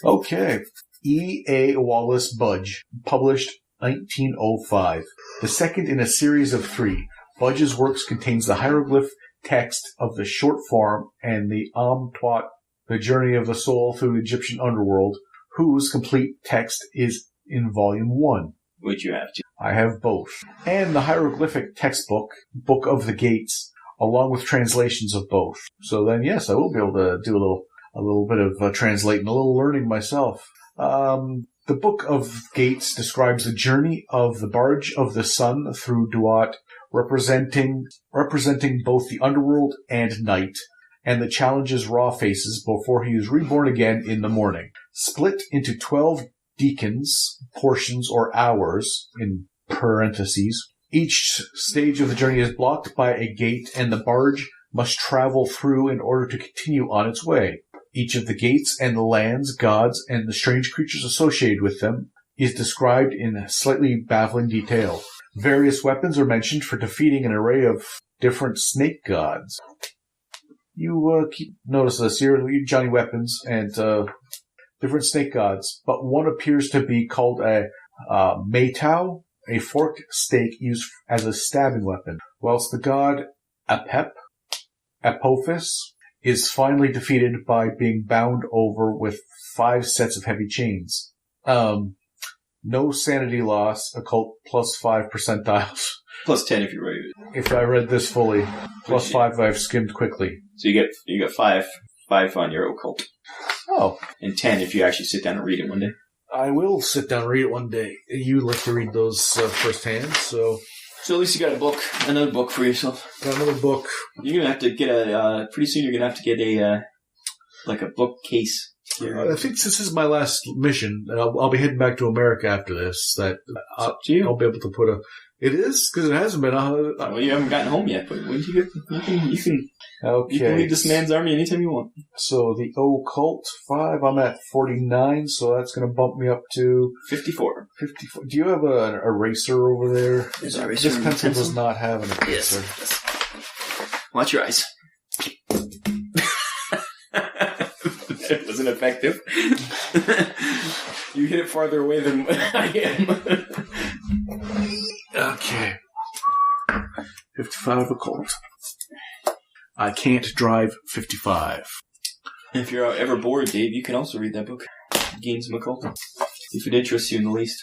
Okay. E. A. Wallace Budge, published 1905. The second in a series of 3. Budge's works contains the hieroglyph text of the short form and the Tuat, the journey of the soul through the Egyptian underworld, whose complete text is in Volume 1. Would you have to? I have both. And the hieroglyphic textbook, Book of the Gates, along with translations of both. So then, yes, I will be able to do a little bit of translating, a little learning myself. The Book of Gates describes the journey of the barge of the sun through Duat, representing both the underworld and night, and the challenges Ra faces before he is reborn again in the morning. Split into 12 deacons, portions or hours, in parentheses. Each stage of the journey is blocked by a gate, and the barge must travel through in order to continue on its way. Each of the gates and the lands, gods, and the strange creatures associated with them is described in slightly baffling detail. Various weapons are mentioned for defeating an array of different snake gods. You notice this here, Johnny Weapons and different snake gods, but one appears to be called a Maytau, a forked stake used as a stabbing weapon, whilst the god Apophis, is finally defeated by being bound over with 5 sets of heavy chains. No sanity loss, occult plus 5 percentiles. Plus 10 if you read it. If I read this fully, plus 5 if I've skimmed quickly. So you get 5 on your occult. Oh. And 10 if you actually sit down and read it one day. I will sit down and read it one day. You like to read those firsthand, so... So at least you got another book for yourself. Got another book. You're going to have to get pretty soon you're going to have to get a bookcase. I think this is my last mission. I'll be heading back to America after this. That up to you. I'll be able to put a... It is, because it hasn't been. Well, you haven't gotten home yet, but when you get... You can Okay. leave this man's army anytime you want. So the occult 5, I'm at 49, so that's going to bump me up to 54. 54. Do you have an eraser over there? There's an eraser. This pencil does not have an eraser. Yes. Watch your eyes. It wasn't effective. You hit it farther away than I am. Okay. 55 occult. I can't drive 55. If you're ever bored, Dave, you can also read that book. Gain some occult. If it interests you in the least.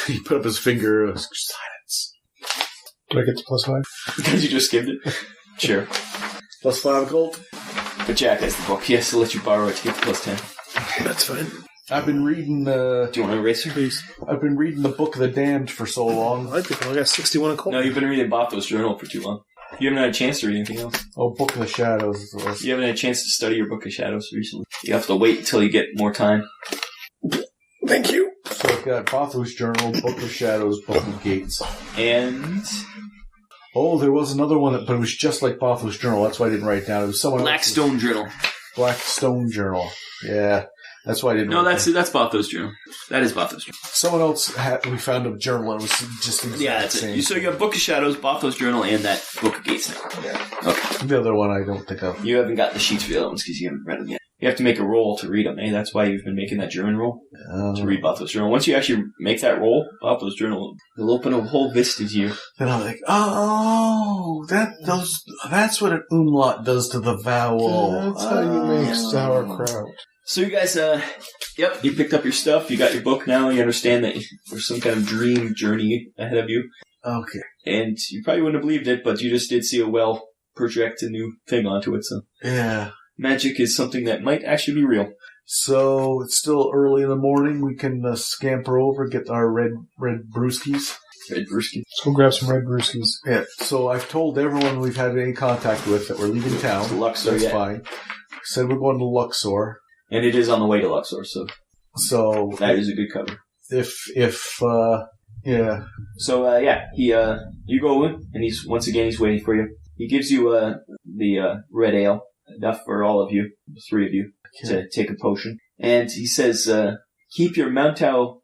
He put up his finger. Silence. Did I get to plus 5? Because you just skimmed it. Sure. Plus 5 occult. But Jack has the book. He has to let you borrow it to get to plus 10. That's fine. I've been reading... Do you want an eraser? Please. I've been reading the Book of the Damned for so long. I think I got 61 occult. No, you've been reading Botho's Journal for too long. You haven't had a chance to read anything else. Oh, Book of the Shadows. You haven't had a chance to study your Book of Shadows recently. You have to wait until you get more time. Thank you. So I've got Botho's Journal, Book of Shadows, Book of Gates. And... Oh, there was another one, but it was just like Botho's Journal. That's why I didn't write it down. It was someone else's. Blackstone Journal. Blackstone Journal. Yeah. That's why I didn't No, write that's Botho's Journal. That is Botho's Journal. Someone else we found a journal and it was just the Yeah, that's same. it. So you got Book of Shadows, Botho's Journal, and that Book of Gates now. Yeah. Okay. The other one I don't think of. You haven't got the sheets for the other ones because you haven't read them yet. You have to make a roll to read them, eh? That's why you've been making that German roll, to read Botho's Journal. Once you actually make that roll, Botho's Journal, it'll open a whole vista to you. Then I'm like, oh, that's what an umlaut does to the vowel. That's how you make sauerkraut. So you guys, yep, you picked up your stuff, you got your book now, you understand that there's some kind of dream journey ahead of you. Okay. And you probably wouldn't have believed it, but you just did see a well project a new thing onto it. So Yeah. magic is something that might actually be real. So it's still early in the morning. We can scamper over, get our red brewskis. Red brewski. Let's go grab some red brewskis. Yeah. So I've told everyone we've had any contact with that we're leaving town. Luxor, That's yeah. fine. Said we're going to Luxor. And it is on the way to Luxor, so that is a good cover. Yeah. So, you go in, and he's waiting for you. He gives you the red ale, enough for all of you, the three of you, to take a potion. And he says, keep your metau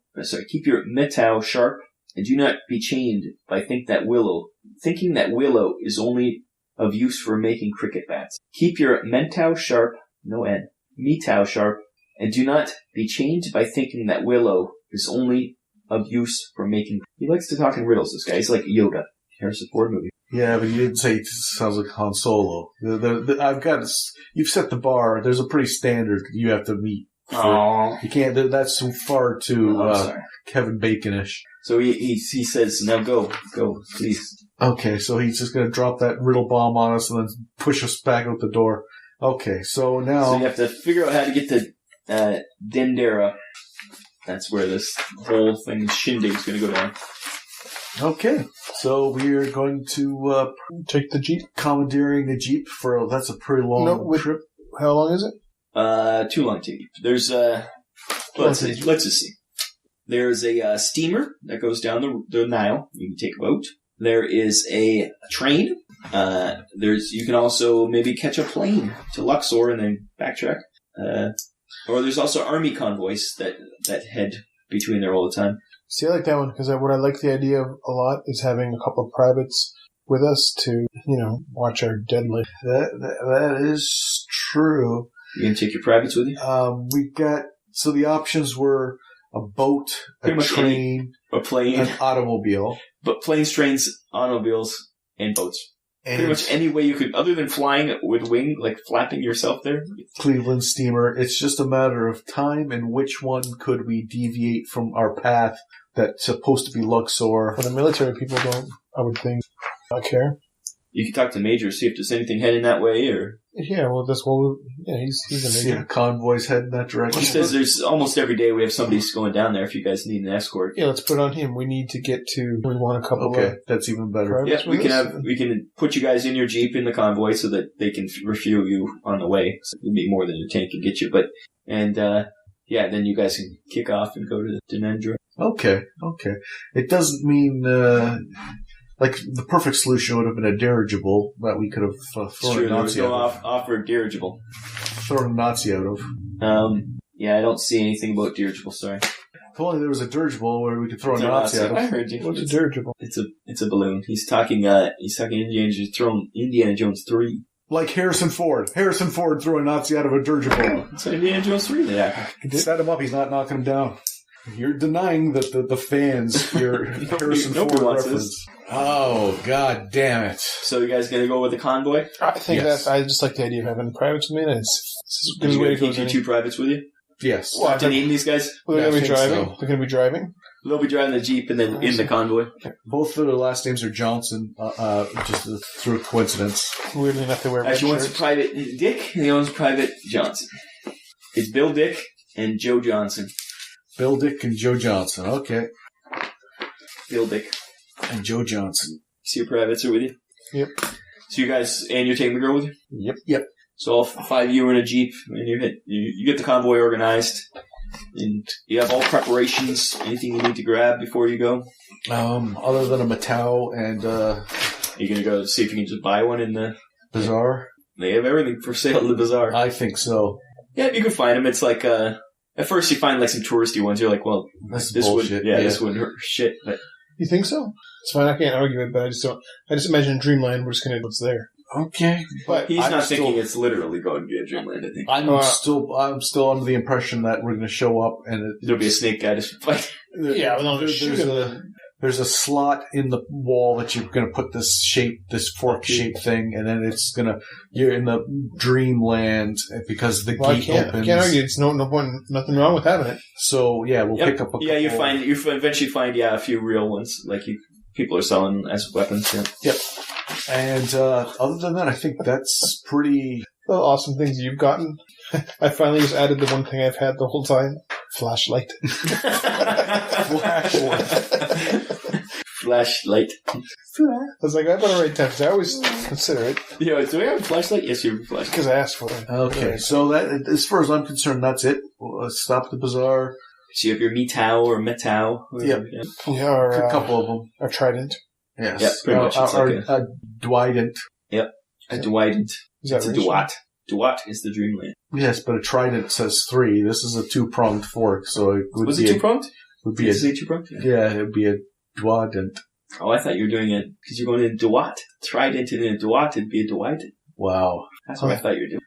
sharp, and do not be chained by thinking that willow is only of use for making cricket bats. Keep your metau sharp, no N, metau sharp, and do not be chained by thinking that willow is only of use for making... He likes to talk in riddles, this guy. He's like Yoda. Harrison Ford movie. Yeah, but you didn't say it sounds like Han Solo. You've set the bar. There's a pretty standard you have to meet. You can't. That's far too Kevin Bacon-ish. So he says, now go, please. Okay, so he's just going to drop that riddle bomb on us and then push us back out the door. Okay, so now... So you have to figure out how to get to Dendera. That's where this whole thing, shindig, is going to go down. Okay, so we're going to... Take the Jeep? Commandeering the Jeep that's a pretty long trip. How long is it? Too long to keep. There's, let's just see. There's a steamer that goes down the Nile. You can take a boat. There is a train. You can also maybe catch a plane to Luxor and then backtrack. Or there's also army convoys that head between there all the time. See, I like that one because what I like the idea of a lot is having a couple of privates with us to, watch our deadlift. That is true. You can take your privates with you? So the options were a boat, a train, a plane, an automobile. But planes, trains, automobiles, and boats. Pretty much any way you could, other than flying with wing, like flapping yourself there. Cleveland steamer. It's just a matter of time and which one could we deviate from our path that's supposed to be Luxor. Well, the military people don't, I would think, not care. You can talk to Major, see if there's anything heading that way, or... Yeah, he's a major. Yeah, convoys heading that direction. He says there's almost every day we have somebody going down there if you guys need an escort. Yeah, let's put it on him. We need to get to... We want a couple of... that's even better. Yeah, we can put you guys in your Jeep in the convoy so that they can refuel you on the way. So it'll be more than your tank can get you, then you guys can kick off and go to Denendra. Okay. It doesn't mean... the perfect solution would have been a dirigible that we could have thrown a Nazi out of. Offered dirigible. Thrown a Nazi out of. I don't see anything about dirigible, sorry. If only there was a dirigible where we could throw a Nazi out of. I heard you. What's a dirigible? It's a balloon. He's talking Indiana Jones, throwing Indiana Jones 3. Like Harrison Ford. Harrison Ford threw a Nazi out of a dirigible. It's Indiana Jones 3 that Set him up, he's not knocking him down. You're denying that the fans hear Harrison Ford reference. Oh, God damn it. So you guys going to go with the convoy? I think I just like the idea of having privates with me. It's a good way to go. Keep your 2 privates with you? Yes. Well, after needing these guys? Well, they're going to be driving. So. They're going to be driving? They'll be driving the Jeep and then in the convoy. Both of their last names are Johnson, just through coincidence. Weirdly enough, they wear red Actually, one's Private Dick and the other one's Private Johnson. It's Bill Dick and Joe Johnson. Bill Dick and Joe Johnson. Okay. Bill Dick. And Joe Johnson. So your privates are with you? Yep. So you guys, and you're taking the girl with you? Yep. So all 5 of you are in a Jeep, and you get the convoy organized, and you have all preparations, anything you need to grab before you go? Other than a Matau and, You're gonna go see if you can just buy one in the... Bazaar? They have everything for sale in the bazaar. I think so. Yeah, you can find them. It's like, at first you find like some touristy ones. You're like, well, this bullshit. This wouldn't hurt shit. But you think so? It's fine. I can't argue it, but I just imagine in Dreamland we're just going to what's there. Okay. But he's not thinking it's literally going to be a Dreamland, I think. I'm still under the impression that we're going to show up and there'll be a snake guy to fight. There's a slot in the wall that you're going to put this fork-shaped thing, and then you're in the dreamland because the gate opens. I can't argue. It's no point, nothing wrong with having it. So, we'll pick up a couple. Yeah, you eventually find, a few real ones, like people are selling as weapons. Yeah. Yep. And other than that, I think that's pretty... The awesome things you've gotten. I finally just added the one thing I've had the whole time. Flashlight. Flashlight. I was like, I better write that because I always consider it. Yeah, do we have a flashlight? Yes, you have a flashlight. Because I asked for it. Okay, so that, as far as I'm concerned, that's it. Stop the bazaar. So you have your Metao or Metao. Yep. Yeah, or, A couple of them. Or Trident. Yes. Yeah, pretty much. It's like a Dwident. Yep. A Dwident. Is that It's a racial? Duat. Duat is the dreamland. Yes, but a trident says 3. This is a 2-pronged fork, so it would Was be it two-pronged? would be Did you say two-pronged? yeah, it would be a Dwadent. Oh, I thought you were doing it because you're going in Duat. Trident and then a Duat, it'd be a Duat. Wow. That's what I thought you were doing.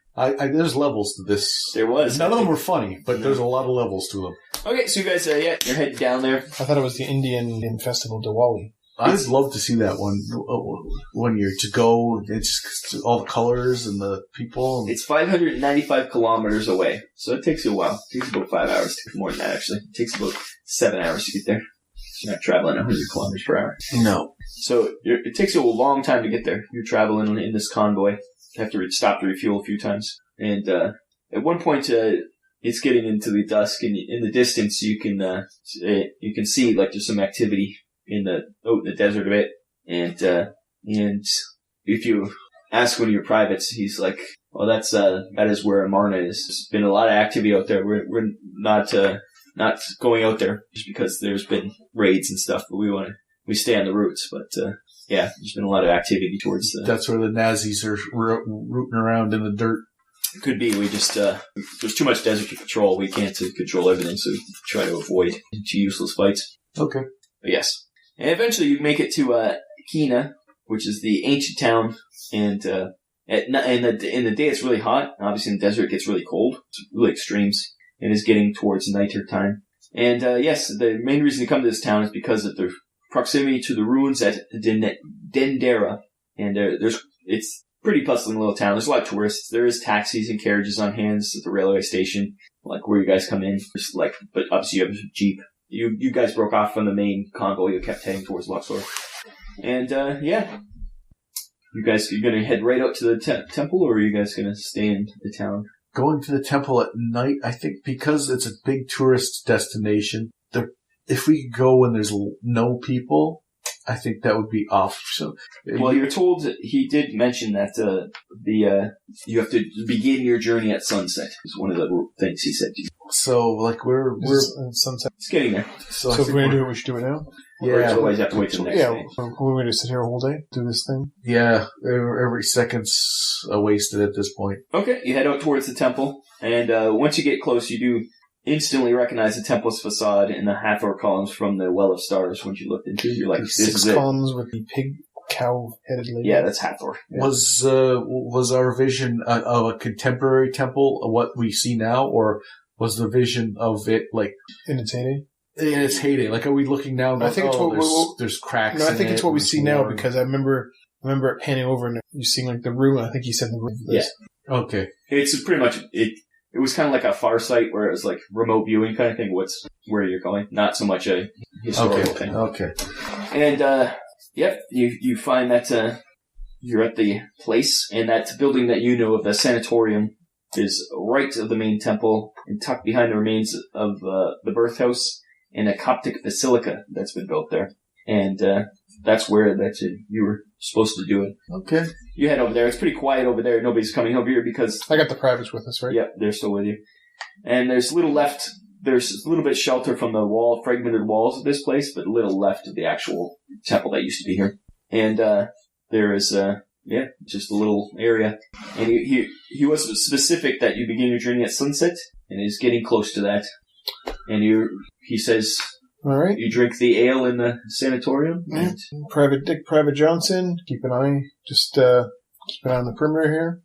There's levels to this. There was. None of them were funny, but there's a lot of levels to them. Okay, so you guys, you're heading down there. I thought it was the Indian festival, Diwali. I'd love to see that one year to go. It's just all the colors and the people. It's 595 kilometers away, so it takes you a while. It takes about 5 hours. It takes more than that, actually. It takes about 7 hours to get there. So you're not traveling 100 kilometers per hour. No. So it takes you a long time to get there. You're traveling in this convoy. You have to stop to refuel a few times. And at one point, it's getting into the dusk, and in the distance, you can see like there's some activity in the desert a bit. And if you ask one of your privates, he's like, "Well, that is where Amarna is. There's been a lot of activity out there. We're not going out there just because there's been raids and stuff, but we stay on the routes. But yeah, there's been a lot of activity towards That's where the Nazis are rooting around in the dirt. It could be we just there's too much desert to control. We can't control everything, so we try to avoid useless fights. Okay. But yes, and eventually you make it to Kina, which is the ancient town, and in the day it's really hot. Obviously, in the desert it gets really cold. It's really extremes. It is getting towards nighter time. And yes, the main reason to come to this town is because of the proximity to the ruins at Dendera. And it's a pretty bustling little town. There's a lot of tourists. There is taxis and carriages on hands at the railway station, like where you guys come in. But obviously you have a jeep. You guys broke off from the main convoy. You kept heading towards Luxor. And yeah. You're going to head right out to the temple, or are you guys going to stay in the town? Going to the temple at night, I think because it's a big tourist destination, if we go when there's no people, I think that would be off. So, well, you're told he did mention that you have to begin your journey at sunset. Is one of the things he said to you. So, like we're sunset. It's getting there. So if we're going to do it, we should do it now? Yeah. Otherwise you have to wait till the next day. We're going to sit here a whole day, do this thing? Yeah, every second's wasted at this point. Okay, you head out towards the temple, and once you get close, you do instantly recognize the temple's facade and the Hathor columns from the Well of Stars. Once you looked into it, you're like, this is it. 6 columns with the pig, cow-headed lady. Yeah, that's Hathor. Yeah. Was our vision of a contemporary temple what we see now, or was the vision of it like in its heyday? In its heyday, like are we looking now? I think it's there's cracks. No, I think it's what we see now because I remember it panning over and you seeing like the room. I think he said the room. Yeah. Okay. It's pretty much it. It was kind of like a Far Sight where it was like remote viewing kind of thing. Where you're going, not so much a historical thing. Okay. And yep, you find that you're at the place, and that building that you know of, the sanatorium, is right of the main temple and tucked behind the remains of the birth house and a Coptic basilica that's been built there. And that's where you were supposed to do it. Okay. You head over there. It's pretty quiet over there. Nobody's coming over here because... I got the privates with us, right? Yep, they're still with you. And there's little left... There's a little bit of shelter from the fragmented walls of this place, but little left of the actual temple that used to be here. And there is... just a little area. And he was specific that you begin your journey at sunset, and is getting close to that. And he says, all right, you drink the ale in the sanatorium. And Private Dick, Private Johnson, keep an eye on the perimeter here.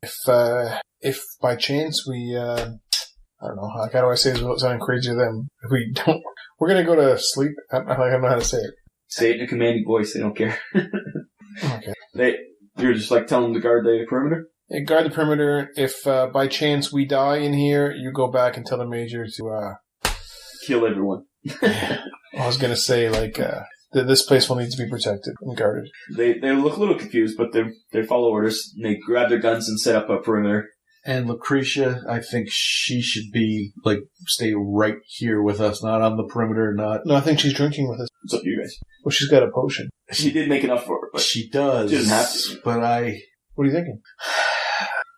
If by chance we, I don't know, how do I say this without sounding crazy to them? If we don't, we're gonna go to sleep. I don't know how to say it. Say it in a commanding voice. They don't care. Okay. You're just like telling them to guard the perimeter? Yeah, guard the perimeter. If by chance we die in here, you go back and tell the major to... kill everyone. I was going to say, like, this place will need to be protected and guarded. They look a little confused, but they follow orders. And they grab their guns and set up a perimeter. And Lucretia, I think she should be, stay right here with us, not on the perimeter, not... No, I think she's drinking with us. It's up to you guys. Well, she's got a potion. She did make enough for her, but she does. She doesn't have to. But What are you thinking?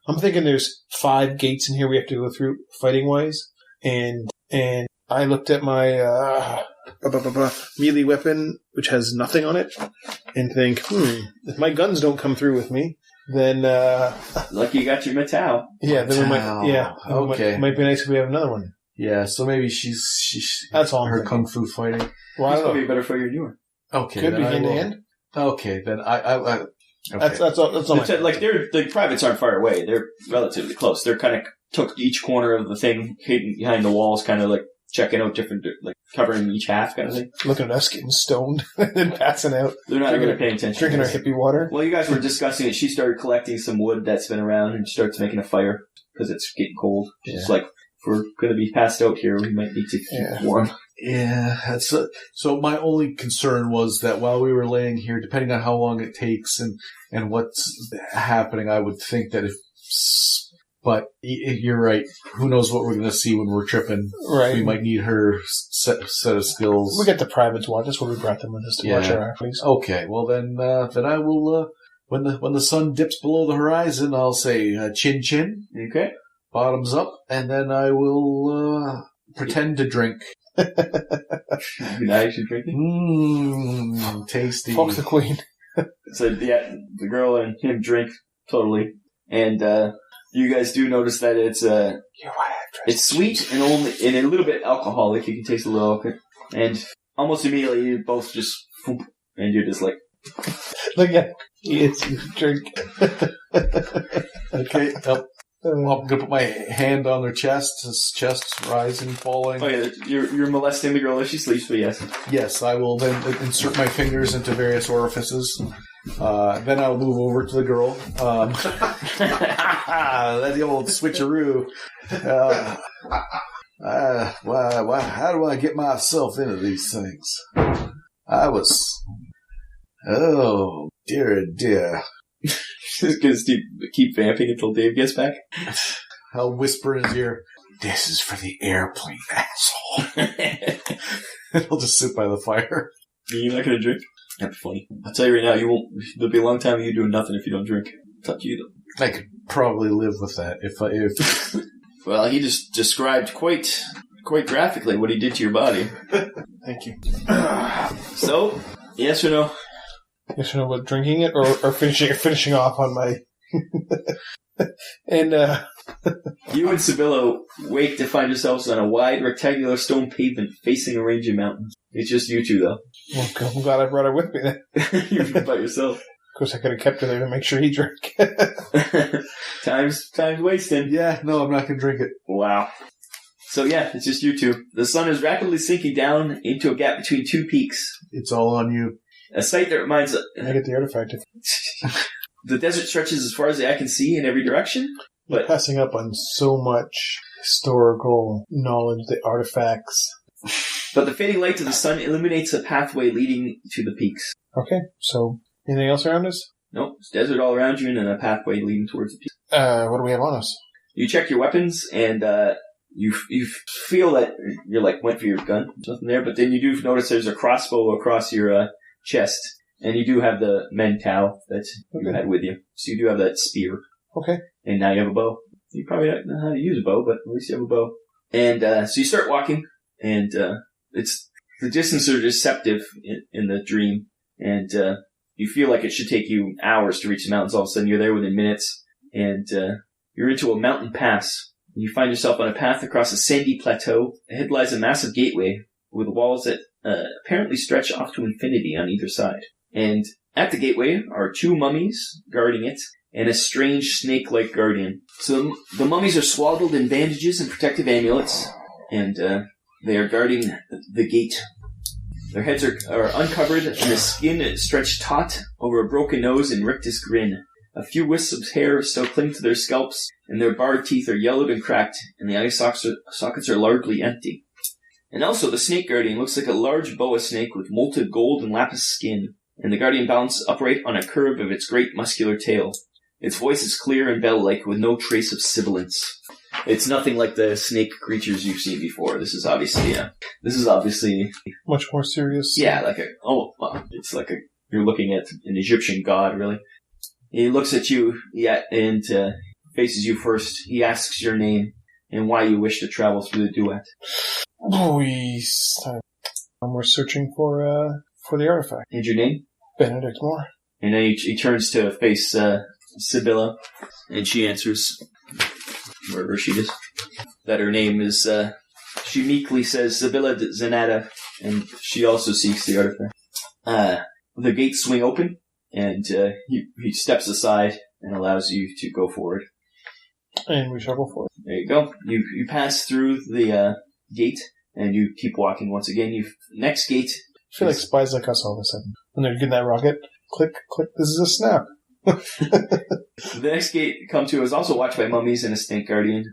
I'm thinking there's 5 gates in here we have to go through fighting-wise. And I looked at my melee weapon, which has nothing on it, and think, if my guns don't come through with me, then lucky you got your metal. Yeah, then we might. Yeah, okay. Might be nice if we have another one. Yeah, so maybe she's that's all. Her kung fu fighting. Well, I don't know. Be a better fighter than you are. Okay, could be hand to hand. Okay, then I okay. That's all. The privates aren't far away. They're relatively close. They're kind of took each corner of the thing, hidden behind the walls, kind of checking out different, covering each half kind of thing. Looking at us getting stoned and then passing out. They're not going to pay attention. Drinking our hippie water. Well, you guys were discussing it. She started collecting some wood that's been around and starts making a fire because it's getting cold. She's like, if we're going to be passed out here, we might need to keep warm. Yeah, that's so my only concern was that while we were laying here, depending on how long it takes and what's happening, I would think that but you're right. Who knows what we're going to see when we're tripping? Right. We might need her set of skills. We get the privates watch. That's what we brought them with us to watch our activities. Okay. Well, then I will. When the sun dips below the horizon, I'll say chin chin. Okay. Bottoms up, and then I will pretend to drink. Now you should drink it. Tasty. Fuck the queen. So yeah, the girl and him drink totally, and. You guys do notice that it's sweet and a little bit alcoholic. You can taste a little alcohol, and almost immediately you both just and you're just like, look at it's drink. Okay, I'm gonna put my hand on their chest. His chest's rising, falling. Oh yeah, you're molesting the girl as she sleeps. But yes, I will then insert my fingers into various orifices. Then I'll move over to the girl. That's the old switcheroo. How do I get myself into these things? Oh, dear. Just gonna keep vamping until Dave gets back. I'll whisper in his ear, "This is for the airplane, asshole." I'll just sit by the fire. You're not gonna drink? That'd be funny. I'll tell you right now, you won't. There'll be a long time of you doing nothing if you don't drink. It's up to you, though. I could probably live with that if. Well, he just described quite graphically what he did to your body. Thank you. So, yes or no? Yes or no about drinking it or finishing off on my. And you and Sibylla wake to find yourselves on a wide rectangular stone pavement facing a range of mountains. It's just you two, though. Well, I'm glad I brought her with me then. You're by yourself. Of course, I could have kept her there to make sure he drank. Time's wasting. Yeah, no, I'm not going to drink it. Wow. So yeah, it's just you two. The sun is rapidly sinking down into a gap between two peaks. It's all on you. A sight that reminds... I get the artifact. The desert stretches as far as the eye can see in every direction. But passing up on so much historical knowledge, the artifacts. But the fading light of the sun illuminates a pathway leading to the peaks. Okay, so anything else around us? Nope, it's desert all around you and a pathway leading towards the peaks. What do we have on us? You check your weapons and you feel that you're went for your gun. There's nothing there, but then you do notice there's a crossbow across your chest. And you do have the mental that you had with you. So you do have that spear. Okay. And now you have a bow. You probably don't know how to use a bow, but at least you have a bow. And so you start walking, and it's the distances are deceptive in the dream. And you feel like it should take you hours to reach the mountains. All of a sudden you're there within minutes. And you're into a mountain pass. And you find yourself on a path across a sandy plateau. Ahead lies a massive gateway with walls that apparently stretch off to infinity on either side. And at the gateway are 2 mummies guarding it, and a strange snake-like guardian. So the mummies are swaddled in bandages and protective amulets, and they are guarding the gate. Their heads are uncovered, and the skin is stretched taut over a broken nose and rictus grin. A few wisps of hair still cling to their scalps, and their barred teeth are yellowed and cracked, and the eye sockets are largely empty. And also, the snake guardian looks like a large boa snake with molted gold and lapis skin, and the guardian balances upright on a curve of its great muscular tail. Its voice is clear and bell-like with no trace of sibilance. It's nothing like the snake creatures you've seen before. This is obviously much more serious. Yeah, it's like you're looking at an Egyptian god, really. He looks at you, and faces you first. He asks your name and why you wish to travel through the duet. We're searching for the artifact. And your name? Benedict Moore. And then he turns to face Sibylla, and she answers, wherever she is, that her name is, she meekly says Sibylla Zanata, and she also seeks the artifact. The gates swing open, and he steps aside and allows you to go forward. And we shall go forward. There you go. You pass through the gate, and you keep walking once again. Next gate. I feel like spies like us all of a sudden. When they're getting that rocket, click, click, this is a snap. The next gate you come to is also watched by mummies and a snake guardian,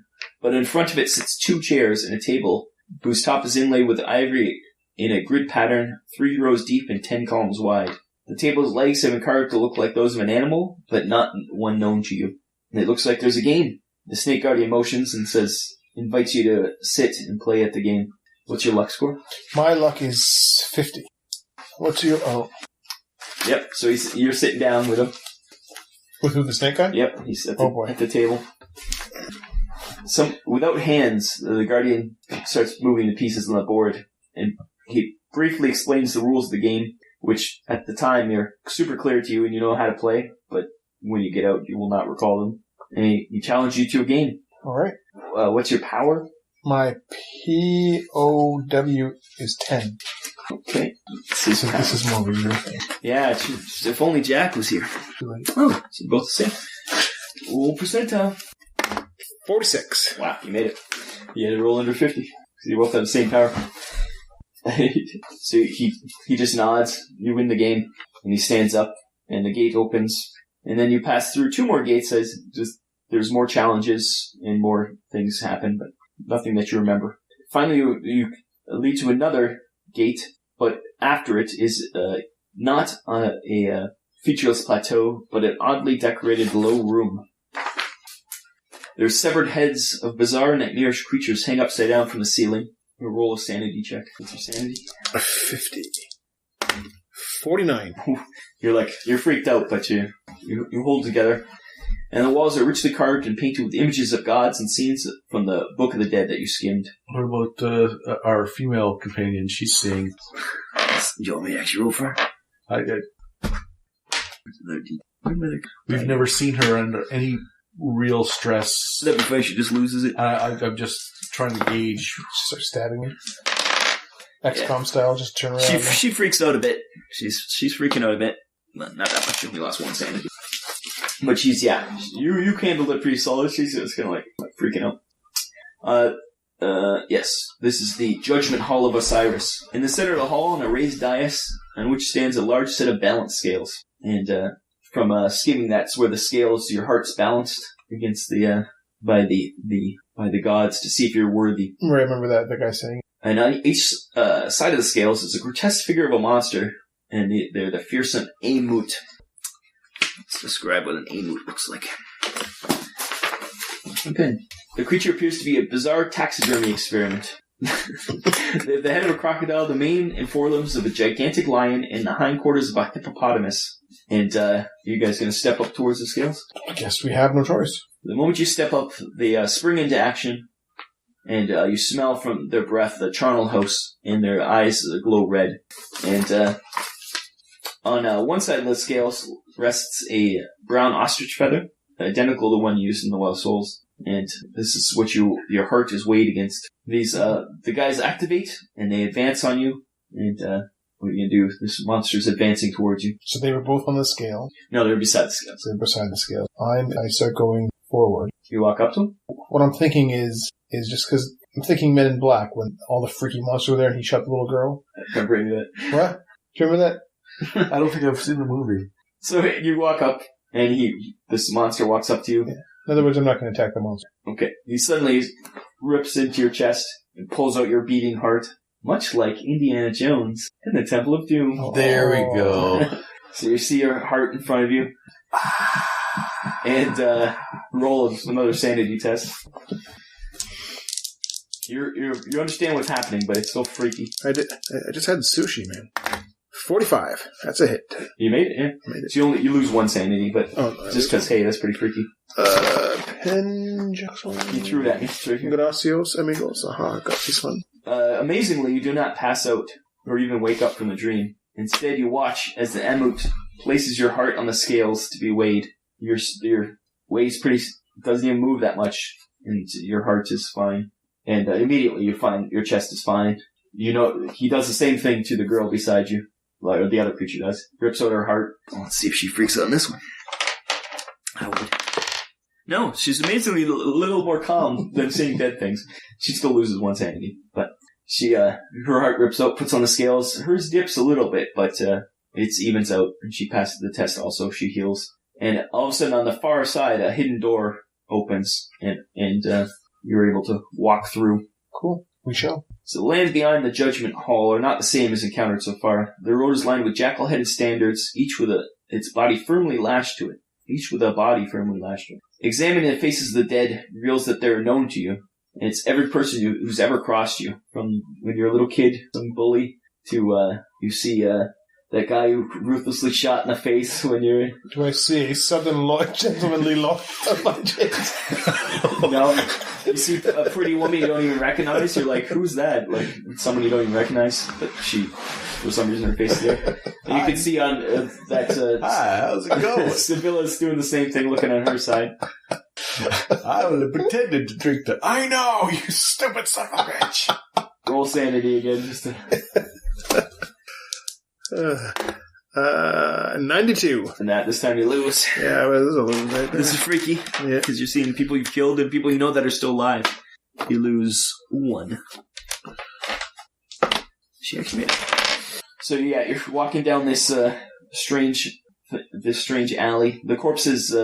but in front of it sits 2 chairs and a table, whose top is inlaid with ivory in a grid pattern 3 rows deep and 10 columns wide. The table's legs have been carved to look like those of an animal, but not one known to you. And it looks like there's a game. The snake guardian motions and invites you to sit and play at the game. What's your luck score? My luck is 50. What's your... Oh. Yep, so you're sitting down with him. With who, the snake guy? Yep, he's at the table. Without hands, the guardian starts moving the pieces on the board, and he briefly explains the rules of the game, which at the time are super clear to you and you know how to play, but when you get out you will not recall them. And he challenged you to a game. Alright. What's your power? My POW is 10. Okay. This is more of a real thing. Yeah, if only Jack was here. Oh, so both the same. Roll percentile. 46. Wow, you made it. You had to roll under 50. Because you both have the same power. So he just nods. You win the game. And he stands up. And the gate opens. And then you pass through 2 more gates. There's more challenges and more things happen, but nothing that you remember. Finally, you lead to another gate, but after it is not on a featureless plateau, but an oddly decorated low room. There's severed heads of bizarre and nightmarish creatures hang upside down from the ceiling. A roll a sanity check. What's your sanity? 50. 49. You're freaked out, but you hold together. And the walls are richly carved and painted with images of gods and scenes from the Book of the Dead that you skimmed. What about our female companion? She's seeing. Do you want me to actually roll for her? We've never seen her under any real stress. That'd be fine. She just loses it. I'm just trying to gauge. Start stabbing me. XCOM style, just turn around. She freaks out a bit. She's freaking out a bit. Not that much. She only lost 1 sanity. But you handled it pretty solid. She's just kind of like freaking out. Yes, this is the Judgment Hall of Osiris. In the center of the hall, on a raised dais, on which stands a large set of balance scales. And from skimming, that's where the scales, your heart's balanced against by the gods to see if you're worthy. I remember that the guy saying. And on each side of the scales is a grotesque figure of a monster, and they're the fearsome Amut. Let's describe what an Amut looks like. Okay. The creature appears to be a bizarre taxidermy experiment. The head of a crocodile, the mane and forelimbs of a gigantic lion, and the hindquarters of a hippopotamus. And you guys going to step up towards the scales? I guess we have no choice. The moment you step up, they spring into action, and you smell from their breath the charnel house, and their eyes glow red. And on one side of the scales rests a brown ostrich feather, identical to the one used in the Wild Souls. And this is what your heart is weighed against. These the guys activate and they advance on you. And what are you gonna do? This monster's advancing towards you. So they were both on the scale. No, they're beside the scale. So they're beside the scale. I start going forward. You walk up to them? What I'm thinking is just because I'm thinking Men in Black when all the freaky monsters were there and he shot the little girl. I remember that. What? Do you remember that? I don't think I've seen the movie. So you walk up, and this monster walks up to you. Yeah. In other words, I'm not going to attack the monster. Okay. He suddenly rips into your chest and pulls out your beating heart much like Indiana Jones and the Temple of Doom. There we go. So you see your heart in front of you. And roll another sanity test. You understand what's happening, but it's still freaky. I just had sushi, man. 45. That's a hit. You made it, yeah. Made it. So you lose one sanity, but just because, hey, that's pretty freaky. Pen Jackson. You threw it at me. So Gracias, amigos. Aha, got this one. Amazingly, you do not pass out or even wake up from the dream. Instead, you watch as the Amut places your heart on the scales to be weighed. Your weight's doesn't even move that much, and your heart is fine. And immediately you find your chest is fine. You know, he does the same thing to the girl beside you, or the other creature does. Rips out her heart. Let's see if she freaks out on this one. I would. No, she's amazingly a little more calm than seeing dead things. She still loses one sanity, but she, her heart rips out, puts on the scales. Hers dips a little bit, but it evens out, and she passes the test also. She heals. And all of a sudden, on the far side, a hidden door opens, and you're able to walk through. Cool. We shall. So the lands beyond the Judgment Hall are not the same as encountered so far. The road is lined with jackal-headed standards, each with its body firmly lashed to it. Examining the faces of the dead reveals that they're known to you. And it's every person who's ever crossed you, from when you're a little kid, some bully, to you see that guy who ruthlessly shot in the face when you're... Do I see a sudden gentlemanly lock of my chest? No. You see a pretty woman you don't even recognize. You're like, who's that? Like, someone you don't even recognize. But she, for some reason, her face is there. And you can see on that... Hi, how's it going? Sibylla's doing the same thing, looking on her side. I only pretended to drink the... I know, you stupid son of a bitch. Roll sanity again. Just to... 92. And this time you lose. Yeah, well, this is a little bit. This is freaky. Yeah. Because you're seeing people you've killed and people you know that are still alive. You lose 1. She actually made it. So yeah, you're walking down this strange alley. The corpse's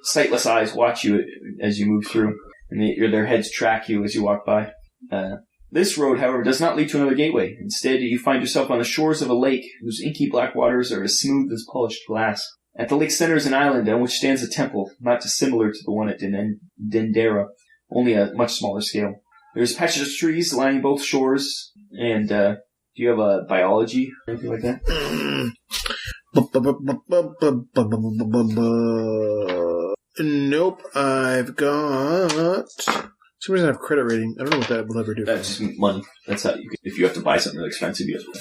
sightless eyes, watch you as you move through, and their heads track you as you walk by. This road, however, does not lead to another gateway. Instead, you find yourself on the shores of a lake whose inky black waters are as smooth as polished glass. At the lake's center is an island on which stands a temple, not dissimilar to the one at Dendera, only a much smaller scale. There's patches of trees lining both shores, and do you have a biology or anything like that? Nope, I've got... For some reason I have credit rating. I don't know what that will ever do. That's just money. That's how you can... If you have to buy something really expensive, you have to...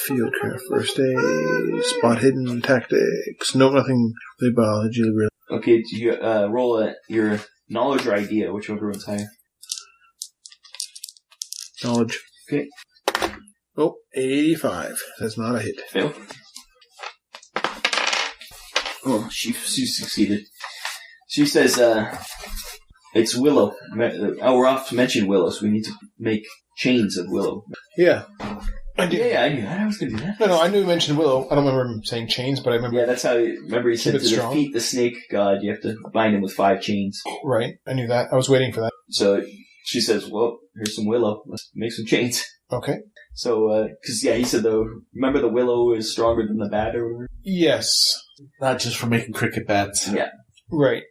Fieldcraft, first aid, spot hidden, tactics. Nope, nothing really biology. Really. Okay, do you roll your knowledge or idea? Which one runs higher? Knowledge. Okay. Oh, 85. That's not a hit. Fail. Oh, she succeeded. She says, it's willow. We're off to mention willow, so we need to make chains of willow. Yeah. I did. Yeah, I knew that. I was going to do that. No, I knew you mentioned willow. I don't remember him saying chains, but I remember... Yeah, that's how... Remember he said to defeat the snake god, you have to bind him with 5 chains. Right. I knew that. I was waiting for that. So she says, well, here's some willow. Let's make some chains. Okay. So, because, he said, remember the willow is stronger than the bat or whatever? Yes. Not just for making cricket bats. Yeah. Right.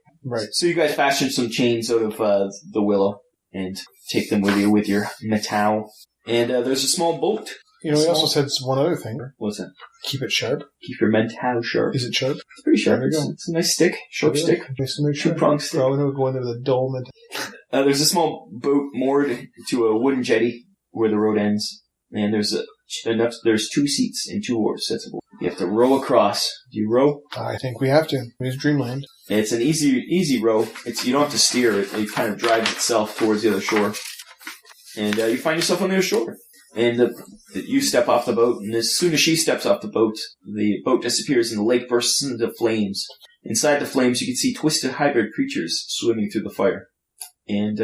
So you guys fashion some chains out of the willow and take them with you with your metal. And there's a small boat. You know, he also said one other thing. What's that? Keep it sharp. Keep your metal sharp. Is it sharp? It's pretty sharp. There you go. It's a nice stick. Sharp stick. Nice to make sure. 2-pronged stick. Probably never go into the dull metal. There's a small boat moored to a wooden jetty where the road ends. And there's 2 seats and 2 oars. That's a boat. You have to row across. Do you row? I think we have to. It's Dreamland. It's an easy row. You don't have to steer it. It kind of drives itself towards the other shore. And you find yourself on the other shore. And you step off the boat, and as soon as she steps off the boat disappears and the lake bursts into flames. Inside the flames, you can see twisted hybrid creatures swimming through the fire. And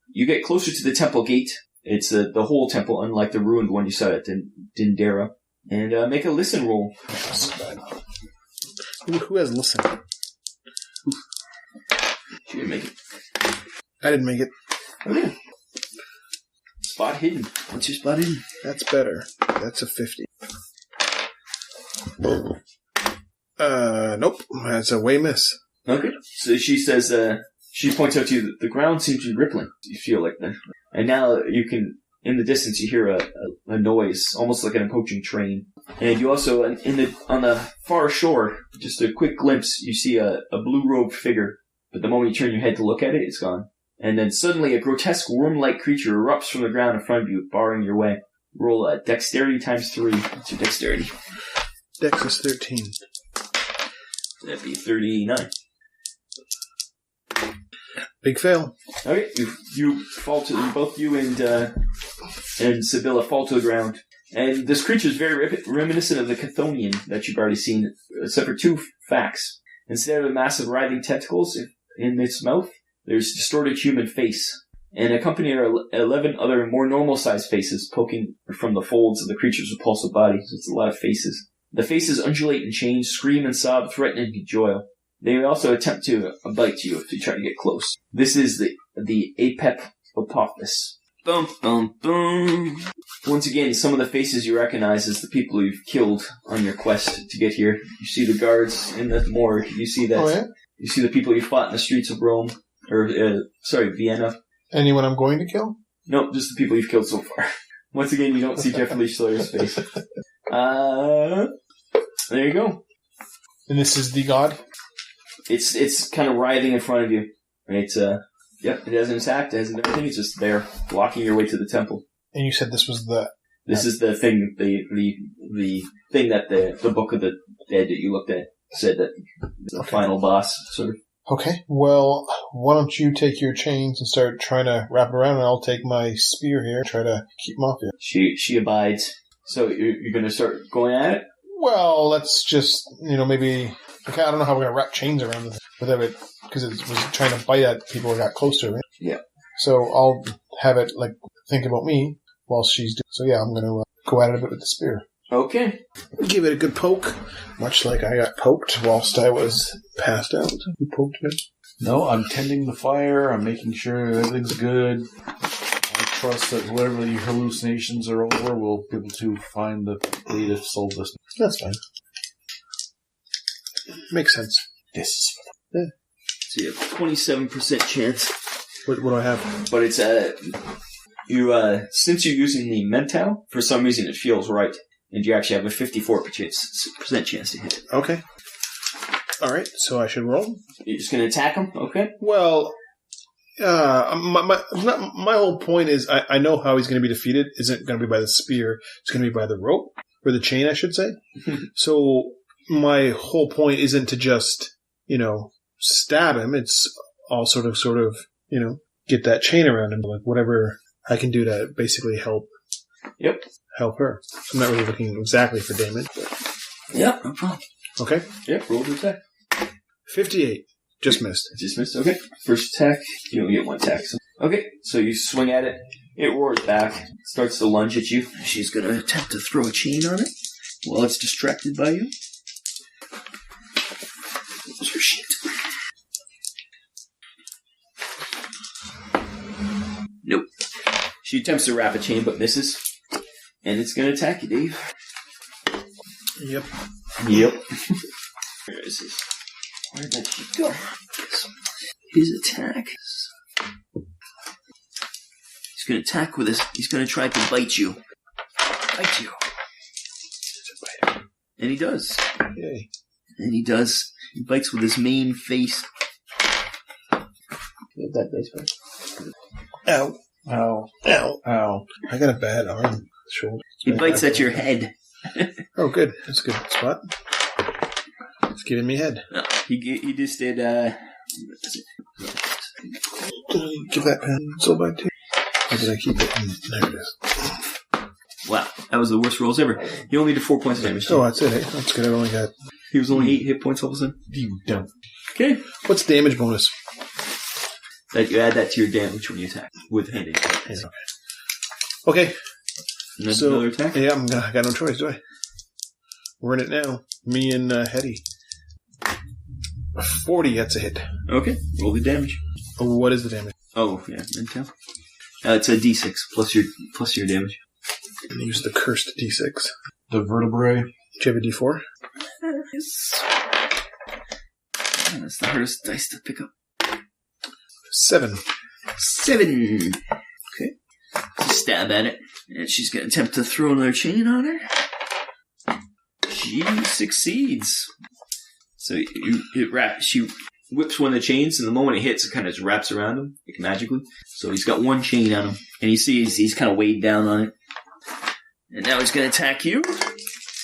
you get closer to the temple gate. It's the whole temple, unlike the ruined one you saw at Dendera. And make a listen roll. Who has listen? She didn't make it. I didn't make it. Oh, yeah. spot hidden. What's your spot hidden? That's better. That's a 50. Nope. That's a way miss. Okay. So she says, she points out to you that the ground seems to be rippling. You feel like that. And now you can, in the distance, you hear a noise, almost like an approaching train. And you also, on the far shore, just a quick glimpse, you see a blue-robed figure. But the moment you turn your head to look at it, it's gone. And then suddenly a grotesque worm-like creature erupts from the ground in front of you, barring your way. Roll a dexterity times 3. What's your dexterity? Dex is 13. That'd be 39. Big fail. Okay, you fall to, both you and Sibylla fall to the ground. And this creature is very reminiscent of the Chthonian that you've already seen, except for 2 facts. Instead of the massive writhing tentacles in its mouth, there's a distorted human face. And accompanied are 11 other more normal-sized faces poking from the folds of the creature's repulsive body. So it's a lot of faces. The faces undulate and change, scream and sob, threaten and bewail. They may also attempt to bite you if you try to get close. This is the Apophis. Boom, boom, boom. Once again, some of the faces you recognize as the people you've killed on your quest to get here. You see the guards in the morgue. You see that. Oh, yeah? You see the people you fought in the streets of Rome. Vienna. Anyone I'm going to kill? Nope, just the people you've killed so far. Once again, you don't see Jeffrey Lee Sawyer's face. There you go. And this is the god? It's kind of writhing in front of you. Right? Yep, it hasn't attacked, it hasn't done anything, it's just there, blocking your way to the temple. And you said this was the... This is the thing, the thing that the Book of the Dead that you looked at said that the final boss, sort of. Okay, well, why don't you take your chains and start trying to wrap it around, and I'll take my spear here and try to keep him off you. She abides. So you're going to start going at it? Well, let's just, maybe... Okay, I don't know how we're going to wrap chains around it without it, because it was trying to bite at people who got close to it, right? Yeah. So I'll have it, think about me while she's doing... So yeah, I'm going to go at it a bit with the spear. Okay. Give it a good poke, much like I got poked whilst I was passed out. You poked me? No, I'm tending the fire. I'm making sure everything's good. I trust that whatever the hallucinations are over, we'll be able to find the way to solve this. That's fine. Makes sense. This is So you have a 27% chance. What do I have? But it's since you're using the mental, for some reason it feels right. And you actually have a 54% chance to hit it. Okay. Alright, so I should roll? You're just going to attack him? Okay. Well, my whole point is I know how he's going to be defeated. Isn't going to be by the spear. It's going to be by the rope. Or the chain, I should say. So my whole point isn't to just, stab him. It's all sort of, get that chain around him. Like whatever I can do to basically help. Yep. Help her. I'm not really looking exactly for damage. But... Yeah, no problem. Okay. Yep, roll the attack. 58. Just missed. Just missed, okay. First attack, you only get 1 attack. So. Okay, so you swing at it. It roars back, starts to lunge at you. She's going to attempt to throw a chain on it while it's distracted by you. Where's her shit? Nope. She attempts to wrap a chain but misses. And it's going to attack you, Dave. Yep. Where is this? Where did she go? His attack. He's going to attack with his... He's going to try to bite you. Bite you. And he does. Yay. And he does. He bites with his main face. You have that dice back. Ow. Ow. Ow. Ow. I got a bad arm. Shoulder. He bites at your head. Oh, good. That's a good spot. It's giving me head. No, he just did, Give that pencil back to you. Or did I keep it? There it is. Wow, that was the worst rolls ever. He only did 4 points of damage. Oh, that's it. Eh? That's good. I only got... He was only 8 hit points all of a sudden. You don't. Okay. What's damage bonus? That you add that to your damage when you attack with handing. Okay. And then So, another attack? yeah, I got no choice, do I? We're in it now. Me and Hetty. 40, that's a hit. Okay, roll the damage. Oh, what is the damage? Oh, yeah, mental. It's a D6 plus your damage. And use the cursed D6. The vertebrae. Do you have a D4? That's the hardest dice to pick up. 7. 7. Okay. Stab at it. And she's going to attempt to throw another chain on her. She succeeds. So she whips one of the chains, and the moment it hits, it kind of just wraps around him, like magically. So he's got one chain on him, and you see he's kind of weighed down on it. And now he's going to attack you.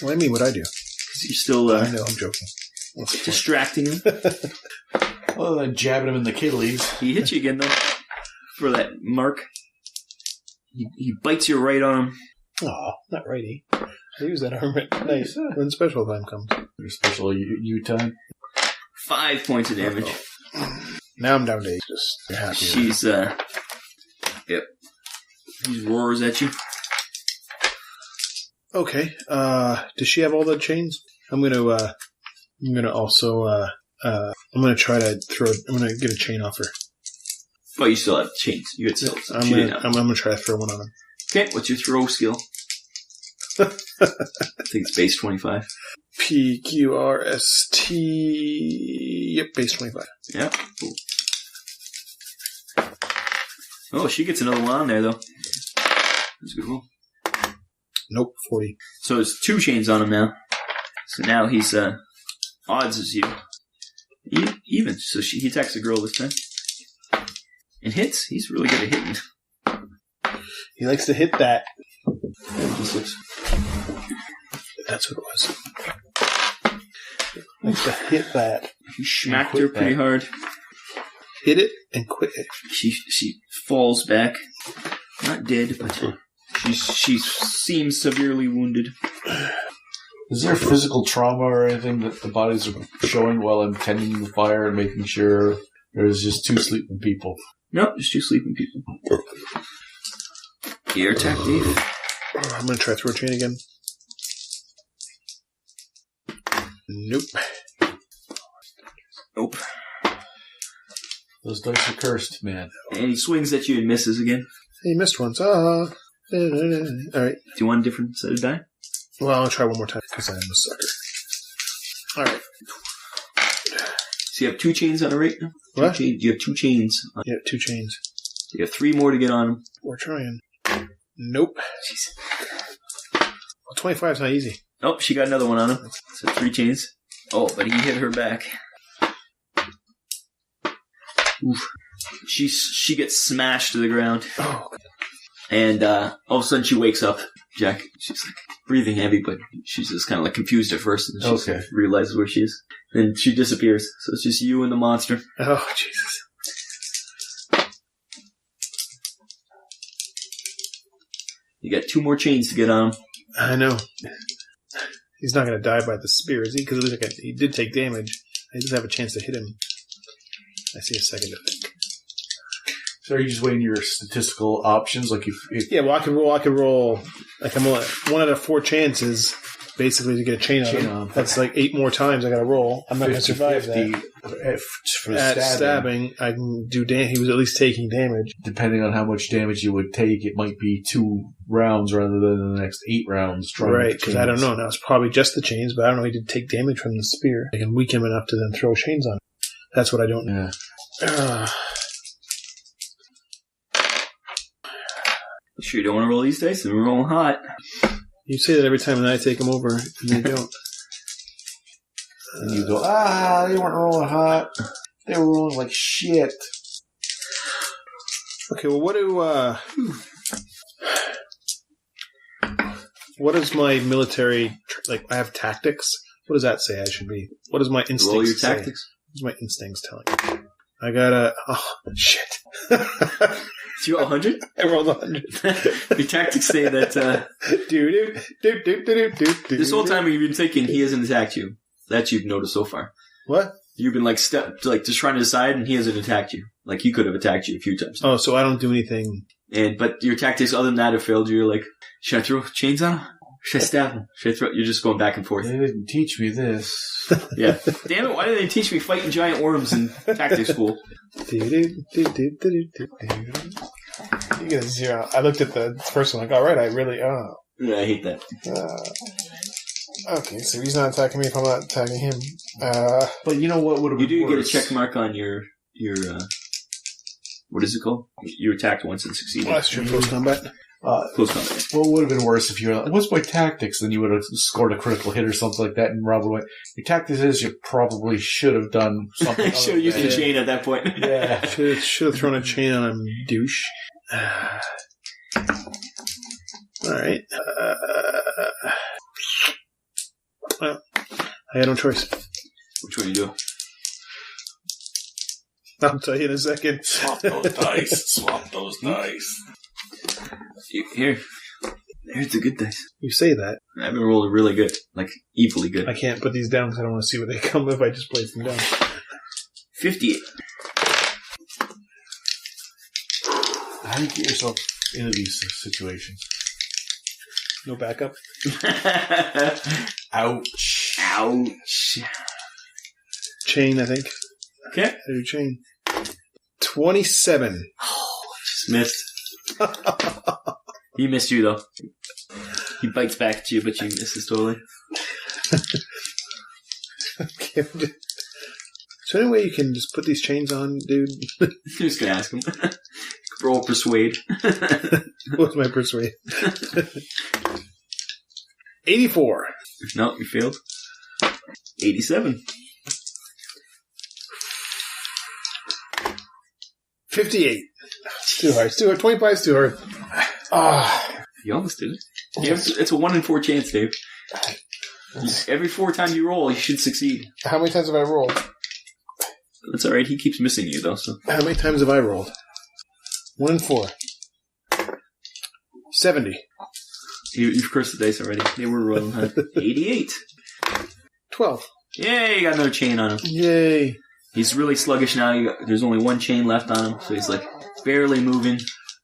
Well, I mean, what I do? You're still I know, I'm joking. distracting him. Other than jabbing him in the Achilles. He hits you again, though, for that mark. He bites your right arm. Aw, not righty. I use that arm at night when special time comes. Your special U time. 5 points of damage. Now I'm down to 8. Just happy. She's, yep. He roars at you. Okay. Does she have all the chains? I'm gonna also, I'm gonna try to I'm gonna get a chain off her. Oh, you still have chains. You had still. I'm gonna try to throw one on him. Okay, what's your throw skill? I think it's base 25. PQRST. Yep, base 25. Yeah. Cool. Oh, she gets another one on there, though. That's a good roll. Nope, 40. So there's 2 chains on him now. So now he's, odds as you. Even. So he attacks the girl this time. And hits. He's really good at hitting. He likes to hit that. D6. That's what it was. He likes to hit that. He smacked her pretty hard. Hit it and quit it. She falls back. Not dead, but she seems severely wounded. Is there physical trauma or anything that the bodies are showing while I'm tending the fire and making sure there's just 2 sleeping people? Nope, just 2 sleeping people. Your attack, Dave. I'm going to try to throw a chain again. Nope. Nope. Those dice are cursed, man. And he swings at you and misses again. He missed once. Alright. Do you want a different set of die? Well, I'll try one more time because I am a sucker. Alright. So you have 2 chains on it right now? What? You have 2 chains. Yeah, 2 chains. You have 3 more to get on him. We're trying. Nope. Jeez. Well, 25 is not easy. Oh, she got another one on him. So 3 chains. Oh, but he hit her back. Oof. She gets smashed to the ground. Oh. And all of a sudden she wakes up. Jack, she's like breathing heavy, but she's just kind of like confused at first. And she realizes where she is. Then she disappears. So it's just you and the monster. Oh, Jesus. You got 2 more chains to get on him. I know. He's not going to die by the spear, is he? Because he did take damage. He does have a chance to hit him. I see a second to think. So are you just weighing your statistical options? Like if Yeah, well, I can roll. Like I'm 1 out of 4 chances, basically, to get a chain on him. That's like 8 more times I got to roll. I'm not going to survive that. For At stabbing, I can do he was at least taking damage. Depending on how much damage you would take, it might be 2 rounds rather than the next 8 rounds. Right, because I don't know. Now, it's probably just the chains, but I don't know. He did take damage from the spear. I can weaken him enough to then throw chains on him. That's what I don't know. Yeah. You sure you don't want to roll these dice? They're rolling hot. You say that every time, and I take them over, and they don't. And you go, they weren't rolling hot. They were rolling like shit. Okay, well, what is my military, like, I have tactics? What does that say I should be? What does my instincts Roll your say? tactics. What's my instincts telling me? I got shit. You got 100? I rolled 100. Your tactics say that, this whole time you've been thinking he hasn't attacked you. That you've noticed so far. What? You've been just trying to decide, and he hasn't attacked you. Like he could have attacked you a few times. Oh, so I don't do anything. But your tactics, other than that, have failed you. You're like, should I throw chains on him? Should I stab him? Should I throw? You're just going back and forth. They didn't teach me this. Yeah. Damn it! Why didn't they teach me fighting giant worms in tactics school? You get a 0. I looked at the first one like, all right, I hate that. Okay, so he's not attacking me if I'm not attacking him. But you know what would have been You do worse? get a check mark on your what is it called? You attacked once and succeeded. Well, that's true. Close combat. Close combat. What would have been worse if you were like, what's my tactics? Then you would have scored a critical hit or something like that, and Rob would have went, your tactics is you probably should have done something. Should have used the chain at that point. Yeah. Should have thrown a chain on him, douche. Alright. Well, I had no choice. Which one you do? I'll tell you in a second. Swap those dice. Swap those dice. Here's the good dice. You say that. I haven't rolled really good. Like, evilly good. I can't put these down because I don't want to see where they come if I just place them down. 58. How do you get yourself into these situations? No backup. Ouch. Ouch. Chain, I think. Okay. I do chain. 27. Just missed. He missed you, though. He bites back at you, but you misses totally. Okay. Is there any way you can just put these chains on, dude? You're just going to ask him. Roll persuade. What's my persuade? 84. No, you failed. 87. 58. Too hard. It's too hard. 25 is too hard. You almost did it. It's a 1 in 4 chance, Dave. Every 4 times you roll, you should succeed. How many times have I rolled? That's alright, he keeps missing you, though. So. How many times have I rolled? 1 in 4. 70. You've cursed the dice already. They were rolling 88. 12. Yay, you got another chain on him. Yay. He's really sluggish now. There's only 1 chain left on him, so he's like barely moving.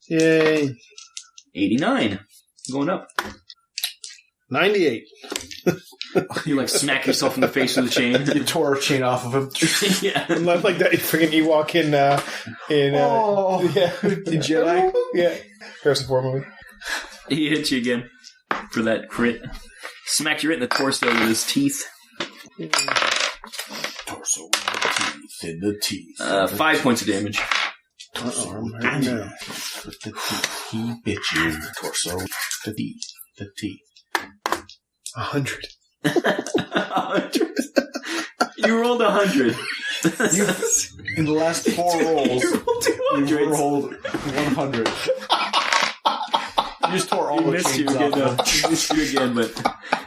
Yay. 89. Going up. 98. You like smack yourself in the face with the chain. You tore a chain off of him. Yeah. Not like that freaking Ewok in The Jedi? Yeah. Harrison Ford movie. He hit you again for that crit. Smacked you right in the torso with his teeth. Torso in the teeth. 5 points of damage. Uh-oh, I'm hurting now. With the teeth. He bit you. Torso. The teeth. The teeth. 100. 100. You rolled 100. In the last 4 rolls, You rolled 200. you rolled 100. You just tore all He the missed you chains again, off. though. He missed you again, but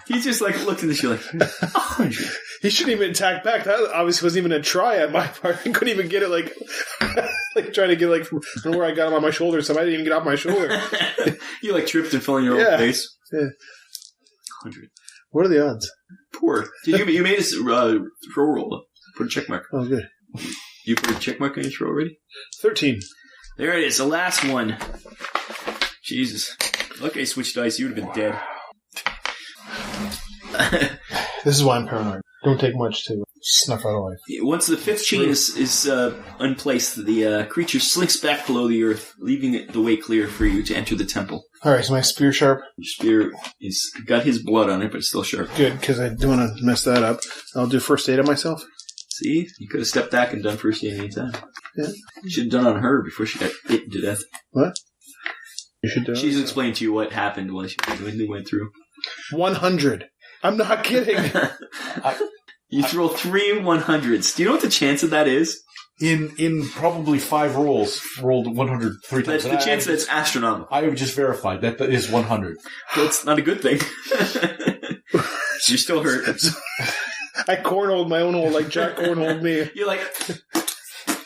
he just like looked at this. You're like 100. He shouldn't even attack back. That obviously wasn't even a try on my part. I couldn't even get it like trying to get like from where I got him on my shoulder. So I didn't even get off my shoulder. You like tripped and fell on your own face. Yeah. 100. What are the odds? Poor. You made us throw roll. Put a check mark. Oh, good. You put a check mark on your throw already? 13. There it is. The last one. Jesus. Okay, switch dice. You would have been dead. This is why I'm paranoid. Don't take much to snuff out a life. Once the 5th chain is unplaced, the creature slinks back below the earth, leaving the way clear for you to enter the temple. Alright, so my spear sharp? Your spear is got his blood on it, but it's still sharp. Good, because I don't want to mess that up. I'll do first aid on myself. See? You could have stepped back and done first aid any time. Yeah. You should have done on her before she got bitten to death. What? You should do She's it. explained to you what happened when they went through. 100. I'm not kidding. You throw 3 100s. Do you know what the chance of that is? In probably 5 rolls, rolled 103 times. That's the chance that's astronomical. I have just verified that is 100. That's not a good thing. You're still hurt. I cornholed my own hole like Jack cornholed me. You're like,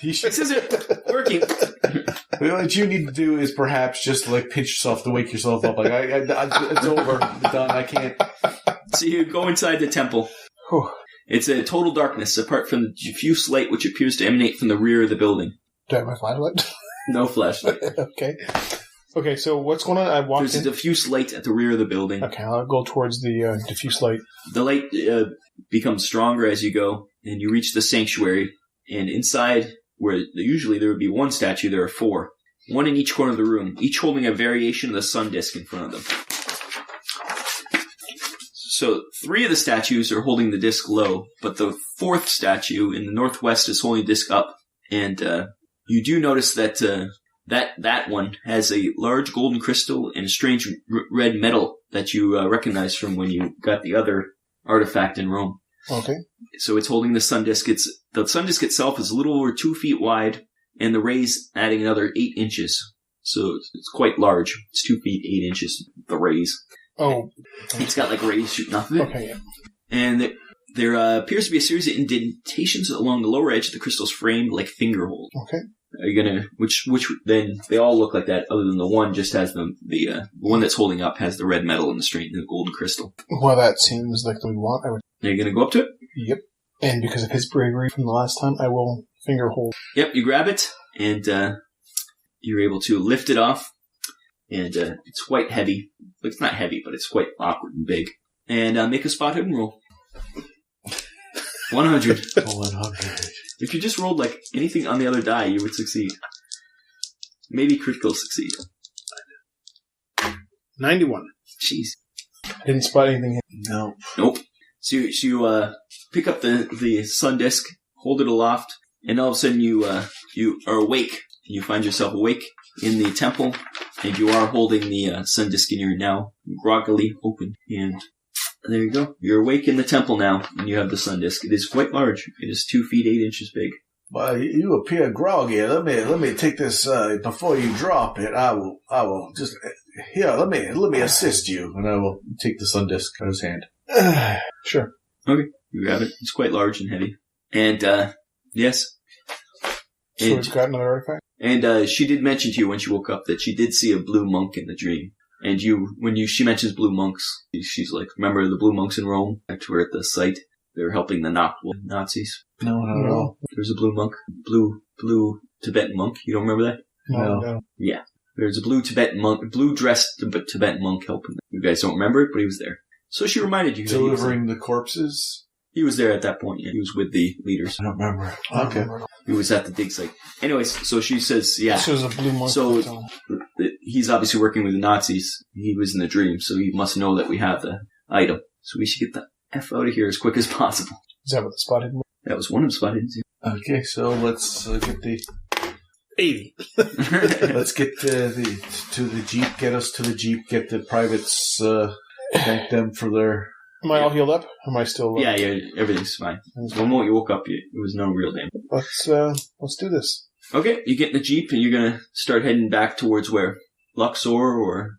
this isn't working. What you need to do is perhaps just like pinch yourself to wake yourself up. Like it's over, it's done. I can't. So you go inside the temple. Whew. It's a total darkness, apart from the diffuse light which appears to emanate from the rear of the building. Do I have my flashlight? No flashlight. Okay. Okay, so what's going on? I walked There's in. a diffuse light at the rear of the building. Okay, I'll go towards the diffuse light. The light becomes stronger as you go, and you reach the sanctuary. And inside, where usually there would be 1 statue, there are 4. one in each corner of the room, each holding a variation of the sun disk in front of them. So 3 of the statues are holding the disc low, but the 4th statue in the northwest is holding the disc up. And you do notice that that one has a large golden crystal and a strange red metal that you recognize from when you got the other artifact in Rome. Okay. So it's holding the sun disk. The sun disk itself is a little over 2 feet wide, and the rays adding another 8 inches. So it's quite large. It's 2 feet 8 inches. The rays. Oh. It's got like rays shooting off of it. Okay. Yeah. And there appears to be a series of indentations along the lower edge of the crystal's frame, like finger holes. Okay. Are you gonna which then they all look like that, other than the one just has the one that's holding up has the red metal and the golden crystal. Well, that seems like the we want. Are you gonna go up to it? Yep. And because of his bravery from the last time, I will finger hold. Yep, you grab it, and you're able to lift it off. And it's quite heavy. It's not heavy, but it's quite awkward and big. And make a spot hidden roll. 100. 100. If you just rolled like anything on the other die, you would succeed. Maybe critical succeed. 91. Jeez. I didn't spot anything. No. Nope. So you pick up the sun disk, hold it aloft, and all of a sudden you are awake. You find yourself awake in the temple, and you are holding the sun disk in your now groggily open hand. There you go. You're awake in the temple now, and you have the sun disk. It is quite large. It is 2 feet 8 inches big. Well, you appear groggy. Let me take this before you drop it. I will just here. Let me assist you. And I will take the sun disk out of his hand. Sure. Okay, you grab it. It's quite large and heavy. And yes. So we've got another artifact? And she did mention to you when she woke up that she did see a blue monk in the dream. And she mentions blue monks, she's like, remember the blue monks in Rome? We're at the site. They were helping the Nazis. No, not at all. There's a blue monk. Blue Tibetan monk. You don't remember that? No. Yeah. There's a blue Tibetan monk, blue dressed Tibetan monk helping them. You guys don't remember it, but he was there. So she reminded you. Delivering the corpses? He was there at that point, yeah. He was with the leaders. I don't remember. Okay. He was at the dig site. Anyways, so she says, yeah. So there's a blue monk. So he's obviously working with the Nazis. He was in the dream, so he must know that we have the item. So we should get the F out of here as quick as possible. Is that what the spot hidden? That was one of the spot hidden. Okay, so let's get the 80. let's get to the jeep. Get us to the jeep. Get the privates. Thank them for their. Am I all healed up? Am I still? Yeah, everything's fine. The moment you woke up, it was no real damage. Let's do this. Okay, you get in the jeep and you're gonna start heading back towards where? Luxor or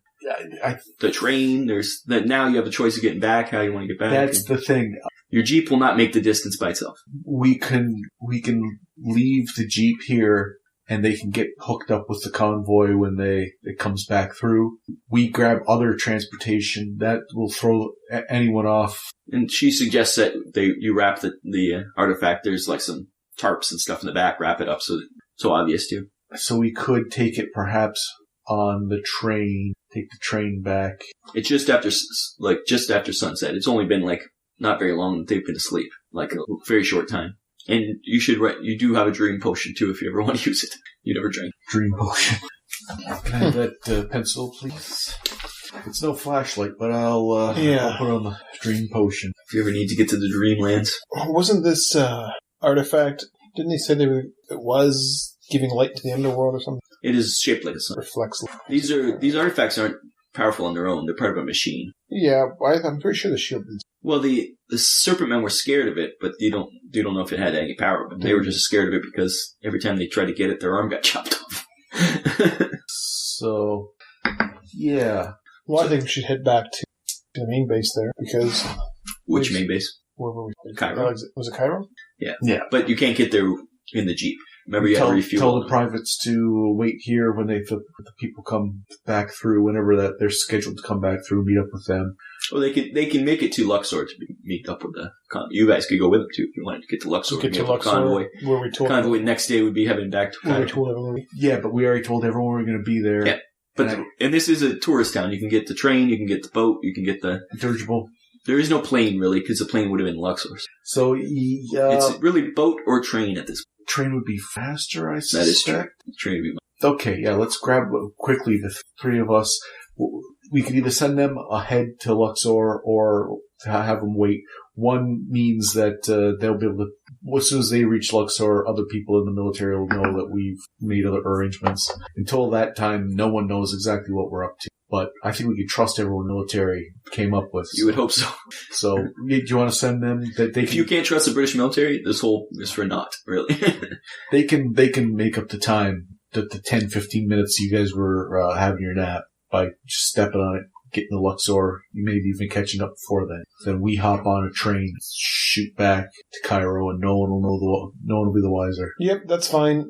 the train? Now you have a choice of getting back. How you want to get back? That's the thing. Your jeep will not make the distance by itself. We can leave the jeep here, and they can get hooked up with the convoy when it comes back through. We grab other transportation that will throw anyone off. And she suggests that you wrap the artifact. There's like some tarps and stuff in the back. Wrap it up so obvious too. So we could take it perhaps on the train. Take the train back. It's just after sunset. It's only been like not very long that they've been asleep. Like a very short time. And you do have a dream potion too if you ever want to use it. You never drank. Dream potion. Can I have that pencil, please? It's no flashlight, but I'll put on the dream potion. If you ever need to get to the dreamlands. Wasn't this artifact, didn't he say it was giving light to the underworld or something? It is shaped like a sun. Reflects light. These artifacts aren't powerful on their own. They're part of a machine. Yeah, I'm pretty sure the shield is. Well, the serpent men were scared of it, but you don't know if it had any power. But they were just scared of it because every time they tried to get it, their arm got chopped off. So, yeah. Well, I think we should head back to the main base there because. Which main base? Where were we? Cairo. Was it Cairo? Yeah. But you can't get there in the jeep. Remember, you had to refuel. Tell the privates to wait here when the people come back through. Whenever that they're scheduled to come back through, meet up with them. Well, they can make it to Luxor to meet up with the convoy. You guys could go with them too if you wanted to get to Luxor. Get to Luxor. Convoy. Where we told convoy next day would be heading back to Cairo. Yeah, but we already told everyone we were going to be there. Yeah, but and this is a tourist town. You can get the train, you can get the boat, you can get the dirigible. There is no plane really because the plane would have been Luxor. So it's really boat or train at this point. Train would be faster, I suspect. That is true. Train would be. Okay, yeah, let's grab quickly the three of us. We can either send them ahead to Luxor or have them wait. One means that they'll be able to, as soon as they reach Luxor, other people in the military will know that we've made other arrangements. Until that time, no one knows exactly what we're up to. But I think we can trust everyone the military came up with. You would hope so. So, do you want to send them? If you can't trust the British military, this whole is for naught, really. They can make up the time, the 10, 15 minutes you guys were having your nap by just stepping on it, getting to Luxor. You maybe even catching up before then. Then we hop on a train, shoot back to Cairo, and no one will be the wiser. Yep, that's fine.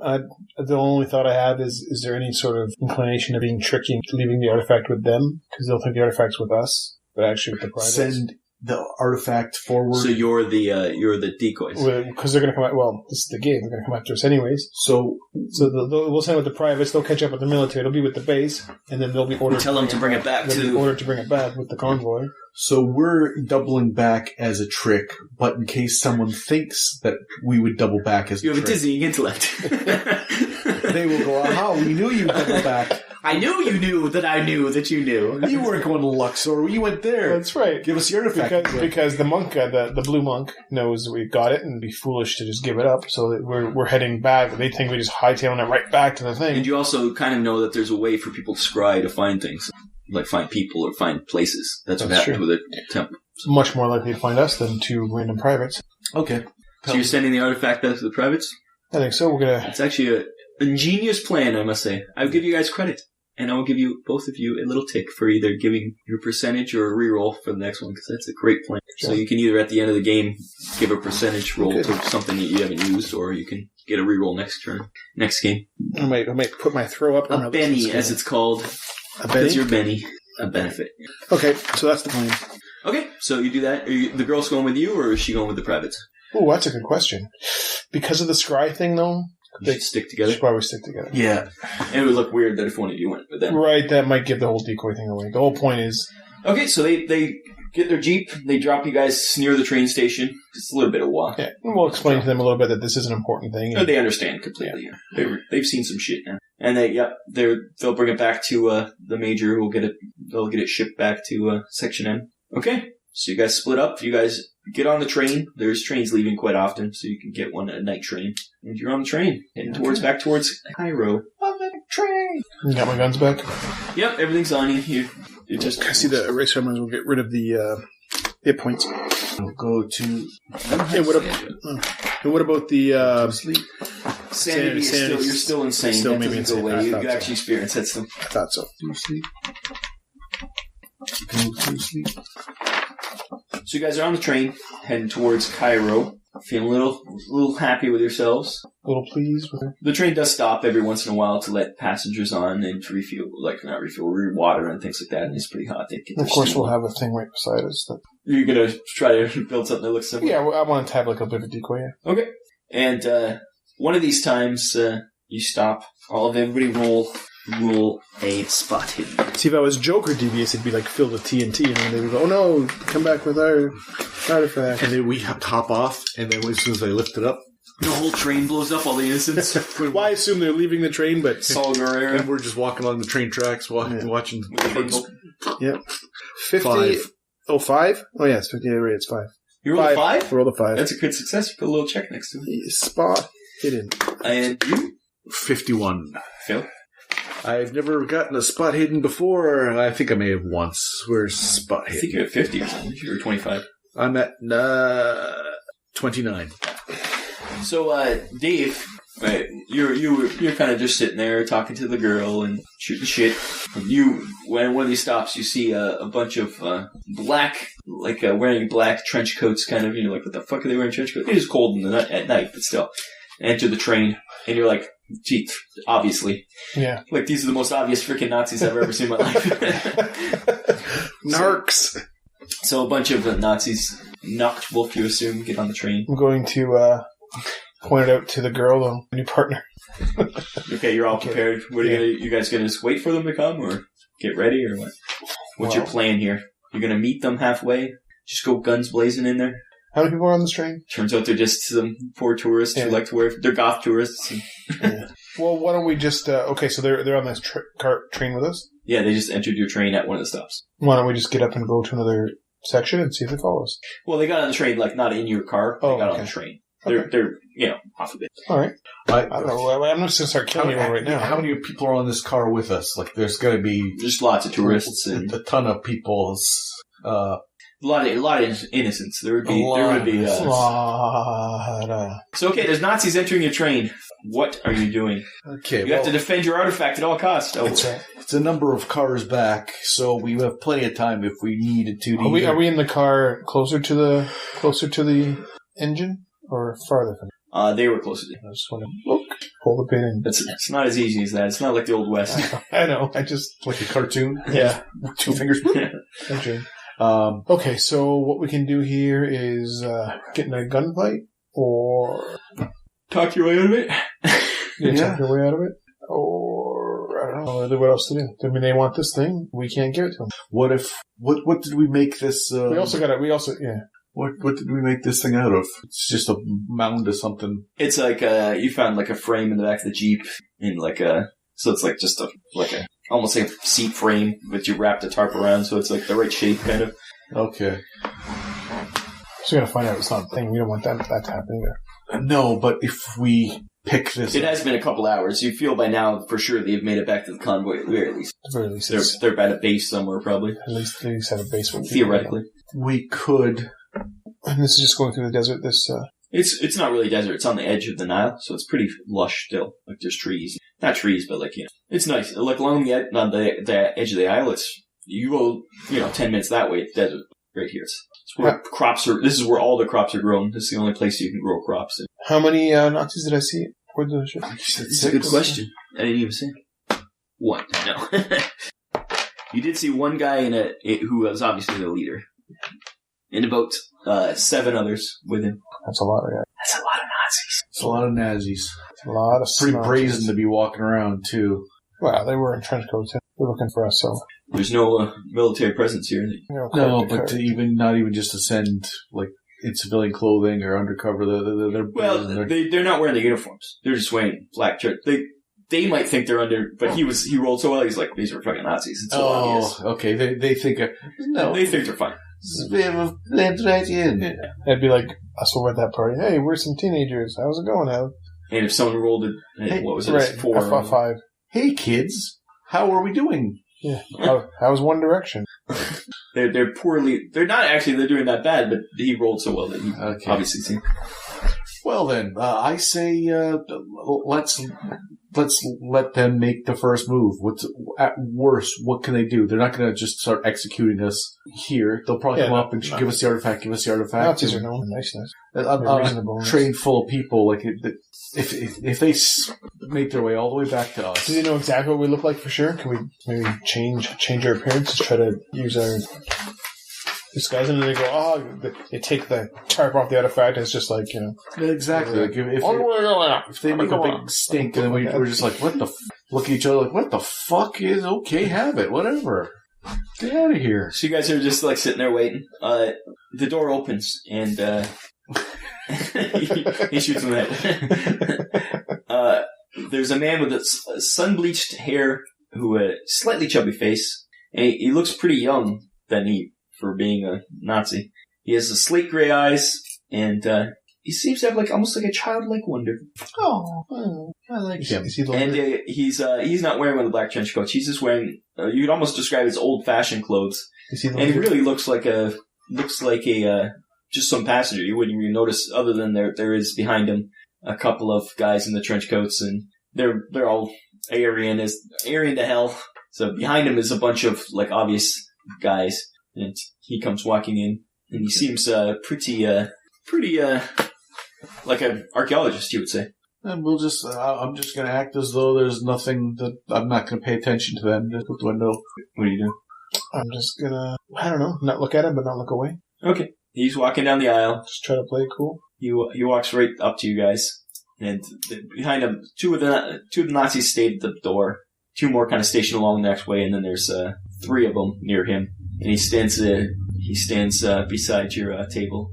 The only thought I have is there any sort of inclination of being tricky, leaving the artifact with them? Because they'll think the artifact's with us, but actually with the privates. Send the artifact forward. So you're the decoys. Because they're going to come out. Well, this is the game. They're going to come after us anyways. So we'll send it with the privates. They'll catch up with the military. It'll be with the base, and then they'll be ordered. Tell them to bring it back to ordered to bring it back with the convoy. So we're doubling back as a trick, but in case someone thinks that we would double back as a trick. You have a dizzying intellect. They will go, aha, we knew you'd double back. I knew you knew that I knew that you knew. You weren't going to Luxor. You went there. That's right. Give us the artifact. Because the monk, the blue monk, knows we've got it and it'd be foolish to just give it up. So that we're heading back. They think we just hightailing it right back to the thing. And you also kind of know that there's a way for people to scry to find things. Like find people or find places. That's what happened with the temple. It's much more likely to find us than two random privates. Okay. So you're sending the artifact back to the privates? I think so. It's actually a ingenious plan, I must say. I'll give you guys credit. And I will give you, both of you, a little tick for either giving your percentage or a reroll for the next one, because that's a great plan. Sure. So you can either, at the end of the game, give a percentage roll to something that you haven't used, or you can get a reroll next game. I might put my throw up. A Benny, as it's called. A Benny? That's your Benny. A benefit. Okay, so that's the plan. Okay, so you do that. The girl's going with you, or is she going with the privates? Oh, that's a good question. Because of the scry thing, though, they stick together. Should probably stick together. Yeah, and it would look weird that if one of you went with them. Right, that might give the whole decoy thing away. The whole point is... Okay, so they get their jeep, they drop you guys near the train station. It's a little bit of a walk. Yeah, and we'll explain to them a little bit that this is an important thing. They understand completely. Yeah. They've seen some shit now. And they'll bring it back to the major. They'll get it shipped back to Section M. Okay, so you guys split up. You guys get on the train. There's trains leaving quite often, so you can get one at a night train. And you're on the train, heading back towards Cairo. On the train. You got my guns back? Yep, everything's on you. You just I see the eraser. I might as well get rid of the hit points. We'll go to... Hey, what about the... sleep? Sanity is still... You're still insane. Still that maybe doesn't go insane. away. You actually experience that still. I thought so. Go to sleep. So you guys are on the train, heading towards Cairo, feeling a little happy with yourselves. A little pleased with her. The train does stop every once in a while to let passengers on and to refuel water and things like that, and it's pretty hot. Of course, we'll have a thing right beside us. You're going to try to build something that looks similar? Yeah, I want to have like a bit of a decoy. Yeah. Okay. And one of these times, you stop. Everybody roll a spot hidden. See, if I was Joker devious, it'd be like filled with TNT, and then they would go, "Oh no, come back with our artifact." And then we hop off, and then as soon as I lift it up, the whole train blows up. All the innocents. Well, I assume they're leaving the train, but Saul Guerrero. And we're just walking along the train tracks, watching. Yep. 50. 5. Oh, 5? Oh yeah, it's 50. Right, it's 5. You rolled a 5? I rolled a 5. That's a good success. You put a little check next to it. Spot hidden. And you? 51. Phil? I've never gotten a spot hidden before. I think I may have once. Where's spot hidden? I think you're at 50 or something. You're at 25. I'm at 29. So, Dave, you're kind of just sitting there talking to the girl and shooting shit. When one of these stops, you see a bunch of black, wearing black trench coats, kind of. You're like, what the fuck are they wearing trench coats? It is cold at night, but still. Enter the train, and you're like, gee, obviously. Yeah. Like, these are the most obvious freaking Nazis I've ever seen in my life. Narcs. So a bunch of Nazis, knocked wolf, you assume, get on the train. I'm going to point it out to the girl, my new partner. Okay, you're all prepared. What are you guys going to just wait for them to come, or get ready, or what? What's your plan here? You're going to meet them halfway? Just go guns blazing in there? How many people are on this train? Turns out they're just some poor tourists who like to wear... They're goth tourists. Well, why don't we just... okay, so they're on this train with us? Yeah, they just entered your train at one of the stops. Why don't we just get up and go to another section and see if they follow us? Well, they got on the train, like, not in your car. They got on the train. They're off of it. All right. I don't know. I'm not just going to start killing anyone right now. How many people are on this car with us? Like, there's going to be... Just lots of tourists. And a ton of people. A lot of innocents. There would be. So okay, there's Nazis entering your train. What are you doing? Okay, you have to defend your artifact at all costs. Oh. That's right. It's a number of cars back, so we have plenty of time if we needed to. Are we in the car closer to the engine or farther from it? They were closer to. I just want to look, pull the pin in. It's not as easy as that. It's not like the Old West. I know. I just like a cartoon. Yeah, 2 fingers. Cartoon. Okay, so what we can do here is get in a gunfight or talk your way out of it. Talk your way out of it, or I don't know what else to do. I mean, they want this thing. We can't give it to them. What did we make this? What did we make this thing out of? It's just a mound of something. It's like you found like a frame in the back of the Jeep in so it's like just almost like a seat frame, but you wrapped a tarp around, so it's like the right shape, kind of. Okay. So we gotta find out it's not a thing. We don't want that to happen either. No, but if we pick this It has been a couple hours. You feel by now, for sure, they've made it back to the convoy, at the very least. At the very least. They're at a base somewhere, probably. At least they have a base. Theoretically. We could... And this is just going through the desert, It's not really desert. It's on the edge of the Nile, so it's pretty lush still. Like, there's trees. Not trees, but it's nice. Like, along the edge of the isle, you go, 10 minutes that way, it's desert. Right here. It's where this is where all the crops are grown. This is the only place you can grow crops in. How many Nazis did I see? It's a good question. I didn't even see. One. No. You did see one guy who was obviously the leader. And about 7 others with him. That's a lot of guys. That's a lot of Nazis. It's a lot of Nazis. It's a lot of pretty brazen to be walking around, too. Well, they were in trench coats. They're looking for us, so... There's no military presence here. No, but not even just to send, in civilian clothing or undercover. They're not wearing the uniforms. They're just wearing black shirts. They might think they're under, but he rolled so well, he's like, these are fucking Nazis. It's so obvious. Okay. They think... They think they're fine. Blend right in. Yeah. It'd be like us over at that party. Hey, we're some teenagers. How's it going, Al? And if someone rolled it, what was it? Right, 4. 5. Hey, kids. How are we doing? Yeah. How's One Direction? They're poorly... They're not actually... They're doing that bad, but he rolled so well that he obviously seen. Well, then, I say let's let them make the first move. At worst, what can they do? They're not going to just start executing us here. They'll probably come up and give us the artifact. Nazis are known for niceness. A train full of people. If they make their way all the way back to us. Do they know exactly what we look like for sure? Can we maybe change our appearance? Try to use our disguise, and then they go, they take the tarp off the artifact, and it's just like, Exactly. If they make a big stink, and then we're just like, what the look at each other like, what the fuck is okay, have it, whatever. Get out of here. So you guys are just sitting there waiting. The door opens, and he shoots him in the head. There's a man with sun-bleached hair, who a slightly chubby face, and he looks pretty young for being a Nazi. He has the slate gray eyes, and he seems to have almost like a childlike wonder. Oh, I like him. And he's not wearing one of the black trench coats. He's just wearing you'd almost describe as old-fashioned clothes. And he really looks like just some passenger. You wouldn't even notice, other than there is behind him a couple of guys in the trench coats, and they're all Aryan to hell. So behind him is a bunch of obvious guys. And he comes walking in, and he seems pretty like an archaeologist, you would say. And I'm just going to act as though there's nothing that I'm not going to pay attention to them. Just out the window. What do you do? I'm just going to, I don't know, not look at him, but not look away. Okay. He's walking down the aisle. Just try to play it cool. He walks right up to you guys, and behind him, two of the Nazis stayed at the door. 2 more kind of stationed along the next way, and then there's 3 of them near him. And he stands beside your table.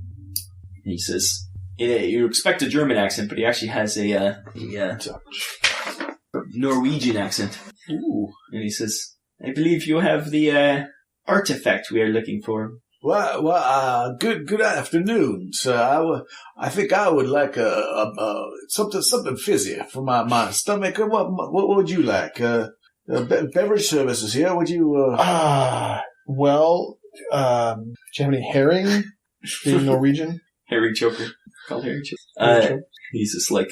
And he says, you expect a German accent, but he actually has a Norwegian accent. Ooh. And he says, I believe you have the artifact we are looking for. Well, good afternoon, sir. I think I would like something fizzy for my stomach. What would you like? Beverage services here. Would you? Well, do you have any herring? Being Norwegian, Herring choker. Called herring choker. He's just like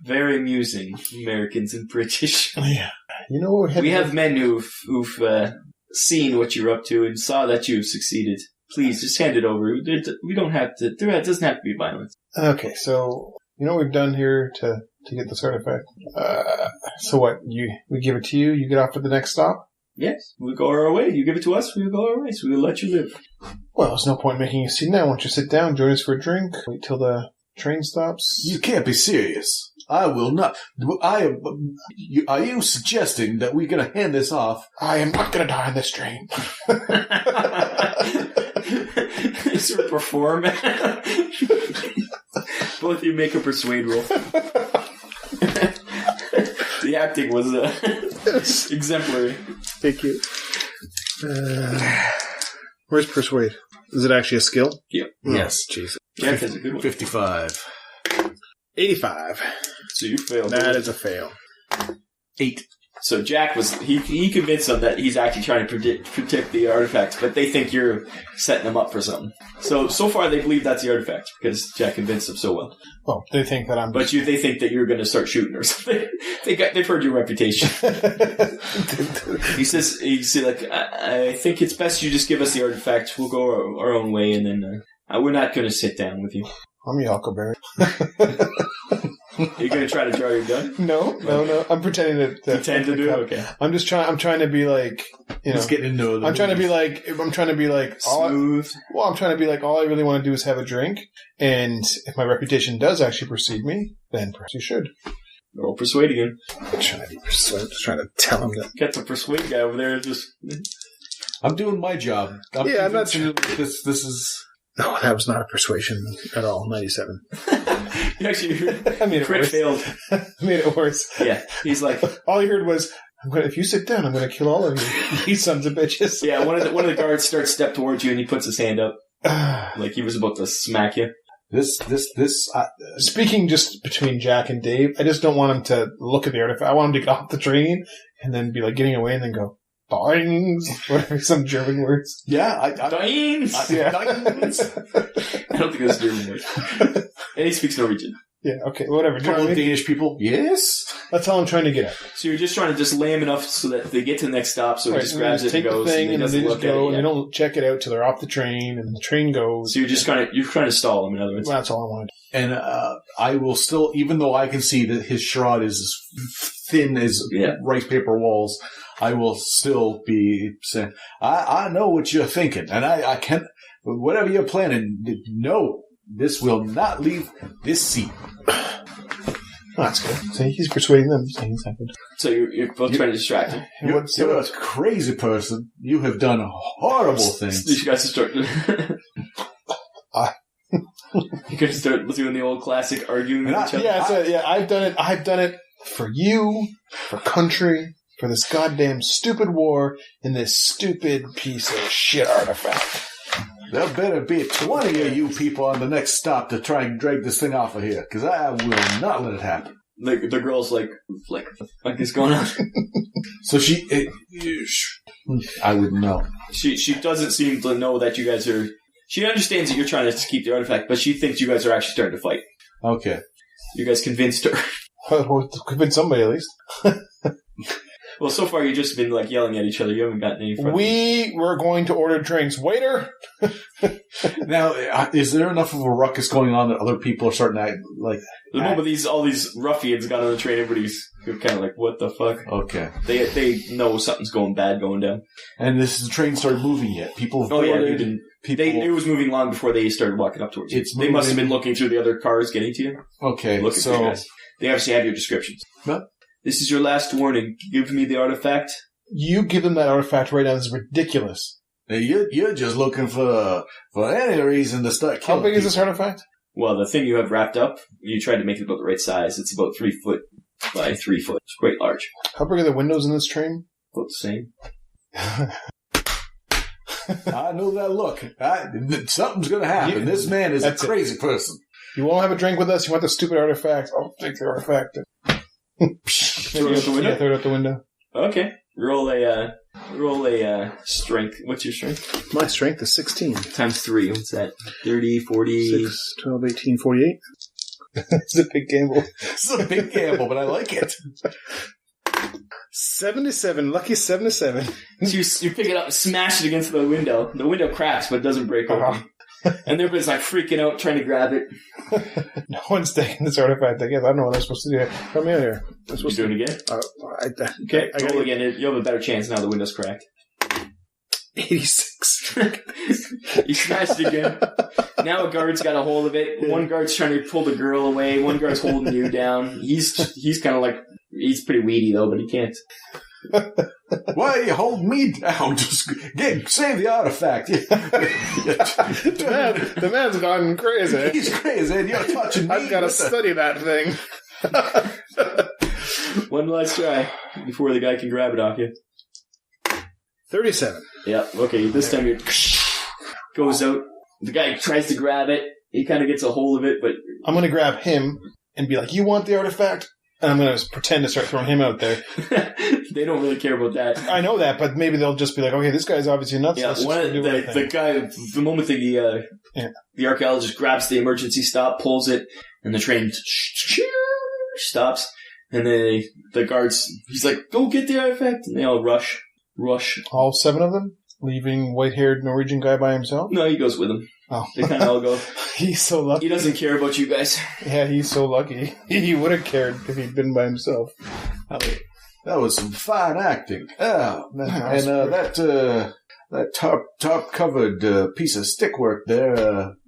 very amusing Americans and British. Yeah, you know We have men who've seen what you're up to and saw that you've succeeded. Please, just hand it over. We don't have to. It doesn't have to be violent. Okay, so you know what we've done here to get this artifact. So what? We give it to you. You get off at the next stop. Yes, we go our way. You give it to us, we go our way. So we'll let you live. Well, there's no point making you sit down. Why don't you sit down, join us for a drink, wait till the train stops? You can't be serious. I will not. Are you suggesting that we're going to hand this off? I am not going to die on this train. Sort of perform. Both of you make a persuade roll. The acting was exemplary. Thank you. Where's persuade? Is it actually a skill? Yep. Yes. Jesus. Jack has a good one. 55. 85. So you failed. That is a fail. 8. So Jack he convinced them that he's actually trying to protect the artifacts, but they think you're setting them up for something. So far they believe that's the artifact because Jack convinced them so well. Well, they think that I'm. But they think that you're going to start shooting or something. They've heard your reputation. He says, I think it's best you just give us the artifact. We'll go our own way, and then we're not going to sit down with you. I'm your Huckleberry. You're going to try to draw your gun? No. I'm pretending to Pretend to do it? Okay. I'm trying to be like, Just getting to know them. I'm trying to be like Smooth. I'm trying to be like, all I really want to do is have a drink, and if my reputation does actually precede me, then perhaps you should. Roll persuade again. I'm trying to be persuasive, just trying to tell him that. Got the persuade guy over there just... I'm doing my job. I'm not sure. This is... No, that was not a persuasion at all. 97. You actually I made it crit worse. failed. I made it worse. Yeah, he's like... All he heard was, if you sit down, I'm going to kill all of you. You sons of bitches. Yeah, one of the guards starts to step towards you and he puts his hand up. Like he was about to smack you. Speaking just between Jack and Dave, I just don't want him to look at the artifact. I want him to get off the train and then be like getting away and then go, Dines, whatever, some German words. Yeah, Dines! Yeah. Dines! I don't think that's German words. And he speaks Norwegian. Yeah, okay, whatever. Do you know couple what I of mean? Danish people. Yes. That's all I'm trying to get at. So you're just trying to just lay him enough so that they get to the next stop, so he Right, just grabs it and take goes. the thing, and and he then they doesn't just look at go, it and yet. they don't check it out till they're off the train, and the train goes. So you're just trying to stall him, in other words. Well, that's all I wanted. And I will still, even though I can see that his shroud is as thin as rice paper walls, I will still be saying, I know what you're thinking, and I can't, whatever you're planning, no, this will not leave this seat. Oh, that's good. So he's persuading them. So he's not good. So you're both trying to distract him. You're a crazy person. You have done horrible things. You guys start. You're gonna start doing the old classic arguing with each other. I've done it. I've done it for you, for country, for this goddamn stupid war, and this stupid piece of shit artifact. There better be 20 of you people on the next stop to try and drag this thing off of here, because I will not let it happen. The girl's like, what the fuck is going on? So I wouldn't know. She doesn't seem to know that you guys are. She understands that you're trying to keep the artifact, but she thinks you guys are actually starting to fight. Okay. You guys convinced her. Well, convince somebody at least. Well, so far you've just been like yelling at each other. You haven't gotten any further. We were going to order drinks. Waiter! Now, is there enough of a ruckus going on that other people are starting to act like... The moment all these ruffians got on the train, everybody's kind of like, what the fuck? Okay. They know something's going down. And the train started moving yet? People Oh, yeah, boarded, it was moving long before they started walking up towards you. They must have been looking through the other cars getting to you. Okay, Looking for you guys. They obviously have your descriptions. What? This is your last warning. Give me the artifact. You give them that artifact right now. This is ridiculous. You're just looking for any reason to start killing How big is people. this artifact? Well, the thing you have wrapped up, you tried to make it about the right size. It's about 3 foot by 3 foot. It's quite large. How big are the windows in this train? About the same. I know that look. Something's going to happen. This man is a crazy person. You won't have a drink with us? You want the stupid artifact? I'll take the artifact. Throw it out the window? Yeah, throw it out the window. Okay. Roll a strength. What's your strength? My strength is 16. Times 3. What's that? 30, 40... 6, 12, 18, 48. It's a big gamble. It's a big gamble, but I like it. 77. Lucky 77. So you pick it up and smash it against the window. The window cracks, but it doesn't break open. And everybody's like freaking out, trying to grab it. No one's taking this artifact, I guess. I don't know what I'm supposed to do here. Come in here. You doing it again? Okay. I roll again. You have a better chance now the window's cracked. 86. You smashed it again. Now a guard's got a hold of it. One guard's trying to pull the girl away. One guard's holding you down. He's kind of like... He's pretty weedy, though, but he can't. Why are you holding me down? Just save the artifact. The man's gone crazy. He's crazy, and you're touching me. I've got to study that thing. One last try before the guy can grab it off you. 37. Yeah, okay, this time it goes out. The guy tries to grab it. He kind of gets a hold of it, but... I'm going to grab him and be like, you want the artifact? And I'm going to pretend to start throwing him out there. They don't really care about that. I know that, but maybe they'll just be like, okay, this guy's obviously nuts. Yeah, the guy, the moment the archaeologist grabs the emergency stop, pulls it, and the train stops, and then the guards, he's like, go get the artifact, and they all rush. All 7 of them? Leaving white-haired Norwegian guy by himself? No, he goes with them. Oh. They kind of all go. He's so lucky. He doesn't care about you guys. Yeah, he's so lucky. He would have cared if he'd been by himself. That was some fine acting. Yeah, and that tarp-covered piece of stickwork there,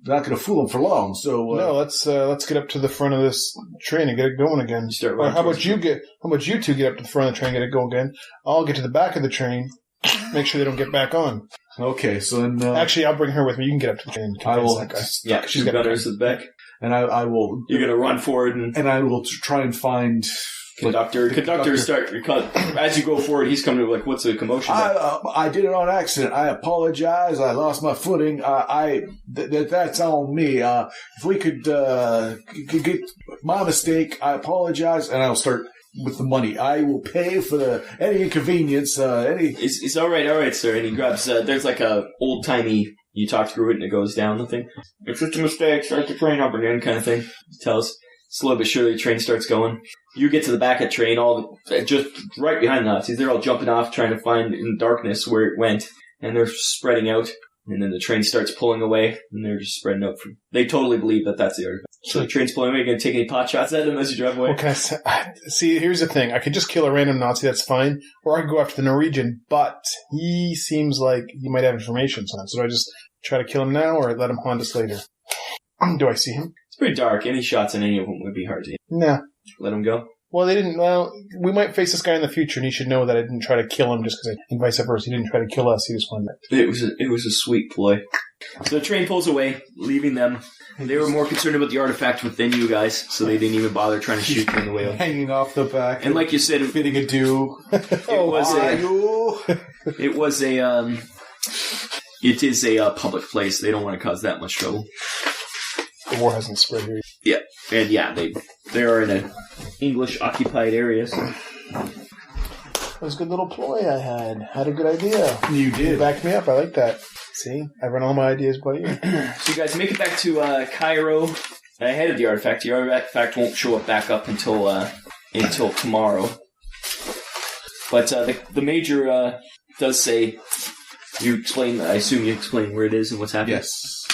not going to fool him for long. So no, let's get up to the front of this train and get it going again. Or how about you two get up to the front of the train and get it going again? I'll get to the back of the train. Make sure they don't get back on. Okay, so then... Actually, I'll bring her with me. You can get up to the train. I will... That guy. Yeah, she's got hers at the back. And I will... You're going to run forward and I will try and find... Conductor start... As you go forward, he's coming to like, what's the commotion? I did it on accident. I apologize. I lost my footing. That's on me. If we could get my mistake, I apologize, and I'll start... with the money. I will pay for any inconvenience, It's all right, sir. And he grabs, there's like a old-timey, you talk through it and it goes down the thing. It's just a mistake, start the train up again kind of thing. He tells, slowly but surely the train starts going. You get to the back of the train, just right behind the Nazis. They're all jumping off, trying to find in darkness where it went. And they're spreading out. And then the train starts pulling away, and they're just spreading out. They totally believe that that's the artifact. So the train's pulling away. You're going to take any pot shots at them as you drive away? What can I say? See, here's the thing. I could just kill a random Nazi, that's fine. Or I could go after the Norwegian, but he seems like he might have information on it. So do I just try to kill him now, or let him haunt us later? Do I see him? It's pretty dark. Any shots on any of them would be hard to hit. Nah. Let him go? Well, we might face this guy in the future, and he should know that I didn't try to kill him just because and vice versa. He didn't try to kill us. He just wanted to. It was a sweet ploy. So the train pulls away, leaving them. They were more concerned about the artifact than you guys, so they didn't even bother trying to shoot you on the way up. Hanging off the back. And like you said, fitting a dew. It is a public place. They don't want to cause that much trouble. The war hasn't spread here. Yeah, and yeah, they are in an English-occupied area. So. That was a good little ploy I had. Had a good idea. You did. You backed me up. I like that. See? I run all my ideas by you. So you guys make it back to Cairo ahead of the artifact. The artifact won't show up back up until tomorrow. But the major does say... I assume you explain where it is and what's happening? Yes.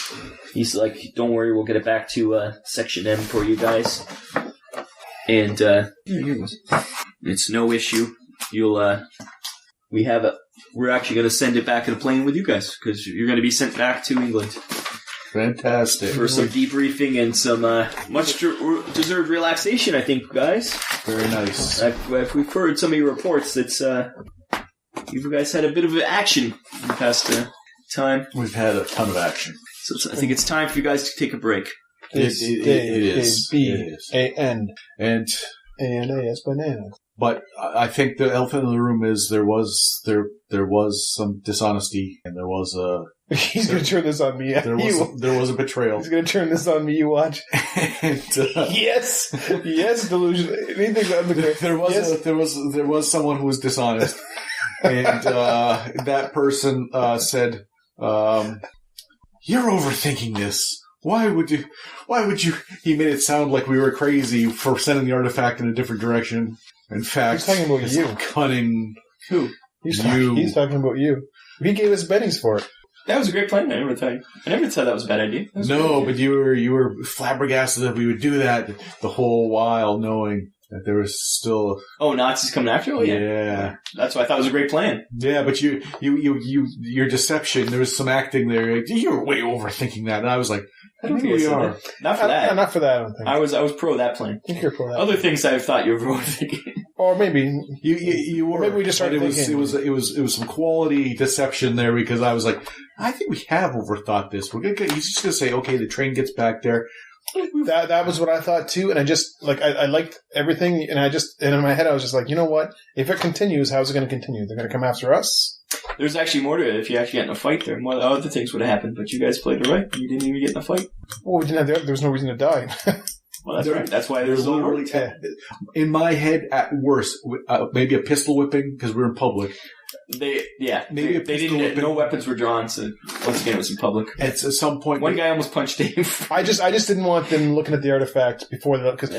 He's like, don't worry, we'll get it back to Section M for you guys. And it's no issue. We're actually going to send it back in a plane with you guys, because you're going to be sent back to England. Fantastic. For some debriefing and some much deserved relaxation, I think, guys. Very nice. If we've heard some of your reports, it's you guys had a bit of action in the past time. We've had a ton of action. So I think it's time for you guys to take a break. It is. B-A-N. And Bananas, bananas. But I think the elephant in the room is there was some dishonesty, and there was a. He's going to turn this on me. There was a betrayal. He's going to turn this on me. You watch. And, yes, delusion. Anything on the there was someone who was dishonest, and that person said, "You're overthinking this. Why would you? He made it sound like we were crazy for sending the artifact in a different direction. In fact, he's talking about you. Cunning. Who? He's talking about you. He gave us bennies for it. That was a great plan. I never said that was a bad idea. No, but you were flabbergasted that we would do that the whole while, knowing that there was still. Oh, Nazis coming after you? Oh, yeah. That's why I thought it was a great plan. Yeah, but your deception. There was some acting there. You were way overthinking that, and I was like, I don't think we are. Not for that. Not for that. I don't think. I was pro that plan. I think you're pro that. Other things I thought you were overthinking. Or maybe you were. Maybe we just started thinking. It was some quality deception there because I was like, I think we have overthought this. He's just gonna say, okay, the train gets back there. That was what I thought too, and I just I liked everything, and in my head I was just like, you know what? If it continues, how's it going to continue? They're going to come after us. There's actually more to it. If you actually get in a fight, there more other things would have happened, but you guys played it right. You didn't even get in a fight. Well, we didn't have. There was no reason to die. Well, that's right. That's why there's literally in my head, at worst, maybe a pistol whipping because we're in public. They didn't. No weapons were drawn, so once again, it was in public. At some point, one guy almost punched Dave. I just didn't want them looking at the artifact before because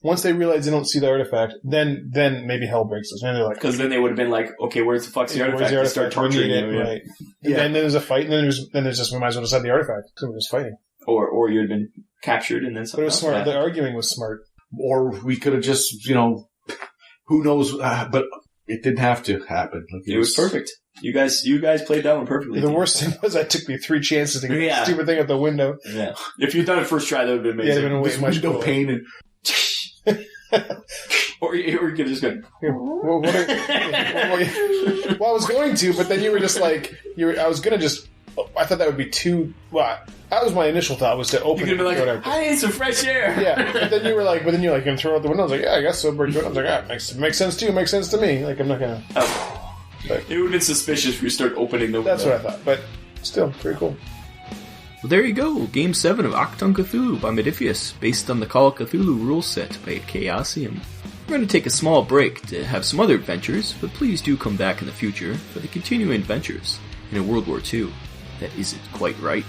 once they realize they don't see the artifact, then maybe hell breaks loose. Because then they would have been like, okay, where's the fuck's the artifact? They start torturing it, right? Yeah. And then there's a fight, and then there's just we might as well just have the artifact because we're just fighting. Or you had been captured, and then something. But it was smart. The arguing was smart. Or we could have just, who knows? But it didn't have to happen. It was perfect. You guys played that one perfectly. The worst thing was I took me 3 chances to get the stupid thing out the window. Yeah. If you'd done it first try, that would have been amazing. Yeah, it would have been much no pain. Or you could just go. Well, I was going to, but then you were just like, I was going to just. I thought that would be too. Well, that was my initial thought was to open. You could be like, I need some fresh air. Yeah, but then you're like, going to throw out the window. I was like, yeah, I guess so. Break it. I was like, makes sense too. Makes sense to me. Like, I'm not gonna. But it would have been suspicious if you start opening the window. That's what I thought, but still, pretty cool. Well, there you go. Game 7 of Achtung, Cthulhu by Modiphius, based on the Call of Cthulhu rule set by Chaosium. We're going to take a small break to have some other adventures, but please do come back in the future for the continuing adventures in a World War II that isn't quite right.